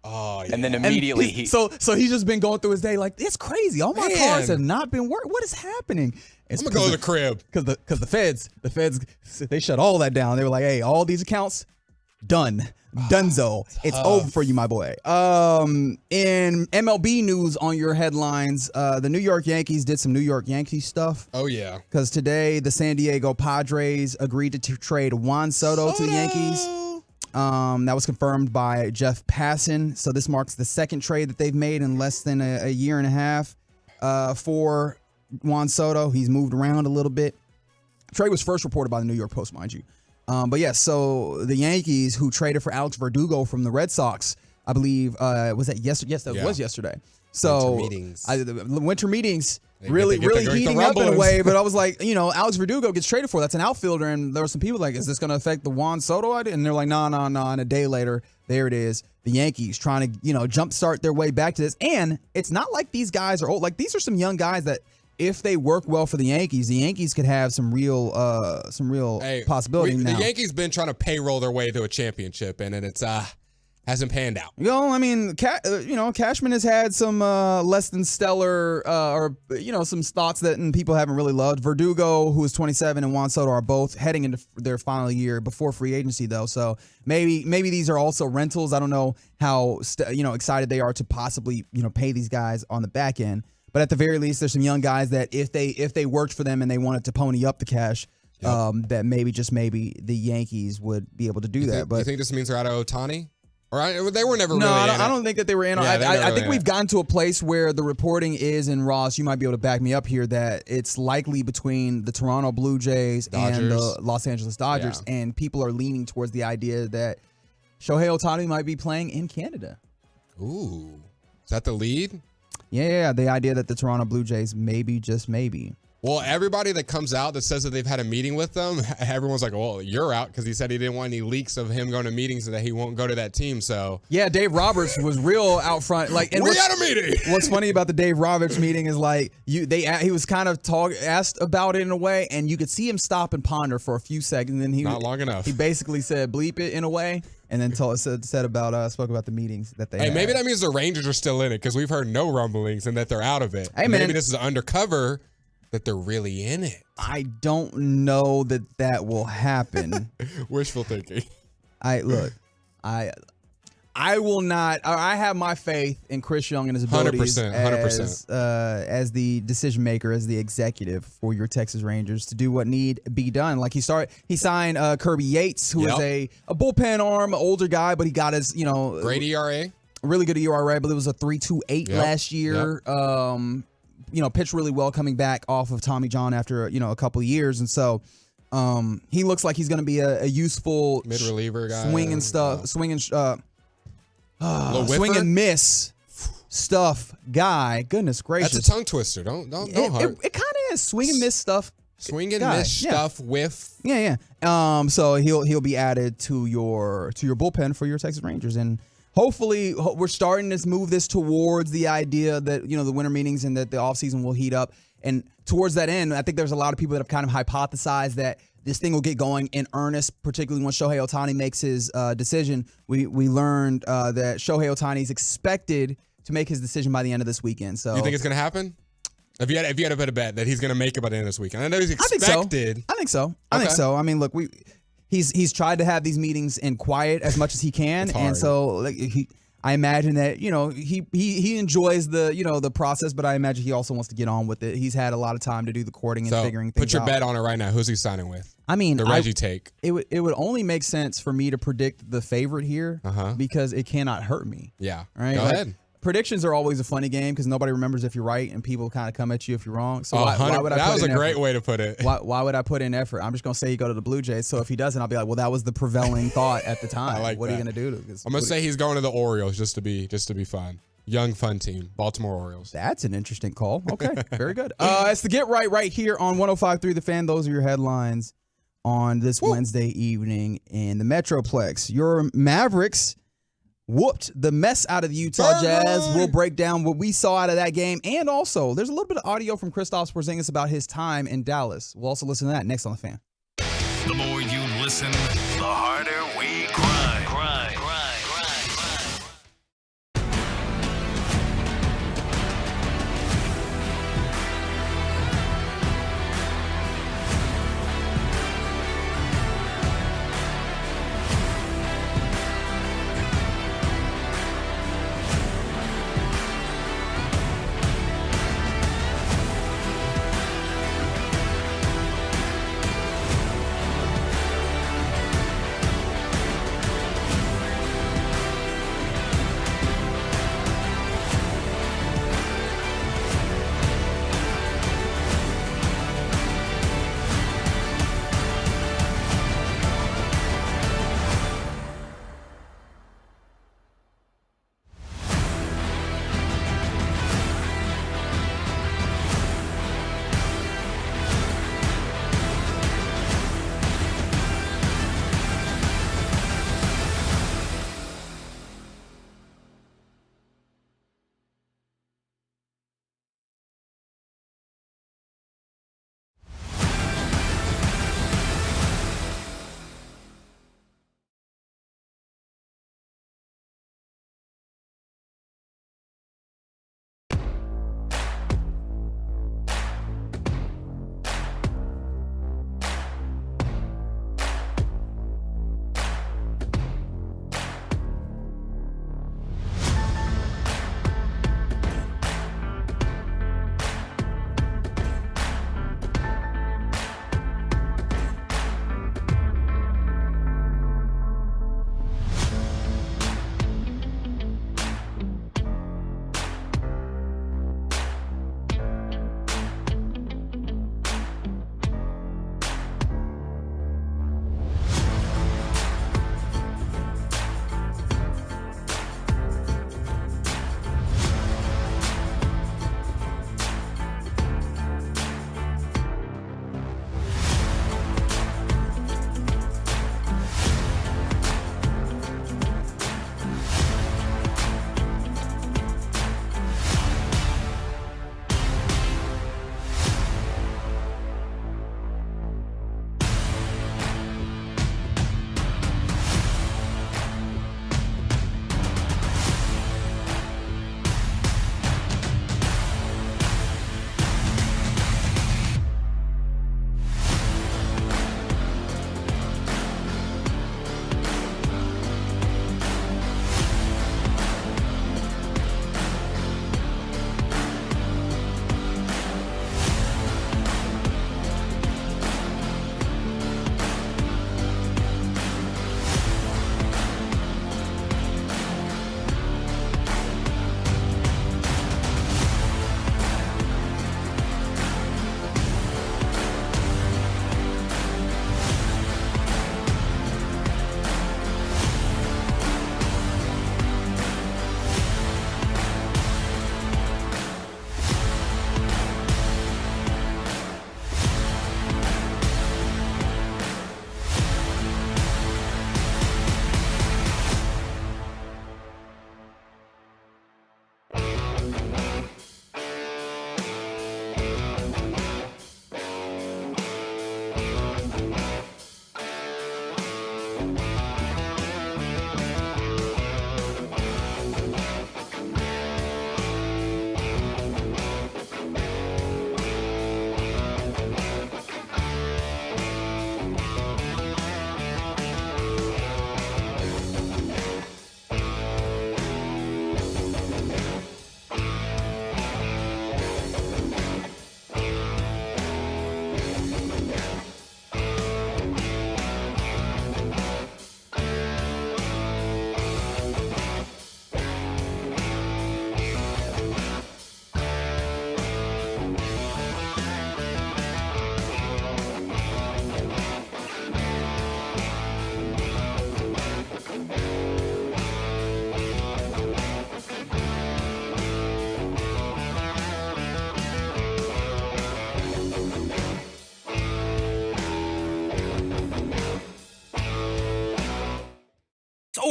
Oh, yeah. And then immediately so he's just been going through his day like, it's crazy. All my cards have not been working. What is happening? I'm gonna go to the crib because the feds they shut all that down. They were like, hey, all these accounts done. Dunzo. It's over for you, my boy. In MLB news on your headlines, the New York Yankees did some New York Yankees stuff. Oh, yeah. Because today the San Diego Padres agreed to trade Juan Soto to the Yankees. That was confirmed by Jeff Passan. So this marks the second trade that they've made in less than a year and a half for Juan Soto. He's moved around a little bit. Trade was first reported by the New York Post, mind you. But yeah, so the Yankees, who traded for Alex Verdugo from the Red Sox, I believe, was that yesterday? Yes, that was yesterday. So winter meetings really heating up in a way. But I was like, Alex Verdugo gets traded for. That's an outfielder, and there were some people like, is this going to affect the Juan Soto idea? And they're like, no. And a day later, there it is. The Yankees trying to jumpstart their way back to this, and it's not like these guys are old. Like these are some young guys that, if they work well for the Yankees could have some real possibility. The Yankees been trying to payroll their way to a championship, and it's hasn't panned out. I mean, Cashman has had some less than stellar, or some thoughts that people haven't really loved. Verdugo, who is 27, and Juan Soto are both heading into their final year before free agency, though. So maybe these are also rentals. I don't know how excited they are to possibly pay these guys on the back end. But at the very least, there's some young guys that if they worked for them and they wanted to pony up the cash, that maybe the Yankees would be able to do that. But you think this means they're out of Ohtani? Or they were never no, really I don't think that they were in. I think we've gotten to a place where the reporting is, and Ross, you might be able to back me up here, that it's likely between the Toronto Blue Jays and the Los Angeles Dodgers, and people are leaning towards the idea that Shohei Ohtani might be playing in Canada. Ooh, is that the lead? Yeah, the idea that the Toronto Blue Jays maybe, just maybe, Well, everybody that comes out that says that they've had a meeting with them, everyone's like, well, you're out because he said he didn't want any leaks of him going to meetings and that he won't go to that team. So yeah, Dave Roberts was real out front. Like, and we had a meeting. What's funny about the Dave Roberts meeting is like he was kind of asked about it in a way, and you could see him stop and ponder for a few seconds. And then not long enough. He basically said bleep it in a way, and then spoke about the meetings that they had. Maybe that means the Rangers are still in it because we've heard no rumblings and that they're out of it. Hey, man. Maybe this is undercover. That they're really in it. I don't know that will happen. Wishful thinking. I will not. I have my faith in Chris Young and his abilities 100%. As the decision maker, as the executive for your Texas Rangers to do what need be done. Like he signed Kirby Yates, who is a bullpen arm, older guy, but he got his great ERA, really good ERA. I believe it was a 3.28 last year. Pitched really well coming back off of Tommy John after, a couple of years. And so he looks like he's going to be a useful mid-reliever guy. Swing and miss stuff guy. Goodness gracious. That's a tongue twister. Don't hurt. It kind of is. Swing and miss stuff. Swing and miss stuff with. Yeah. So he'll be added to your bullpen for your Texas Rangers. And hopefully, we're starting to move this towards the idea that, the winter meetings and that the offseason will heat up. And towards that end, I think there's a lot of people that have kind of hypothesized that this thing will get going in earnest, particularly when Shohei Ohtani makes his decision. We learned that Shohei Ohtani is expected to make his decision by the end of this weekend. So you think it's going to happen? If you had to bet a bet that he's going to make it by the end of this weekend. I know he's expected. I think so. I think so. I mean, look, He's tried to have these meetings in quiet as much as he can, and so I imagine that he enjoys the process, but I imagine he also wants to get on with it. He's had a lot of time to do the courting and figuring things out. Put your bet on it right now. Who's he signing with? I mean, the Reggie take. It would only make sense for me to predict the favorite here because it cannot hurt me. Yeah, right. Go ahead. Predictions are always a funny game because nobody remembers if you're right, and people kind of come at you if you're wrong. So why would I? That was a great way to put it. Why would I put in effort? I'm just gonna say you go to the Blue Jays. So if he doesn't, I'll be like, well, that was the prevailing thought at the time. What are you gonna do? I'm gonna say he's going to the Orioles just to be fun. Young, fun team, Baltimore Orioles. That's an interesting call. Okay, very good. It's the Get Right here on 105.3 The Fan. Those are your headlines on this Wednesday evening in the Metroplex. Your Mavericks whooped the mess out of the Utah Jazz. We'll break down what we saw out of that game. And also, there's a little bit of audio from Kristaps Porzingis about his time in Dallas. We'll also listen to that next on The Fan. The more you listen, the harder we grind.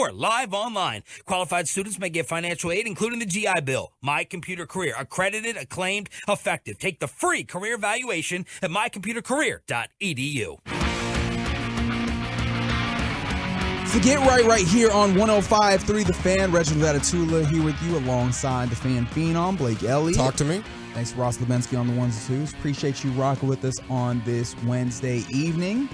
or live online. Qualified students may get financial aid, including the GI Bill. My Computer Career, accredited, acclaimed, effective. Take the free career evaluation at mycomputercareer.edu. So get right here on 105.3 The Fan. Reginald Atatula here with you alongside the Fan Phenom, Blake Elliott. Talk to me. Thanks to Ross Lubensky on the ones and twos. Appreciate you rocking with us on this Wednesday evening.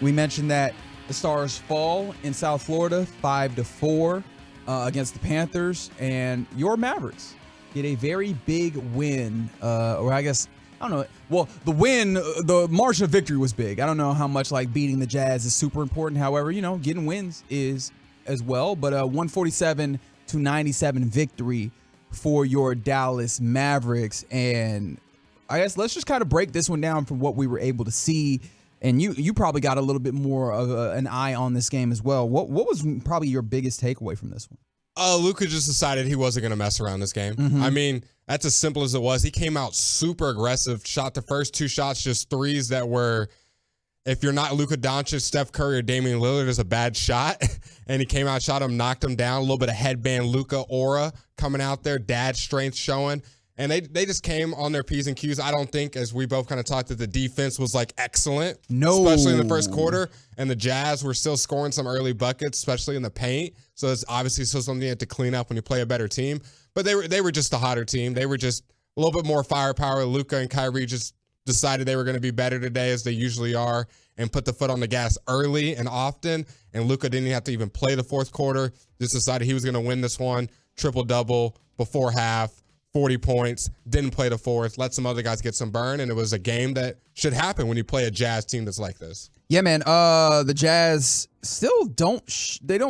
We mentioned that the Stars fall in South Florida 5-4 against the Panthers, and your Mavericks get a very big win, or I guess, I don't know. Well, the win, the margin of victory was big. I don't know how much like beating the Jazz is super important. However, getting wins is as well. But 147-97 victory for your Dallas Mavericks. And I guess let's just kind of break this one down from what we were able to see. And you probably got a little bit more of an eye on this game as well. What was probably your biggest takeaway from this one? Luka just decided he wasn't going to mess around this game. Mm-hmm. I mean, that's as simple as it was. He came out super aggressive, shot the first two shots, just threes that were, if you're not Luka Doncic, Steph Curry, or Damian Lillard, is a bad shot. And he came out, shot him, knocked him down. A little bit of headband Luka aura coming out there, dad strength showing. And they just came on their P's and Q's. I don't think, as we both kind of talked, that the defense was like excellent. No. Especially in the first quarter. And the Jazz were still scoring some early buckets, especially in the paint. So it's obviously still something you have to clean up when you play a better team. But they were just a hotter team. They were just a little bit more firepower. Luka and Kyrie just decided they were going to be better today, as they usually are, and put the foot on the gas early and often. And Luka didn't have to even play the fourth quarter. Just decided he was going to win this one. Triple-double before half. 40 points, didn't play the fourth, let some other guys get some burn, and it was a game that should happen when you play a Jazz team that's like this. Yeah, man. The Jazz still don't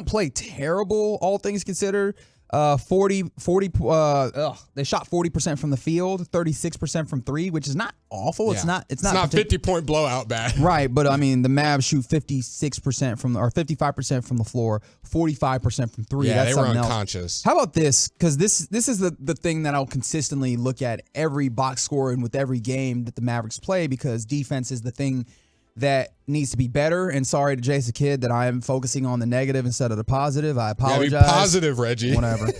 play terrible, all things considered. They shot 40% from the field, 36% from three, which is not awful. Yeah. It's not 50-point blowout bad. Right, but I mean the Mavs shoot 55% from the floor, 45% from three. Yeah, that's they were something unconscious. How about this? Because this is the thing that I'll consistently look at every box score and with every game that the Mavericks play, because defense is the thing that needs to be better. And sorry to Jason Kidd that I am focusing on the negative instead of the positive. I apologize. Yeah, be positive, Reggie. Whatever.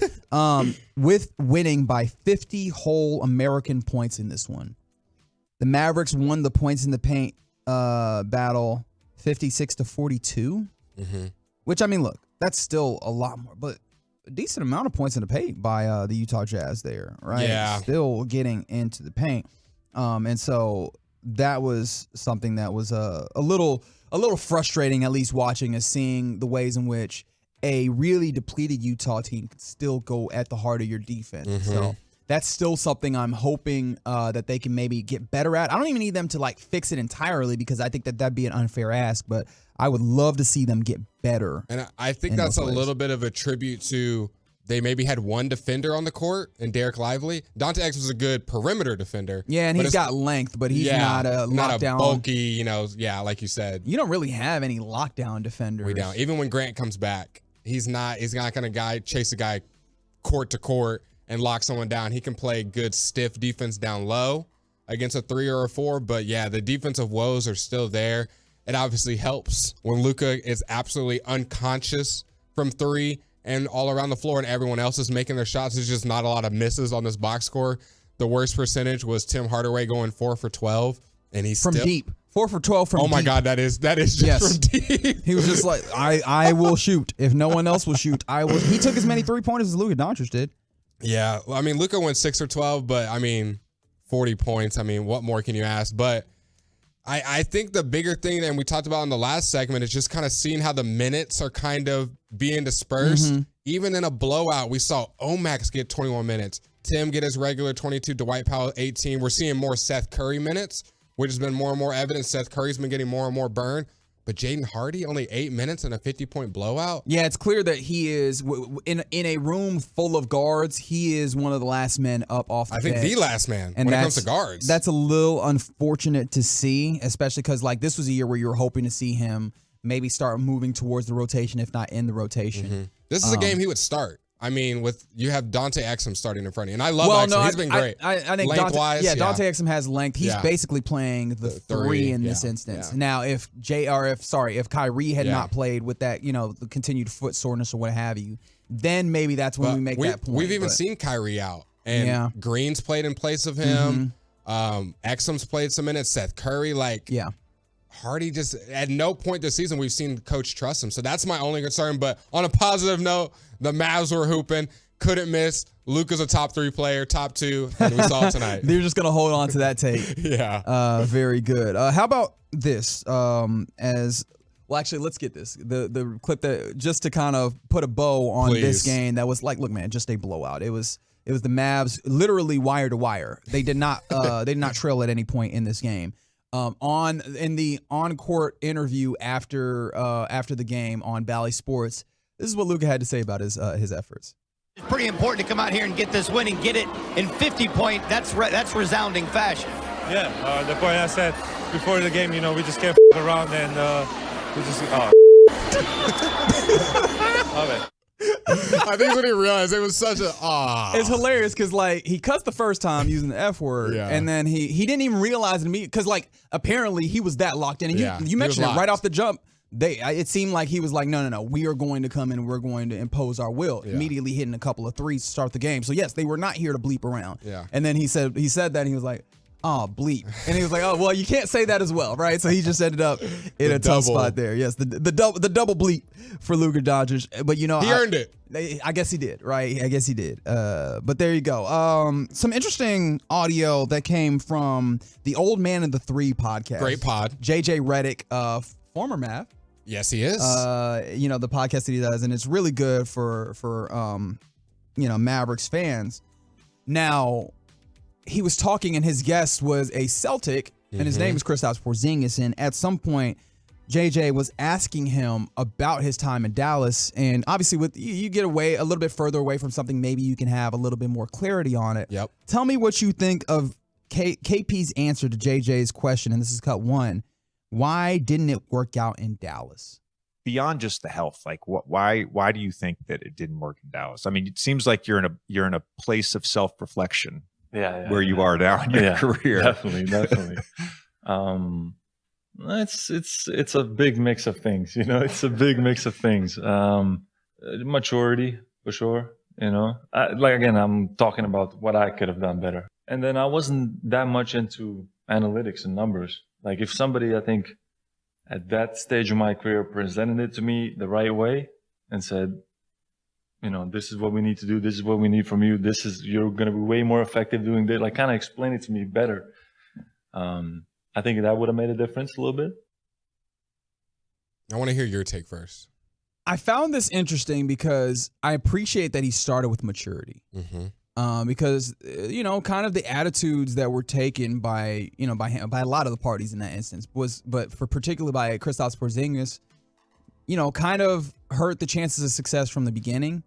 With winning by 50 whole American points in this one, the Mavericks won the points in the paint battle 56-42. Mm-hmm. Which, I mean, look, that's still a lot more, but a decent amount of points in the paint by the Utah Jazz there, right? Yeah. Still getting into the paint. And so that was something that was a little frustrating, at least watching, is seeing the ways in which a really depleted Utah team could still go at the heart of your defense. Mm-hmm. So that's still something I'm hoping that they can maybe get better at. I don't even need them to like fix it entirely, because I think that'd be an unfair ask, but I would love to see them get better. And I think that's a little bit of a tribute to, they maybe had one defender on the court, and Derek Lively. Dante X was a good perimeter defender. Yeah, and he's got length, but he's not a lockdown. Not a bulky, like you said. You don't really have any lockdown defenders. We don't. Even when Grant comes back, he's not going to chase a guy court to court and lock someone down. He can play good stiff defense down low against a 3 or a 4, but yeah, the defensive woes are still there. It obviously helps when Luka is absolutely unconscious from 3 and all around the floor, and everyone else is making their shots. There's just not a lot of misses on this box score. The worst percentage was Tim Hardaway going 4 for 12, and he's from deep. 4 for 12 from deep. Oh my God, that is just from deep. He was just like, I will shoot. If no one else will shoot, I will. He took as many 3-pointers as Luka Doncic did. Yeah, I mean, Luka went 6 for 12, but I mean, 40 points. I mean, what more can you ask? But I think the bigger thing that we talked about in the last segment is just kind of seeing how the minutes are kind of being dispersed. Mm-hmm. Even in a blowout, we saw Omax get 21 minutes. Tim get his regular 22, Dwight Powell 18. We're seeing more Seth Curry minutes, which has been more and more evidence. Seth Curry's been getting more and more burn. But Jaden Hardy, only 8 minutes and a 50-point blowout? Yeah, it's clear that he is, in a room full of guards, he is one of the last men up off the bench. I think the last man when it comes to guards. That's a little unfortunate to see, especially because this was a year where you were hoping to see him maybe start moving towards the rotation, if not in the rotation. Mm-hmm. This is a game he would start. I mean, you have Dante Exum starting in front of you, and I love Exum. He's been great. I think Lengthwise, Dante Exum has length. He's basically playing the three in this instance. Yeah. Now, if Kyrie had not played with that, the continued foot soreness or what have you, then maybe that's when we make that point. We've even seen Kyrie out, and Green's played in place of him. Exum's played some minutes. Seth Curry, Hardy just at no point this season we've seen coach trust him. So that's my only concern. But on a positive note, the Mavs were hooping, couldn't miss. Luka's a top 3 player, top 2, and we saw it tonight. They're just gonna hold on to that tape. Very good. How about this? Actually, let's get this. The clip that just to kind of put a bow on this game that was look, man, just a blowout. It was the Mavs literally wire to wire. They did not trail at any point in this game. In the on-court interview after the game on Bally Sports, this is what Luka had to say about his efforts. It's pretty important to come out here and get this win and get it in 50-point. That's resounding fashion. Yeah, the point I said before the game, we just can't around and we just. Love it. I think when he realized it was such a It's hilarious because he cussed the first time using the F word, and then he didn't even realize it because apparently he was that locked in. And you mentioned it right off the jump. It seemed like he was like, no, we are going to come in and we're going to impose our will. Immediately hitting a couple of threes to start the game. So yes, they were not here to bleep around. And then he said that and he was like, oh, bleep. And he was like, oh, well, you can't say that as well, right? So he just ended up in a tough spot there. Yes, the double bleep for Luka Doncic. But he earned it. I guess he did, right? I guess he did. But there you go. Some interesting audio that came from the Old Man and the Three podcast. Great pod. JJ Redick, former Mav. Yes, he is. The podcast that he does, and it's really good for Mavericks fans. Now, he was talking, and his guest was a Celtic, and his name is Kristaps Porzingis. And at some point, JJ was asking him about his time in Dallas, and obviously, with you get away a little bit further away from something, maybe you can have a little bit more clarity on it. Yep. Tell me what you think of KP's answer to JJ's question, and this is cut 1. Why didn't it work out in Dallas? Beyond just the health, why do you think that it didn't work in Dallas? I mean, it seems like you're in a place of self-reflection. Where you are now in your career. Definitely. It's a big mix of things, it's a big mix of things. Maturity for sure, again, I'm talking about what I could have done better. And then I wasn't that much into analytics and numbers. If somebody, I think at that stage of my career presented it to me the right way and said, this is what we need to do. This is what we need from you. You're going to be way more effective doing this. Kind of explain it to me better. I think that would have made a difference a little bit. I want to hear your take first. I found this interesting because I appreciate that he started with maturity. Because, kind of the attitudes that were taken by a lot of the parties in that instance particularly by Kristaps Porzingis, kind of hurt the chances of success from the beginning.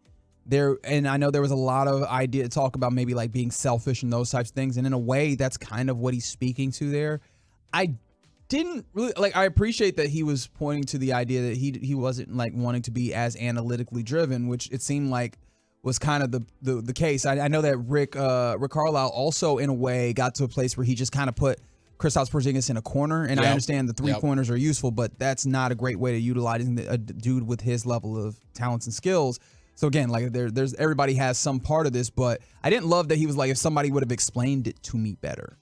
And I know there was a lot of talk about maybe being selfish and those types of things. And in a way, that's kind of what he's speaking to there. I didn't really I appreciate that he was pointing to the idea that he wasn't wanting to be as analytically driven, which it seemed like was kind of the case. I know that Rick Carlisle also in a way got to a place where he just kind of put Kristaps Porzingis in a corner, and I understand the 3-pointers are useful, but that's not a great way to utilize a dude with his level of talents and skills. So again, there's everybody has some part of this, but I didn't love that he was if somebody would have explained it to me better.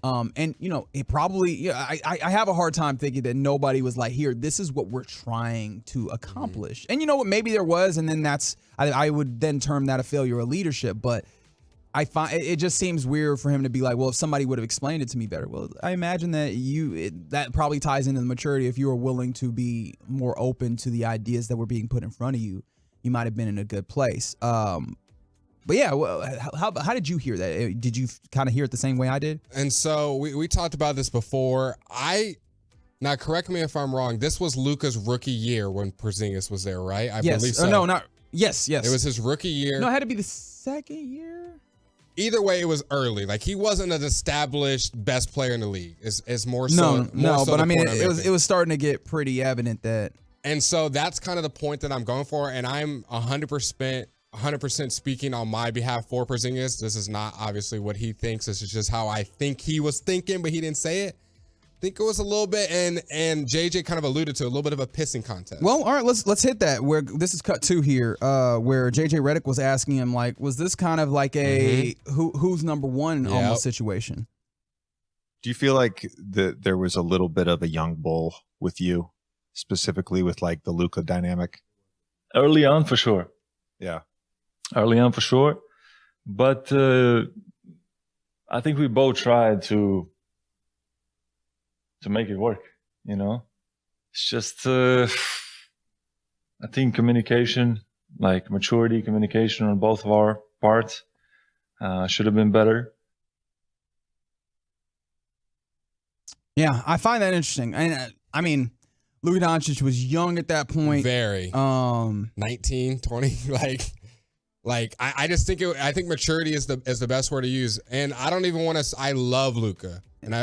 And it probably I have a hard time thinking that nobody was here, this is what we're trying to accomplish. And you know what, maybe there was, and then I would then term that a failure of leadership, but I find it just seems weird for him to be well, if somebody would have explained it to me better. Well, I imagine that that probably ties into the maturity. If you were willing to be more open to the ideas that were being put in front of you, you might have been in a good place. But yeah, well, how did you hear that? Did you kind of hear it the same way I did? And so we talked about this before. Now correct me if I'm wrong. This was Luka's rookie year when Porzingis was there, right? I believe so. Yes. It was his rookie year. No, it had to be the second year. Either way, it was early. He wasn't an established best player in the league. It's more so. No, but I mean, it was starting to get pretty evident that. And so that's kind of the point that I'm going for, and I'm 100% 100% speaking on my behalf for Porzingis. This is not obviously what he thinks. This is just how I think he was thinking, but he didn't say it. I think it was a little bit, and JJ kind of alluded to a little bit of a pissing contest. Well, all right, let's hit that. Where this is cut to here, where JJ Redick was asking him, like, was this kind of like a who's number one almost situation? Do you feel like there was a little bit of a young bull with you, specifically with like the Luka dynamic? Early on, for sure. Yeah. Early on, for sure. But I think we both tried to make it work, you know? It's just, I think communication, like maturity, communication on both of our parts should have been better. Yeah, I find that interesting. And I mean, Luka Doncic was young at that point. Very. 19, 20, like I just think I think maturity is the best word to use. And I don't even want to. I love Luka, and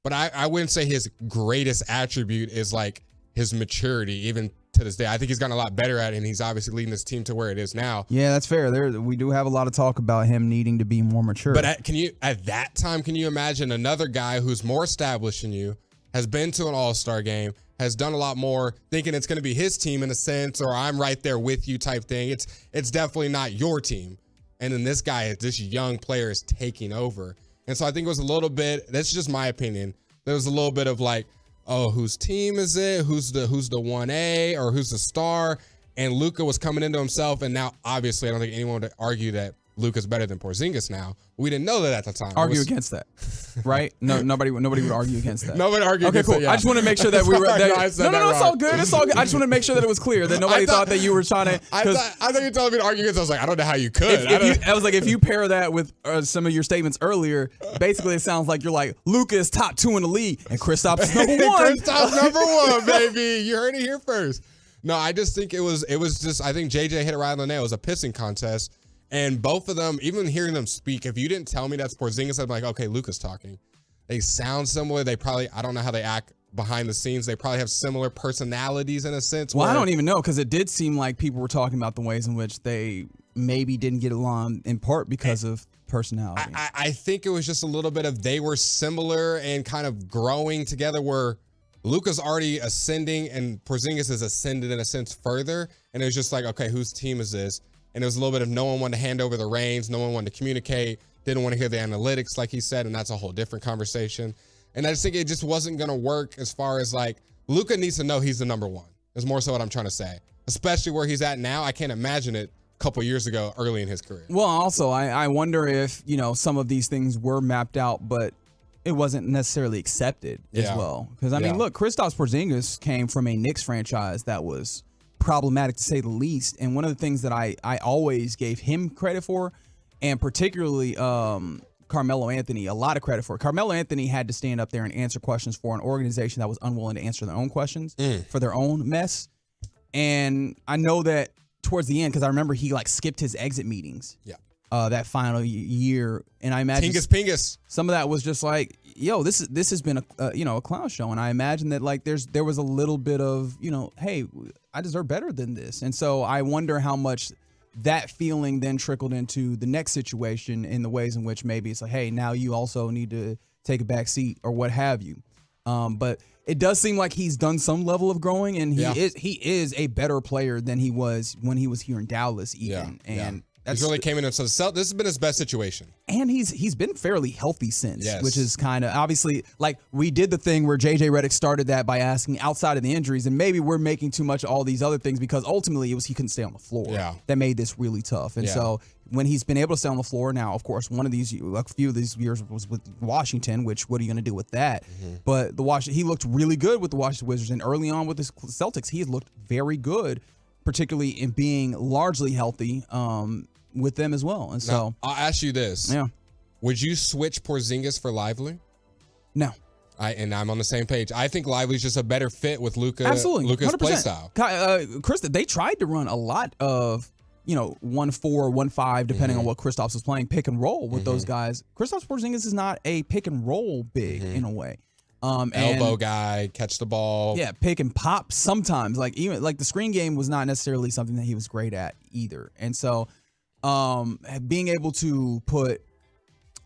but I wouldn't say his greatest attribute is like his maturity, even to this day. I think he's gotten a lot better at it, and he's obviously leading this team to where it is now. Yeah, that's fair. We do have a lot of talk about him needing to be more mature. But at that time, can you imagine another guy who's more established than you, has been to an All-Star game, has done a lot more, thinking it's going to be his team in a sense, or I'm right there with you type thing. It's definitely not your team. And then this young player is taking over. And so I think it was a little bit, that's just my opinion. There was a little bit of like, oh, whose team is it? Who's the 1A or who's the star? And Luka was coming into himself. And now, obviously, I don't think anyone would argue that Luka's better than Porzingis now. We didn't know that at the time. Argue against that, right? No, nobody would argue against that. Nobody argued against that. Okay, cool. Yeah. I just want to make sure that we were. No, it's all good. It's all good. I just want to make sure that it was clear that nobody thought that you were trying to. I thought you were telling me to argue against. I was like, I don't know how you could. I was like, if you pair that with some of your statements earlier, basically it sounds like you're like, Luka is top 2 in the league and Kristaps is number 1. Kristaps number 1, baby. You heard it here first. No, I just think it was just. I think JJ hit it right on the nail. It was a pissing contest. And both of them, even hearing them speak, if you didn't tell me that's Porzingis, I'd be like, okay, Luka's talking. They sound similar. They probably, I don't know how they act behind the scenes. They probably have similar personalities in a sense. Well, I don't even know, because it did seem like people were talking about the ways in which they maybe didn't get along in part because of personality. I think it was just a little bit of they were similar and kind of growing together, where Luka's already ascending and Porzingis is ascended in a sense further. And it was just like, okay, whose team is this? And it was a little bit of no one wanted to hand over the reins. No one wanted to communicate. Didn't want to hear the analytics, like he said. And that's a whole different conversation. And I just think it just wasn't going to work as far as like Luka needs to know he's the number 1. Is more so what I'm trying to say. Especially where he's at now. I can't imagine it a couple years ago early in his career. Well, also, I wonder if, some of these things were mapped out, but it wasn't necessarily accepted as well. Because, I mean, look, Kristaps Porzingis came from a Knicks franchise that was problematic to say the least, and one of the things that I always gave him credit for, and particularly Carmelo Anthony a lot of credit for. Carmelo Anthony had to stand up there and answer questions for an organization that was unwilling to answer their own questions for their own mess. And I know that towards the end, because I remember he like skipped his exit meetings that final year, and I imagine Pingus. Some of that was just like, yo, this has been a clown show, and I imagine that like there was a little bit of hey, I deserve better than this. And so I wonder how much that feeling then trickled into the next situation in the ways in which maybe it's like, hey, now you also need to take a back seat or what have you. But it does seem like he's done some level of growing, and he is a better player than he was when he was here in Dallas even. And he's really came in. So this has been his best situation. And he's been fairly healthy since, which is kind of obviously like we did the thing where JJ Redick started that by asking outside of the injuries, and maybe we're making too much of all these other things because ultimately it was he couldn't stay on the floor. That made this really tough. And so when he's been able to stay on the floor now, of course, a few of these years was with Washington, which what are you going to do with that? But he looked really good with the Washington Wizards, and early on with the Celtics, he had looked very good, particularly in being largely healthy. With them as well. And so now, I'll ask you this. Yeah. Would you switch Porzingis for Lively? No. I'm on the same page. I think Lively's just a better fit with Luka. Absolutely. Luka's play style. Chris, they tried to run a lot of 1-4, 1-5, depending on what Kristaps was playing, pick and roll with those guys. Kristaps Porzingis is not a pick and roll big in a way. Elbow guy, catch the ball. Yeah, pick and pop sometimes. Like even like the screen game was not necessarily something that he was great at either. And so being able to put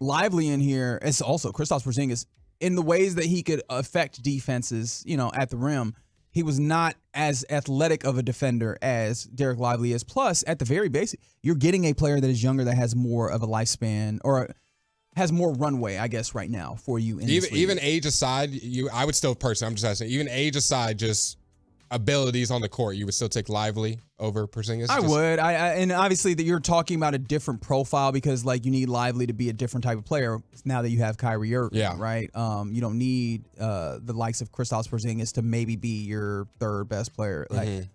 Lively in here, it's also Kristaps Porzingis in the ways that he could affect defenses, you know, at the rim. He was not as athletic of a defender as Derek Lively is. Plus, at the very basic, you're getting a player that is younger that has more of a lifespan or has more runway, I guess, right now for you. In this league. Even age aside, I would still personally, I'm just asking, even age aside, just abilities on the court, you would still take Lively over Porzingis? I would. And obviously that you're talking about a different profile because like you need Lively to be a different type of player now that you have Kyrie Irving, right? You don't need the likes of Kristaps Porzingis to maybe be your third best player. Like,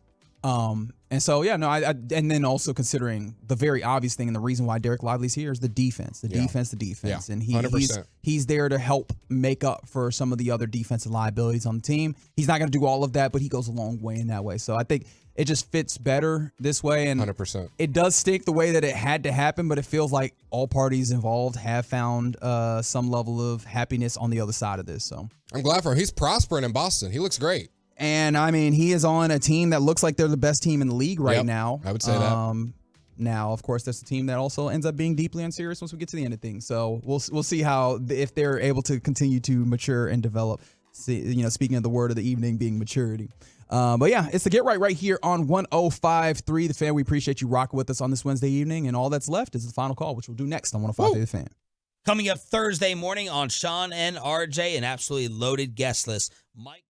and so yeah, no, and then also considering the very obvious thing and the reason why Derek Lively's here is the defense, and he's there to help make up for some of the other defensive liabilities on the team. He's not going to do all of that, but he goes a long way in that way. So I think it just fits better this way, and 100%. It does stink the way that it had to happen, but it feels like all parties involved have found some level of happiness on the other side of this. So I'm glad for him. He's prospering in Boston. He looks great. And, I mean, he is on a team that looks like they're the best team in the league right now. I would say that. Now, of course, that's a team that also ends up being deeply unserious once we get to the end of things. So we'll see how if they're able to continue to mature and develop. You know, speaking of the word of the evening being maturity. But, yeah, it's the Get Right here on 105.3 The Fan. We appreciate you rocking with us on this Wednesday evening. And all that's left is the final call, which we'll do next on 105.3 The Fan. Coming up Thursday morning on Sean and RJ, an absolutely loaded guest list. Mike.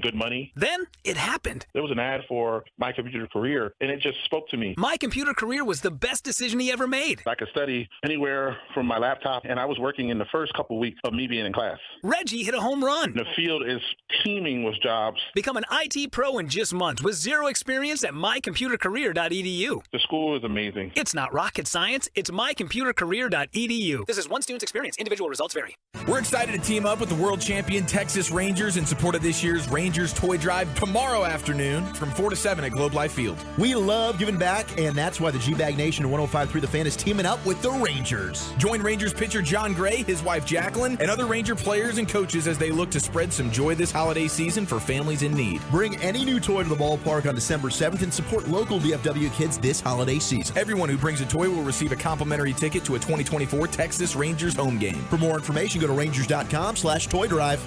making good money. Then it happened. There was an ad for My Computer Career, and it just spoke to me. My Computer Career was the best decision he ever made. I could study anywhere from my laptop, and I was working in the first couple weeks of me being in class. Reggie hit a home run. The field is teeming with jobs. Become an IT pro in just months with zero experience at mycomputercareer.edu. The school is amazing. It's not rocket science. It's mycomputercareer.edu. This is one student's experience. Individual results vary. We're excited to team up with the world champion Texas Rangers in support of this year's Rangers Toy Drive tomorrow afternoon from 4 to 7 at Globe Life Field. We love giving back, and that's why the G-Bag Nation and 105.3 The Fan is teaming up with the Rangers. Join Rangers pitcher John Gray, his wife Jacqueline, and other Ranger players and coaches as they look to spread some joy this holiday season for families in need. Bring any new toy to the ballpark on December 7th and support local DFW kids this holiday season. Everyone who brings a toy will receive a complimentary ticket to a 2024 Texas Rangers home game. For more information, go to rangers.com/toy drive.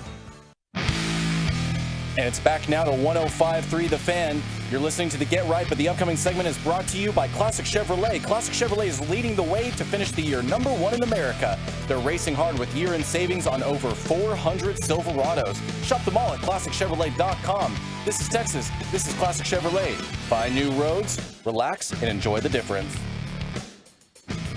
And it's back now to 105.3 The Fan. You're listening to the Get Right, but the upcoming segment is brought to you by Classic Chevrolet. Classic Chevrolet is leading the way to finish the year #1 in America. They're racing hard with year-end savings on over 400 Silverados. Shop them all at ClassicChevrolet.com. This is Texas. This is Classic Chevrolet. Find new roads, relax, and enjoy the difference.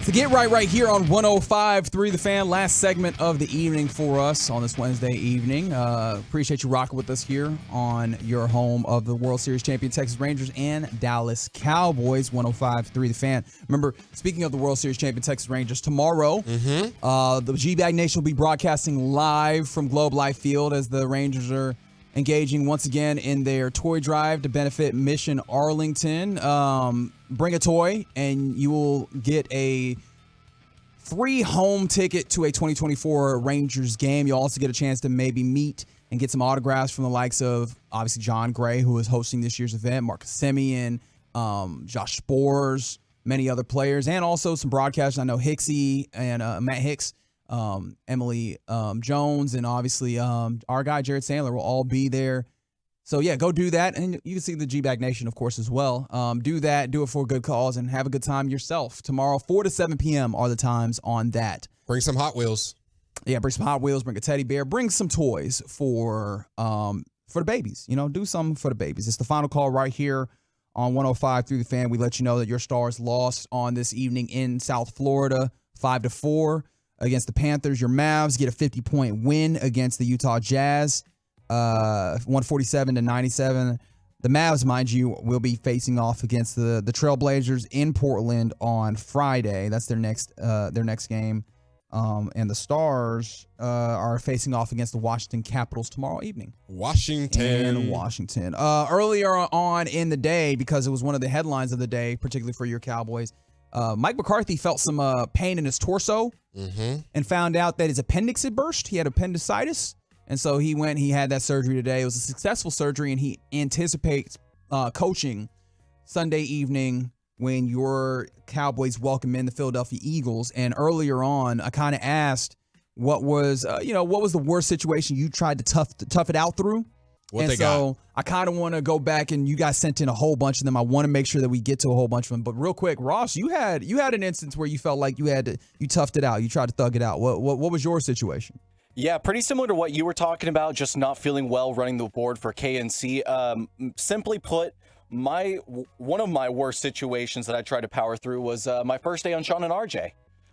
To Get right here on 105.3 The Fan, last segment of the evening for us on this Wednesday evening. Appreciate you rocking with us here on your home of the World Series champion Texas Rangers and Dallas Cowboys, 105.3 The Fan. Remember, speaking of the World Series champion Texas Rangers, tomorrow, the G-Bag Nation will be broadcasting live from Globe Life Field as the Rangers are engaging once again in their toy drive to benefit Mission Arlington. Bring a toy and you will get a free home ticket to a 2024 Rangers game. You'll also get a chance to maybe meet and get some autographs from the likes of, obviously, John Gray, who is hosting this year's event, Marcus Semien, Josh Spores, many other players, and also some broadcasters. I know Hicksy and Matt Hicks, Emily Jones, and obviously our guy Jared Sandler will all be there. So yeah, go do that, and you can see the G-Bag Nation, of course, as well. Do that, do it for a good cause, and have a good time yourself. Tomorrow, 4 to 7 p.m. are the times on that. Bring some Hot Wheels. Yeah, bring some Hot Wheels, bring a teddy bear, bring some toys for the babies. You know, do something for the babies. It's the final call right here on 105.3 The Fan. We let you know that your Stars lost on this evening in South Florida, 5-4 against the Panthers. Your Mavs get a 50-point win against the Utah Jazz. 147-97. The Mavs, mind you, will be facing off against the Trailblazers in Portland on Friday. That's their next game. And the Stars are facing off against the Washington Capitals tomorrow evening. Washington. Earlier on in the day, because it was one of the headlines of the day, particularly for your Cowboys, Mike McCarthy felt some pain in his torso and found out that his appendix had burst. He had appendicitis. And so he had that surgery today. It was a successful surgery, and he anticipates coaching Sunday evening when your Cowboys welcome in the Philadelphia Eagles. And earlier on, I kind of asked what was the worst situation you tried to tough it out through? I kind of want to go back, and you guys sent in a whole bunch of them. I want to make sure that we get to a whole bunch of them. But real quick, Ross, you had an instance where you felt like you toughed it out. You tried to thug it out. What was your situation? Yeah, pretty similar to what you were talking about, just not feeling well running the board for KNC. Simply put, one of my worst situations that I tried to power through was my first day on Sean and RJ.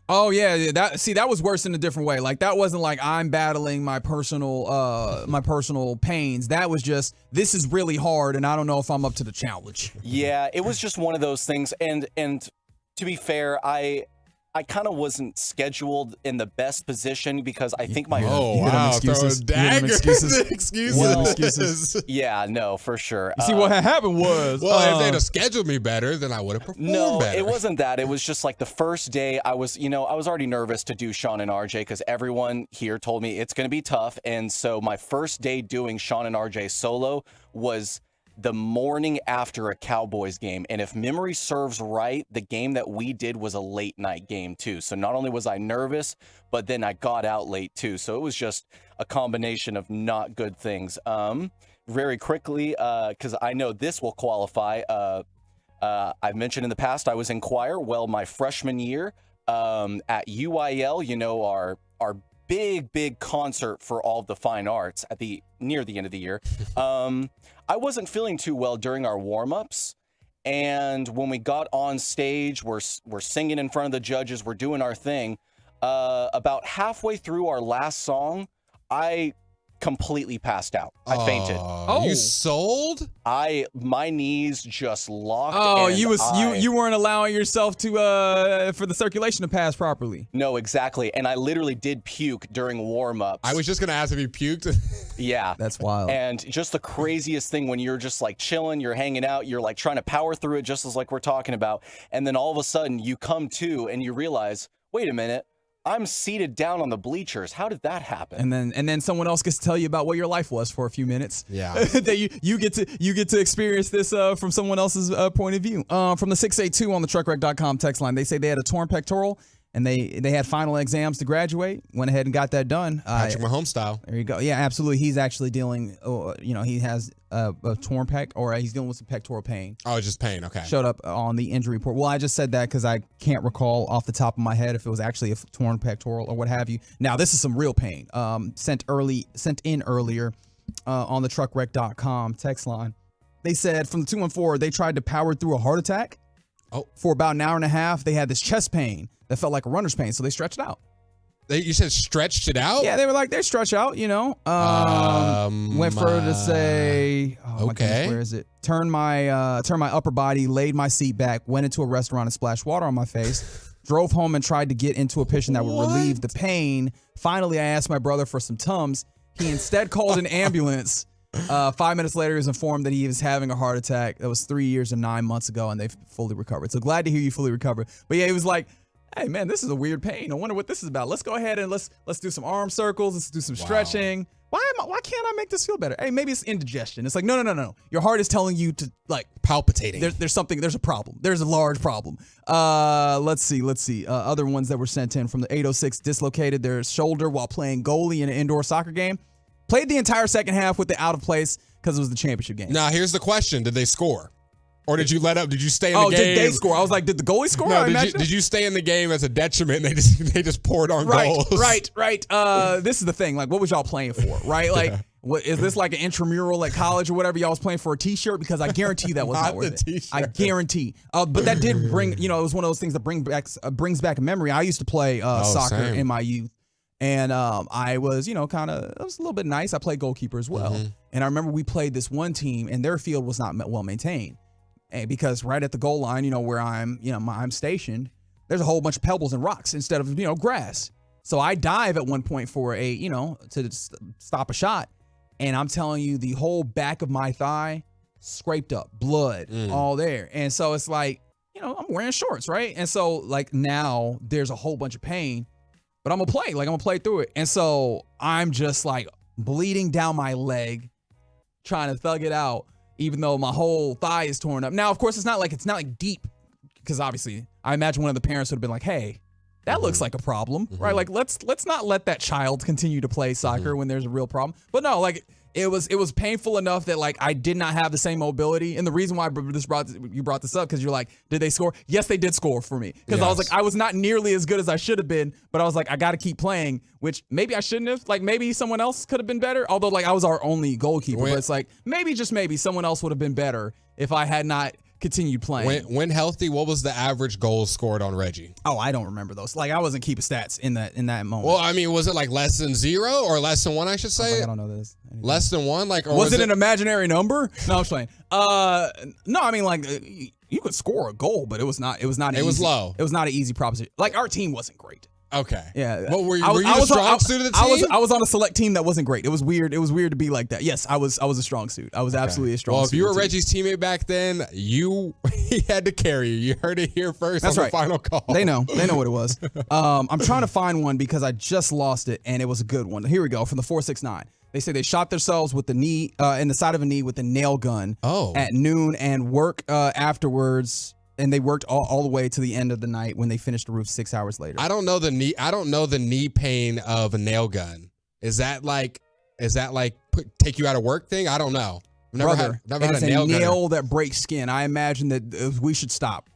Oh yeah, that was worse in a different way. Like, that wasn't like I'm battling my personal pains. That was just, this is really hard, and I don't know if I'm up to the challenge. Yeah, it was just one of those things, and to be fair, I kind of wasn't scheduled in the best position because I think my excuses. Yeah, no, for sure. You see, what happened was, if they'd have scheduled me better, then I would have performed better. It wasn't that. It was just like the first day I was already nervous to do Sean and RJ because everyone here told me it's going to be tough. And so my first day doing Sean and RJ solo was the morning after a Cowboys game. And if memory serves right, the game that we did was a late night game too. So not only was I nervous, but then I got out late too. So it was just a combination of not good things. Very quickly, because I know this will qualify. I've mentioned in the past I was in choir. Well, my freshman year at UIL, our big concert for all of the fine arts near the end of the year. I wasn't feeling too well during our warm-ups. And when we got on stage, we're singing in front of the judges, we're doing our thing. About halfway through our last song, I completely passed out. I fainted. Oh, you sold? My knees just locked. Oh, and you weren't allowing yourself to for the circulation to pass properly. No, exactly. And I literally did puke during warm-ups. I was just gonna ask if you puked. Yeah. That's wild. And just the craziest thing when you're just like chilling, you're hanging out, you're like trying to power through it just as like we're talking about. And then all of a sudden you come to and you realize, wait a minute, I'm seated down on the bleachers. How did that happen? And then someone else gets to tell you about what your life was for a few minutes. Yeah. That you get to experience this from someone else's point of view. From the 682 on the truckwreck.com text line, they say they had a torn pectoral and they had final exams to graduate. Went ahead and got that done. Patrick Mahomes style. There you go. Yeah, absolutely. He's actually dealing. He has a torn pec, or he's dealing with some pectoral pain. Oh, just pain. Okay. Showed up on the injury report. Well, I just said that because I can't recall off the top of my head if it was actually a torn pectoral or what have you. Now, this is some real pain. Sent in earlier on the truckwreck.com text line. They said from the 214 they tried to power through a heart attack. Oh. For about an hour and a half, they had this chest pain that felt like a runner's pain, so they stretched it out. You said stretched it out? Yeah, they were like, they stretch out, Went further to say, my goodness, where is it? Turn my upper body, laid my seat back, went into a restaurant and splashed water on my face, drove home and tried to get into a position that would relieve the pain. Finally, I asked my brother for some Tums. He instead called an ambulance. 5 minutes later, he was informed that he was having a heart attack. That was 3 years and 9 months ago, and they've fully recovered. So glad to hear you fully recovered. But yeah, he was like, hey man, this is a weird pain. I wonder what this is about. Let's go ahead and let's do some arm circles. Let's do some stretching. Why can't I make this feel better? Hey, maybe it's indigestion. It's like, no. Your heart is telling you to like palpitating. There's a problem. There's a large problem. Let's see. Other ones that were sent in from the 806 dislocated their shoulder while playing goalie in an indoor soccer game. Played the entire second half with the out of place because it was the championship game. Now, here's the question. Did they score? Or did you let up? Did you stay in the game? Oh, did they score? I was like, did the goalie score? No, did you stay in the game as a detriment? And they just poured on goals. Right. This is the thing. Like, what was y'all playing for? Right? Like, what is this like an intramural at college or whatever? Y'all was playing for a T-shirt because I guarantee that was not worth it. I guarantee. But that did bring. It was one of those things that brings back a memory. I used to play soccer in my youth. And I was, I was a little bit nice. I played goalkeeper as well. Mm-hmm. And I remember we played this one team, and their field was not well maintained. And because right at the goal line, where I'm stationed, there's a whole bunch of pebbles and rocks instead of, grass. So I dive at one point for to stop a shot. And I'm telling you, the whole back of my thigh scraped up, blood, all there. And so it's like, I'm wearing shorts, right? And so like now there's a whole bunch of pain. But I'm going to play. Like, I'm going to play through it. And so I'm just, like, bleeding down my leg, trying to thug it out, even though my whole thigh is torn up. Now, of course, it's not like deep, because obviously, I imagine one of the parents would have been like, hey, that looks like a problem, right? Like, let's not let that child continue to play soccer when there's a real problem. But no, like, it was painful enough that like I did not have the same mobility. And the reason why you brought this up, because you're like, did they score? Yes, they did score for me. Because I was like, I was not nearly as good as I should have been, but I was like, I got to keep playing, which maybe I shouldn't have. Like maybe someone else could have been better. Although like I was our only goalkeeper, but it's like maybe just maybe someone else would have been better if I had not continued playing. When healthy, what was the average goals scored on Reggie? Oh, I don't remember those. Like I wasn't keeping stats in that moment. Well, I mean, was it like less than 0 or less than 1? I should say. I don't know this. Anything. Less than 1, like, or was it an imaginary number? No, I'm just playing. No, I mean like you could score a goal, but it was not. It was not. Was low. It was not an easy proposition. Like our team wasn't great. Okay. Yeah. Well, were you the strong suit of the team? I was on a select team that wasn't great. It was weird. It was weird to be like that. Yes, I was a strong suit. I was absolutely a strong suit. Well, if you were Reggie's teammate back then, he had to carry you. You heard it here first. That's on right. The final call. They know what it was. I'm trying to find one because I just lost it and it was a good one. Here we go from the 469. They say they shot themselves with the knee in the side of a knee with a nail gun at noon and work afterwards. And they worked all the way to the end of the night when they finished the roof 6 hours later. I don't know the knee pain of a nail gun. Is that like take you out of work thing? I don't know. I've never had a nail that breaks skin. I imagine that we should stop.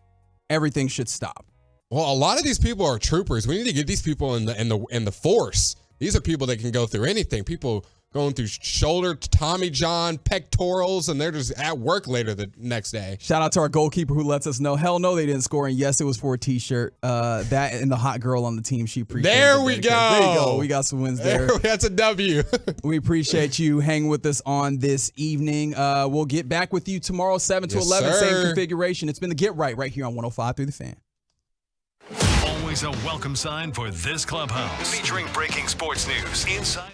Everything should stop. Well, a lot of these people are troopers. We need to get these people in the force These are people that can go through anything. People going through shoulder, Tommy John, pectorals, and they're just at work later the next day. Shout out to our goalkeeper who lets us know, hell no, they didn't score. And yes, it was for a T-shirt. That and the hot girl on the team, she appreciated it. There we go. There you go. We got some wins there. That's a W. We appreciate you hanging with us on this evening. We'll get back with you tomorrow, 7 to 11, sir. same configuration. It's been the Get right here on 105 through the Fan. Always a welcome sign for this clubhouse. Featuring breaking sports news, inside